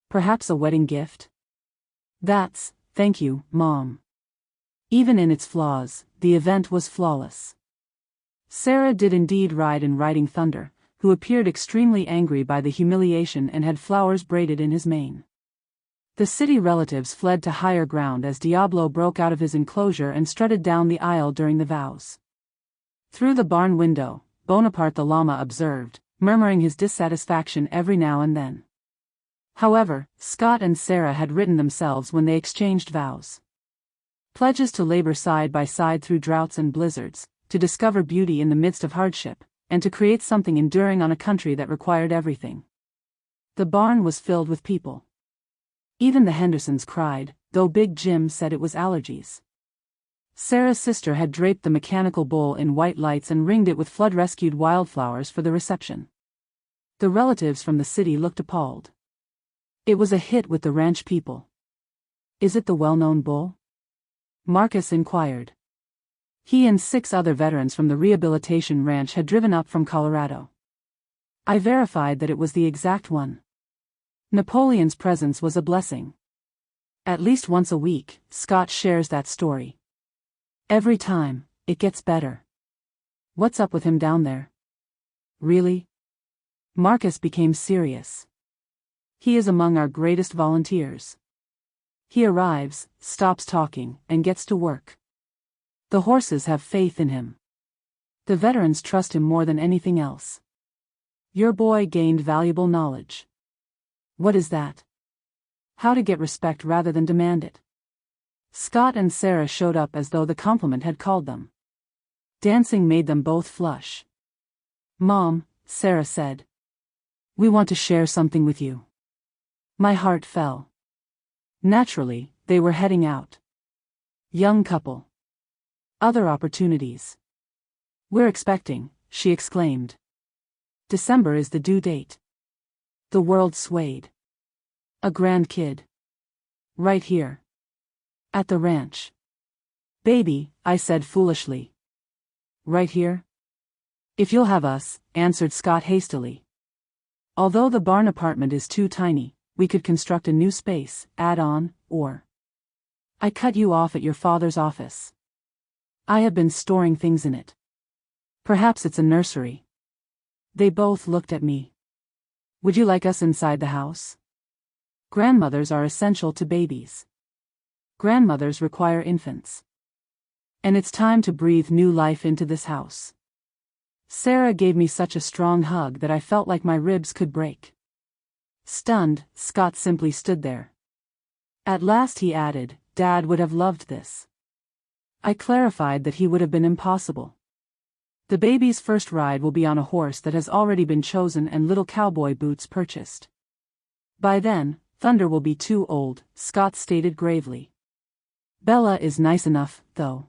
Speaker 1: Perhaps a wedding gift? Thank you, Mom. Even in its flaws, the event was flawless. Sarah did indeed ride in Riding Thunder, who appeared extremely angry by the humiliation and had flowers braided in his mane. The city relatives fled to higher ground as Diablo broke out of his enclosure and strutted down the aisle during the vows. Through the barn window, Bonaparte the llama observed, murmuring his dissatisfaction every now and then. However, Scott and Sarah had written themselves when they exchanged vows. Pledges to labor side by side through droughts and blizzards, to discover beauty in the midst of hardship, and to create something enduring on a country that required everything. The barn was filled with people. Even the Hendersons cried, though Big Jim said it was allergies. Sarah's sister had draped the mechanical bull in white lights and ringed it with flood-rescued wildflowers for the reception. The relatives from the city looked appalled. It was a hit with the ranch people. Is it the well-known bull? Marcus inquired. He and 6 other veterans from the rehabilitation ranch had driven up from Colorado. I verified that it was the exact one. Napoleon's presence was a blessing. At least once a week, Scott shares that story. Every time, it gets better. What's up with him down there? Really? Marcus became serious. He is among our greatest volunteers. He arrives, stops talking, and gets to work. The horses have faith in him. The veterans trust him more than anything else. Your boy gained valuable knowledge. What is that? How to get respect rather than demand it. Scott and Sarah showed up as though the compliment had called them. Dancing made them both flush. Mom, Sarah said. We want to share something with you. My heart fell. Naturally, they were heading out. Young couple. Other opportunities. We're expecting, she exclaimed. December is the due date. The world swayed. A grand kid. Right here. At the ranch. Baby, I said foolishly. Right here? If you'll have us, answered Scott hastily. Although the barn apartment is too tiny, we could construct a new space, add on, or. I cut you off at your father's office. I have been storing things in it. Perhaps it's a nursery. They both looked at me. Would you like us inside the house? Grandmothers are essential to babies. Grandmothers require infants. And it's time to breathe new life into this house. Sarah gave me such a strong hug that I felt like my ribs could break. Stunned, Scott simply stood there. At last he added, Dad would have loved this. I clarified that he would have been impossible. The baby's first ride will be on a horse that has already been chosen and little cowboy boots purchased. By then, Thunder will be too old, Scott stated gravely. Bella is nice enough, though.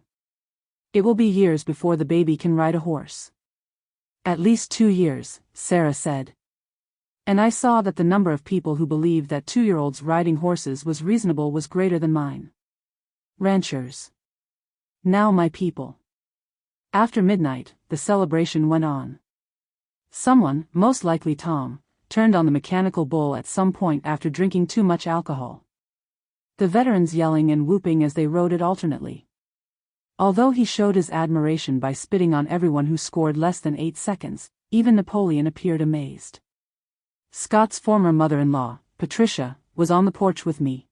Speaker 1: It will be years before the baby can ride a horse. At least 2 years, Sarah said. And I saw that the number of people who believed that 2-year-olds riding horses was reasonable was greater than mine. Ranchers. Now my people. After midnight, the celebration went on. Someone, most likely Tom, turned on the mechanical bull at some point after drinking too much alcohol. The veterans yelling and whooping as they rode it alternately. Although he showed his admiration by spitting on everyone who scored less than 8 seconds, even Napoleon appeared amazed. Scott's former mother-in-law, Patricia, was on the porch with me.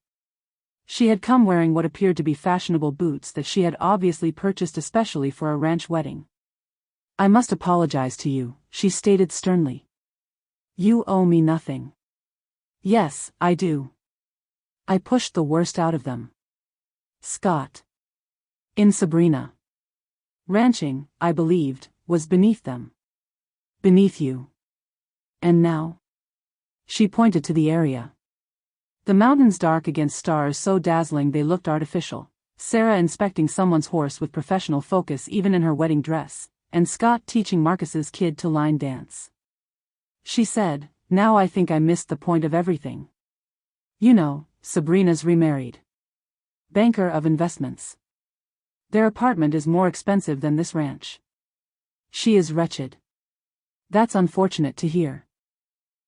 Speaker 1: She had come wearing what appeared to be fashionable boots that she had obviously purchased especially for a ranch wedding. I must apologize to you, she stated sternly. You owe me nothing. Yes, I do. I pushed the worst out of them. Scott. In Sabrina. Ranching, I believed, was beneath them. Beneath you. And now? She pointed to the area. The mountains dark against stars so dazzling they looked artificial, Sarah inspecting someone's horse with professional focus even in her wedding dress, and Scott teaching Marcus's kid to line dance. She said, "Now I think I missed the point of everything. You know, Sabrina's remarried. Banker of investments. Their apartment is more expensive than this ranch. She is wretched. That's unfortunate to hear.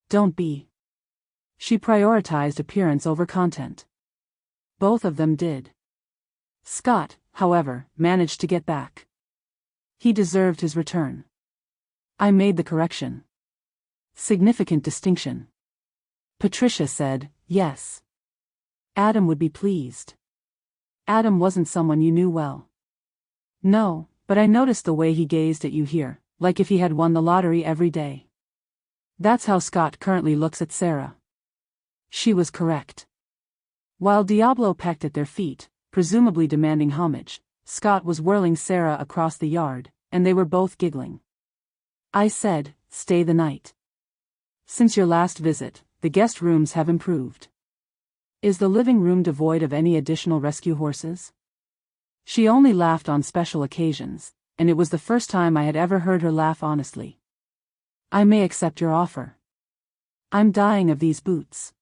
Speaker 1: Don't be." She prioritized appearance over content. Both of them did. Scott, however, managed to get back. He deserved his return. I made the correction. Significant distinction. Patricia said, "Yes. Adam would be pleased." Adam wasn't someone you knew well. "No, but I noticed the way he gazed at you here, like if he had won the lottery every day." That's how Scott currently looks at Sarah. She was correct. While Diablo pecked at their feet, presumably demanding homage, Scott was whirling Sarah across the yard, and they were both giggling. I said, "Stay the night. Since your last visit, the guest rooms have improved. Is the living room devoid of any additional rescue horses?" She only laughed on special occasions, and it was the first time I had ever heard her laugh honestly. "I may accept your offer. I'm dying of these boots.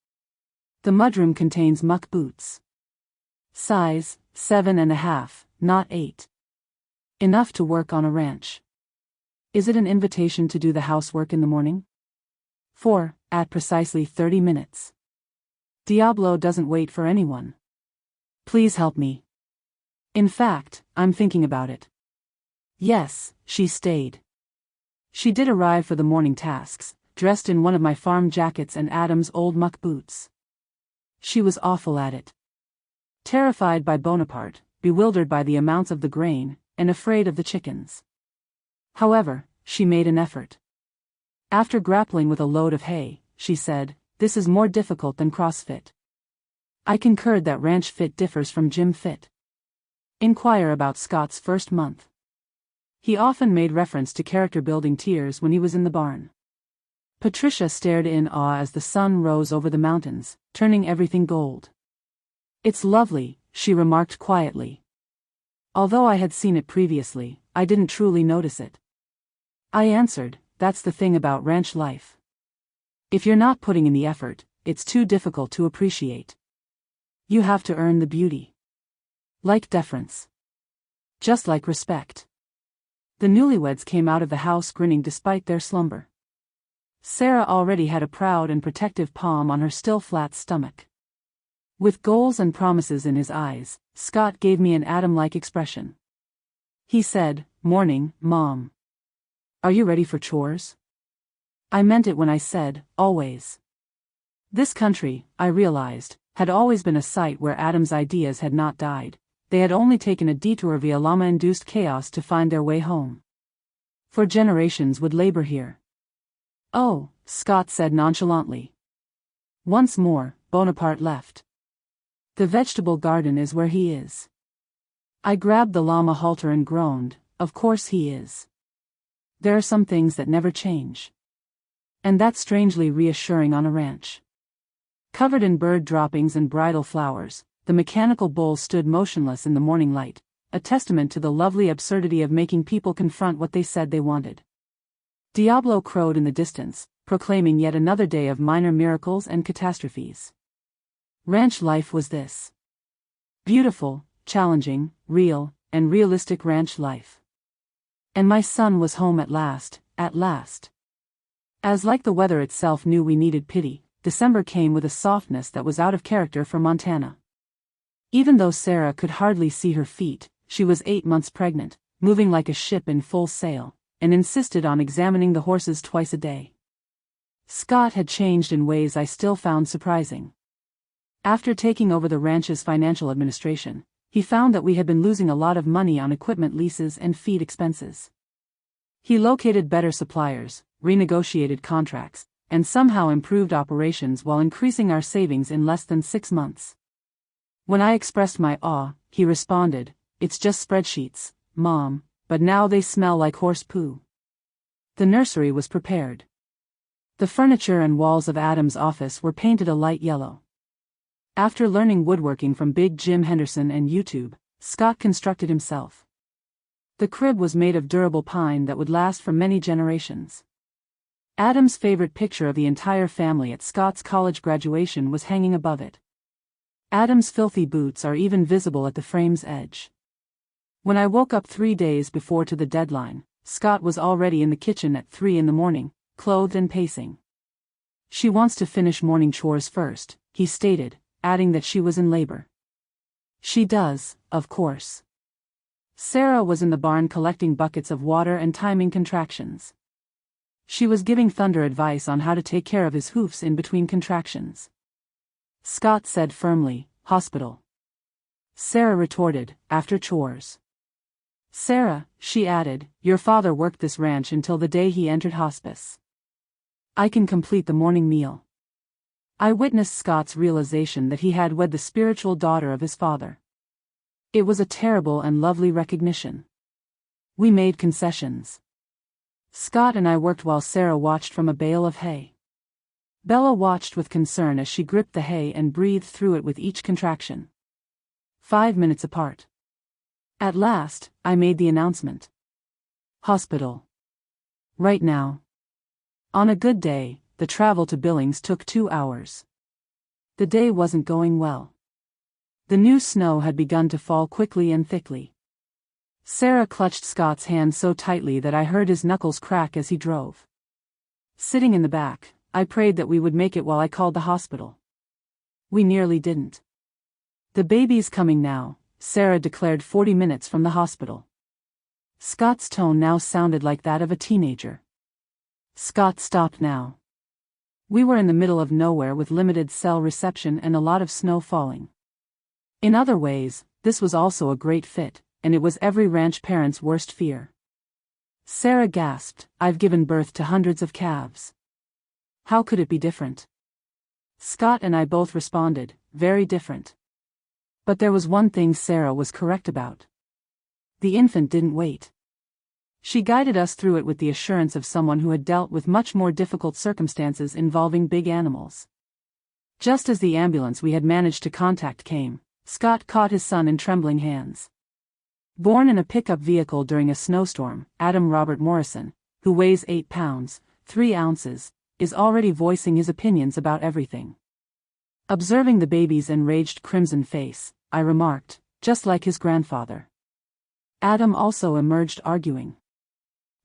Speaker 1: The mudroom contains muck boots. Size, 7.5, not 8. Enough to work on a ranch. Is it an invitation to do the housework in the morning? 4, at precisely 30 minutes. Diablo doesn't wait for anyone. Please help me. In fact, I'm thinking about it." Yes, she stayed. She did arrive for the morning tasks, dressed in one of my farm jackets and Adam's old muck boots. She was awful at it. Terrified by Bonaparte, bewildered by the amounts of the grain, and afraid of the chickens. However, she made an effort. After grappling with a load of hay, she said, "This is more difficult than CrossFit." I concurred that ranch fit differs from gym fit. Inquire about Scott's first month. He often made reference to character-building tears when he was in the barn. Patricia stared in awe as the sun rose over the mountains, turning everything gold. "It's lovely," she remarked quietly. Although I had seen it previously, I didn't truly notice it. I answered, "That's the thing about ranch life. If you're not putting in the effort, it's too difficult to appreciate. You have to earn the beauty. Like deference. Just like respect." The newlyweds came out of the house grinning despite their slumber. Sarah already had a proud and protective palm on her still flat stomach. With goals and promises in his eyes, Scott gave me an Adam-like expression. He said, "Morning, Mom. Are you ready for chores?" I meant it when I said, always. This country, I realized, had always been a site where Adam's ideas had not died. They had only taken a detour via llama-induced chaos to find their way home. For generations would labor here. "Oh," Scott said nonchalantly. Once more, Bonaparte left. "The vegetable garden is where he is." I grabbed the llama halter and groaned, "Of course he is. There are some things that never change. And that's strangely reassuring on a ranch." Covered in bird droppings and bridal flowers, the mechanical bull stood motionless in the morning light, a testament to the lovely absurdity of making people confront what they said they wanted. Diablo crowed in the distance, proclaiming yet another day of minor miracles and catastrophes. Ranch life was this. Beautiful, challenging, real, and realistic ranch life. And my son was home at last, at last. As like the weather itself knew we needed pity, December came with a softness that was out of character for Montana. Even though Sarah could hardly see her feet, she was 8 months pregnant, moving like a ship in full sail, and insisted on examining the horses twice a day. Scott had changed in ways I still found surprising. After taking over the ranch's financial administration, he found that we had been losing a lot of money on equipment leases and feed expenses. He located better suppliers, renegotiated contracts, and somehow improved operations while increasing our savings in less than 6 months. When I expressed my awe, he responded, "It's just spreadsheets, Mom, but now they smell like horse poo." The nursery was prepared. The furniture and walls of Adam's office were painted a light yellow. After learning woodworking from Big Jim Henderson and YouTube, Scott constructed himself. The crib was made of durable pine that would last for many generations. Adam's favorite picture of the entire family at Scott's college graduation was hanging above it. Adam's filthy boots are even visible at the frame's edge. When I woke up 3 days before to the deadline, Scott was already in the kitchen at 3 a.m, clothed and pacing. "She wants to finish morning chores first," he stated, adding that she was in labor. "She does, of course." Sarah was in the barn collecting buckets of water and timing contractions. She was giving Thunder advice on how to take care of his hoofs in between contractions. Scott said firmly, "Hospital." Sarah retorted, "After chores." "Sarah," she added, "your father worked this ranch until the day he entered hospice. I can complete the morning meal." I witnessed Scott's realization that he had wed the spiritual daughter of his father. It was a terrible and lovely recognition. We made concessions. Scott and I worked while Sarah watched from a bale of hay. Bella watched with concern as she gripped the hay and breathed through it with each contraction. 5 minutes apart. At last, I made the announcement. "Hospital. Right now." On a good day, the travel to Billings took 2 hours. The day wasn't going well. The new snow had begun to fall quickly and thickly. Sarah clutched Scott's hand so tightly that I heard his knuckles crack as he drove. Sitting in the back, I prayed that we would make it while I called the hospital. We nearly didn't. "The baby's coming now," Sarah declared 40 minutes from the hospital. Scott's tone now sounded like that of a teenager. Scott stopped now. We were in the middle of nowhere with limited cell reception and a lot of snow falling. In other ways, this was also a great fit, and it was every ranch parent's worst fear. Sarah gasped, "I've given birth to hundreds of calves. How could it be different?" Scott and I both responded, "Very different." But there was one thing Sarah was correct about. The infant didn't wait. She guided us through it with the assurance of someone who had dealt with much more difficult circumstances involving big animals. Just as the ambulance we had managed to contact came, Scott caught his son in trembling hands. Born in a pickup vehicle during a snowstorm, Adam Robert Morrison, who weighs 8 pounds, 3 ounces, is already voicing his opinions about everything. Observing the baby's enraged crimson face, I remarked, "Just like his grandfather." Adam also emerged arguing.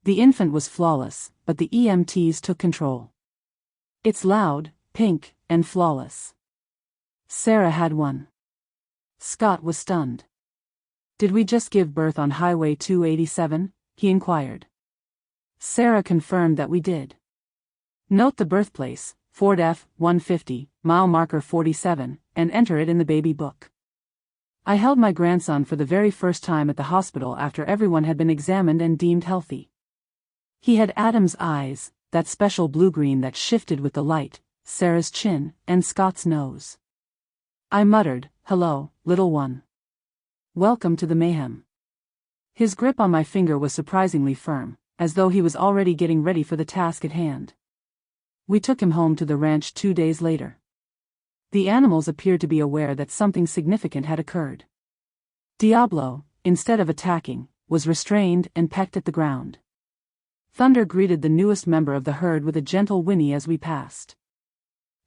Speaker 1: The infant was flawless, but the EMTs took control. "It's loud, pink, and flawless." Sarah had one. Scott was stunned. "Did we just give birth on Highway 287? He inquired. Sarah confirmed that we did. "Note the birthplace, Ford F-150, mile marker 47, and enter it in the baby book." I held my grandson for the very first time at the hospital after everyone had been examined and deemed healthy. He had Adam's eyes, that special blue-green that shifted with the light, Sarah's chin, and Scott's nose. I muttered, "Hello, little one. Welcome to the mayhem." His grip on my finger was surprisingly firm, as though he was already getting ready for the task at hand. We took him home to the ranch 2 days later. The animals appeared to be aware that something significant had occurred. Diablo, instead of attacking, was restrained and pecked at the ground. Thunder greeted the newest member of the herd with a gentle whinny as we passed.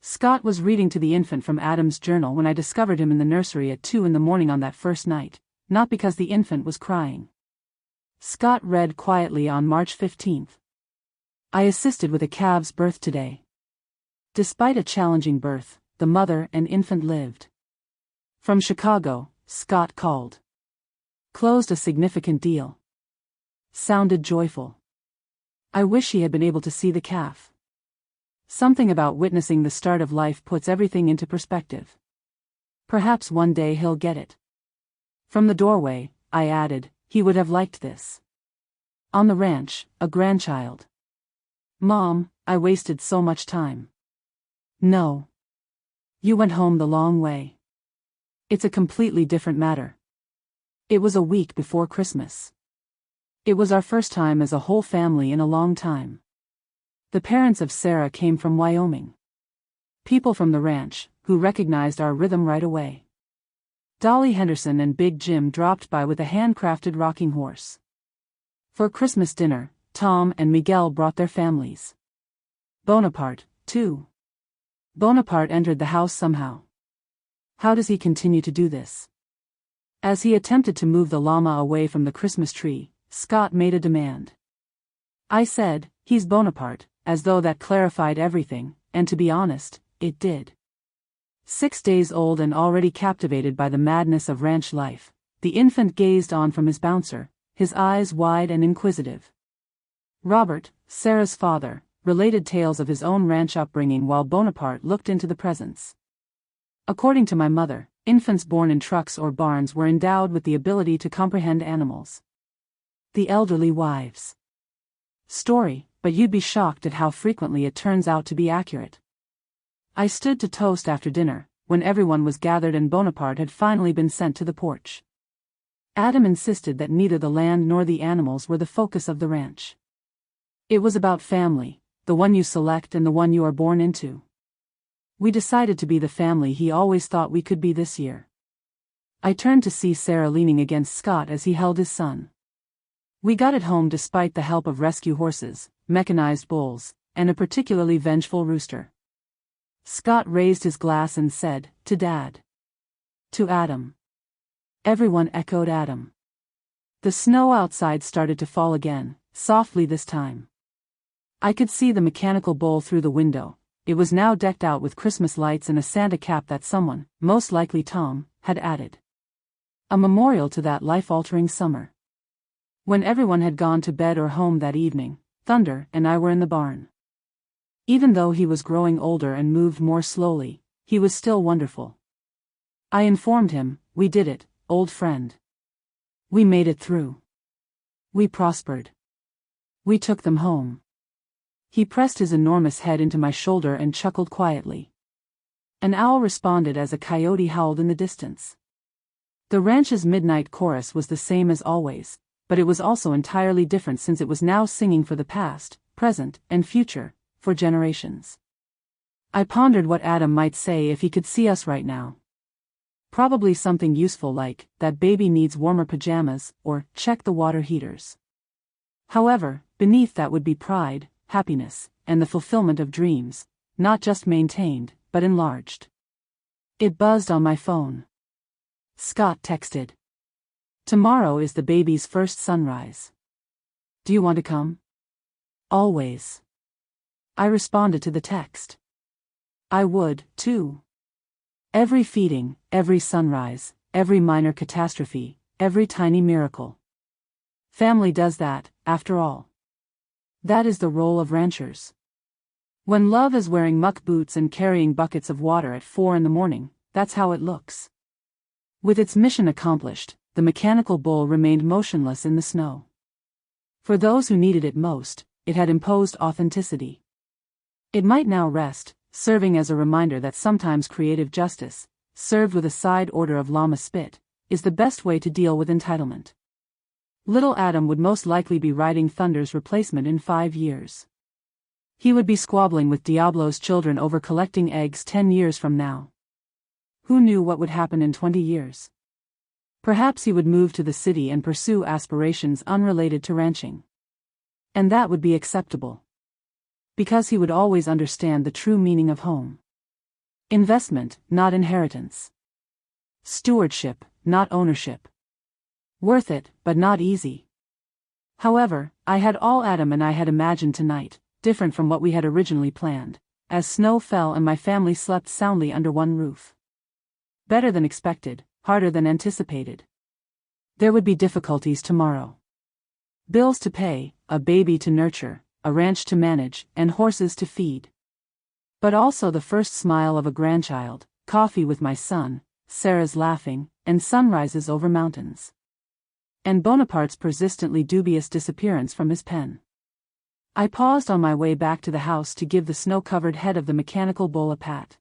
Speaker 1: Scott was reading to the infant from Adam's journal when I discovered him in the nursery at 2 a.m. on that first night, not because the infant was crying. Scott read quietly on March 15th. "I assisted with a calf's birth today. Despite a challenging birth, the mother and infant lived." From Chicago, Scott called. "Closed a significant deal." Sounded joyful. I wish he had been able to see the calf. Something about witnessing the start of life puts everything into perspective. Perhaps one day he'll get it. From the doorway, I added, he would have liked this. On the ranch, a grandchild. "Mom, I wasted so much time." "No. You went home the long way. It's a completely different matter." It was a week before Christmas. It was our first time as a whole family in a long time. The parents of Sarah came from Wyoming. People from the ranch, who recognized our rhythm right away. Dolly Henderson and Big Jim dropped by with a handcrafted rocking horse. For Christmas dinner, Tom and Miguel brought their families. Bonaparte, too. Bonaparte entered the house somehow. How does he continue to do this? As he attempted to move the llama away from the Christmas tree, Scott made a demand. I said, "He's Bonaparte," as though that clarified everything, and to be honest, it did. 6 days old and already captivated by the madness of ranch life, the infant gazed on from his bouncer, his eyes wide and inquisitive. Robert, Sarah's father, related tales of his own ranch upbringing while Bonaparte looked into the presents. According to my mother, infants born in trucks or barns were endowed with the ability to comprehend animals. The elderly wives' story, but you'd be shocked at how frequently it turns out to be accurate. I stood to toast after dinner, when everyone was gathered and Bonaparte had finally been sent to the porch. Adam insisted that neither the land nor the animals were the focus of the ranch. It was about family, the one you select and the one you are born into. We decided to be the family he always thought we could be this year. I turned to see Sarah leaning against Scott as he held his son. We got it home despite the help of rescue horses, mechanized bulls, and a particularly vengeful rooster. Scott raised his glass and said, "To Dad." To Adam. Everyone echoed Adam. The snow outside started to fall again, softly this time. I could see the mechanical bull through the window. It was now decked out with Christmas lights and a Santa cap that someone, most likely Tom, had added. A memorial to that life-altering summer. When everyone had gone to bed or home that evening, Thunder and I were in the barn. Even though he was growing older and moved more slowly, he was still wonderful. I informed him, "We did it, old friend. We made it through. We prospered. We took them home." He pressed his enormous head into my shoulder and chuckled quietly. An owl responded as a coyote howled in the distance. The ranch's midnight chorus was the same as always, but it was also entirely different since it was now singing for the past, present, and future, for generations. I pondered what Adam might say if he could see us right now. Probably something useful like, "That baby needs warmer pajamas," or "Check the water heaters." However, beneath that would be pride, happiness, and the fulfillment of dreams, not just maintained, but enlarged. It buzzed on my phone. Scott texted. "Tomorrow is the baby's first sunrise. Do you want to come?" "Always." I responded to the text. I would, too. Every feeding, every sunrise, every minor catastrophe, every tiny miracle. Family does that, after all. That is the role of ranchers. When love is wearing muck boots and carrying buckets of water at 4 in the morning, that's how it looks. With its mission accomplished, the mechanical bull remained motionless in the snow. For those who needed it most, it had imposed authenticity. It might now rest, serving as a reminder that sometimes creative justice, served with a side order of llama spit, is the best way to deal with entitlement. Little Adam would most likely be riding Thunder's replacement in 5 years. He would be squabbling with Diablo's children over collecting eggs 10 years from now. Who knew what would happen in 20 years? Perhaps he would move to the city and pursue aspirations unrelated to ranching. And that would be acceptable. Because he would always understand the true meaning of home. Investment, not inheritance. Stewardship, not ownership. Worth it, but not easy. However, I had all Adam and I had imagined tonight, different from what we had originally planned, as snow fell and my family slept soundly under one roof. Better than expected, harder than anticipated. There would be difficulties tomorrow. Bills to pay, a baby to nurture, a ranch to manage, and horses to feed. But also the first smile of a grandchild, coffee with my son, Sarah's laughing, and sunrises over mountains. And Bonaparte's persistently dubious disappearance from his pen. I paused on my way back to the house to give the snow-covered head of the mechanical bull a pat.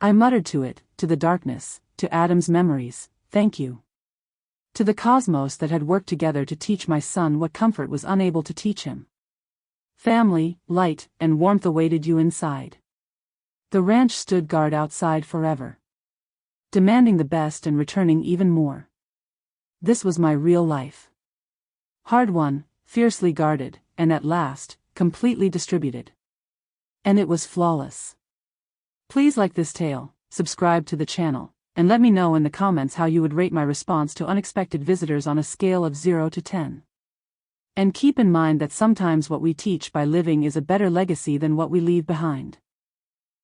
Speaker 1: I muttered to it, to the darkness, to Adam's memories, "Thank you." To the cosmos that had worked together to teach my son what comfort was unable to teach him. Family, light, and warmth awaited you inside. The ranch stood guard outside forever. demanding the best and returning even more. This was my real life. Hard won, fiercely guarded, and at last, completely distributed. And it was flawless. Please like this tale, subscribe to the channel, and let me know in the comments how you would rate my response to unexpected visitors on a scale of 0 to 10. And keep in mind that sometimes what we teach by living is a better legacy than what we leave behind.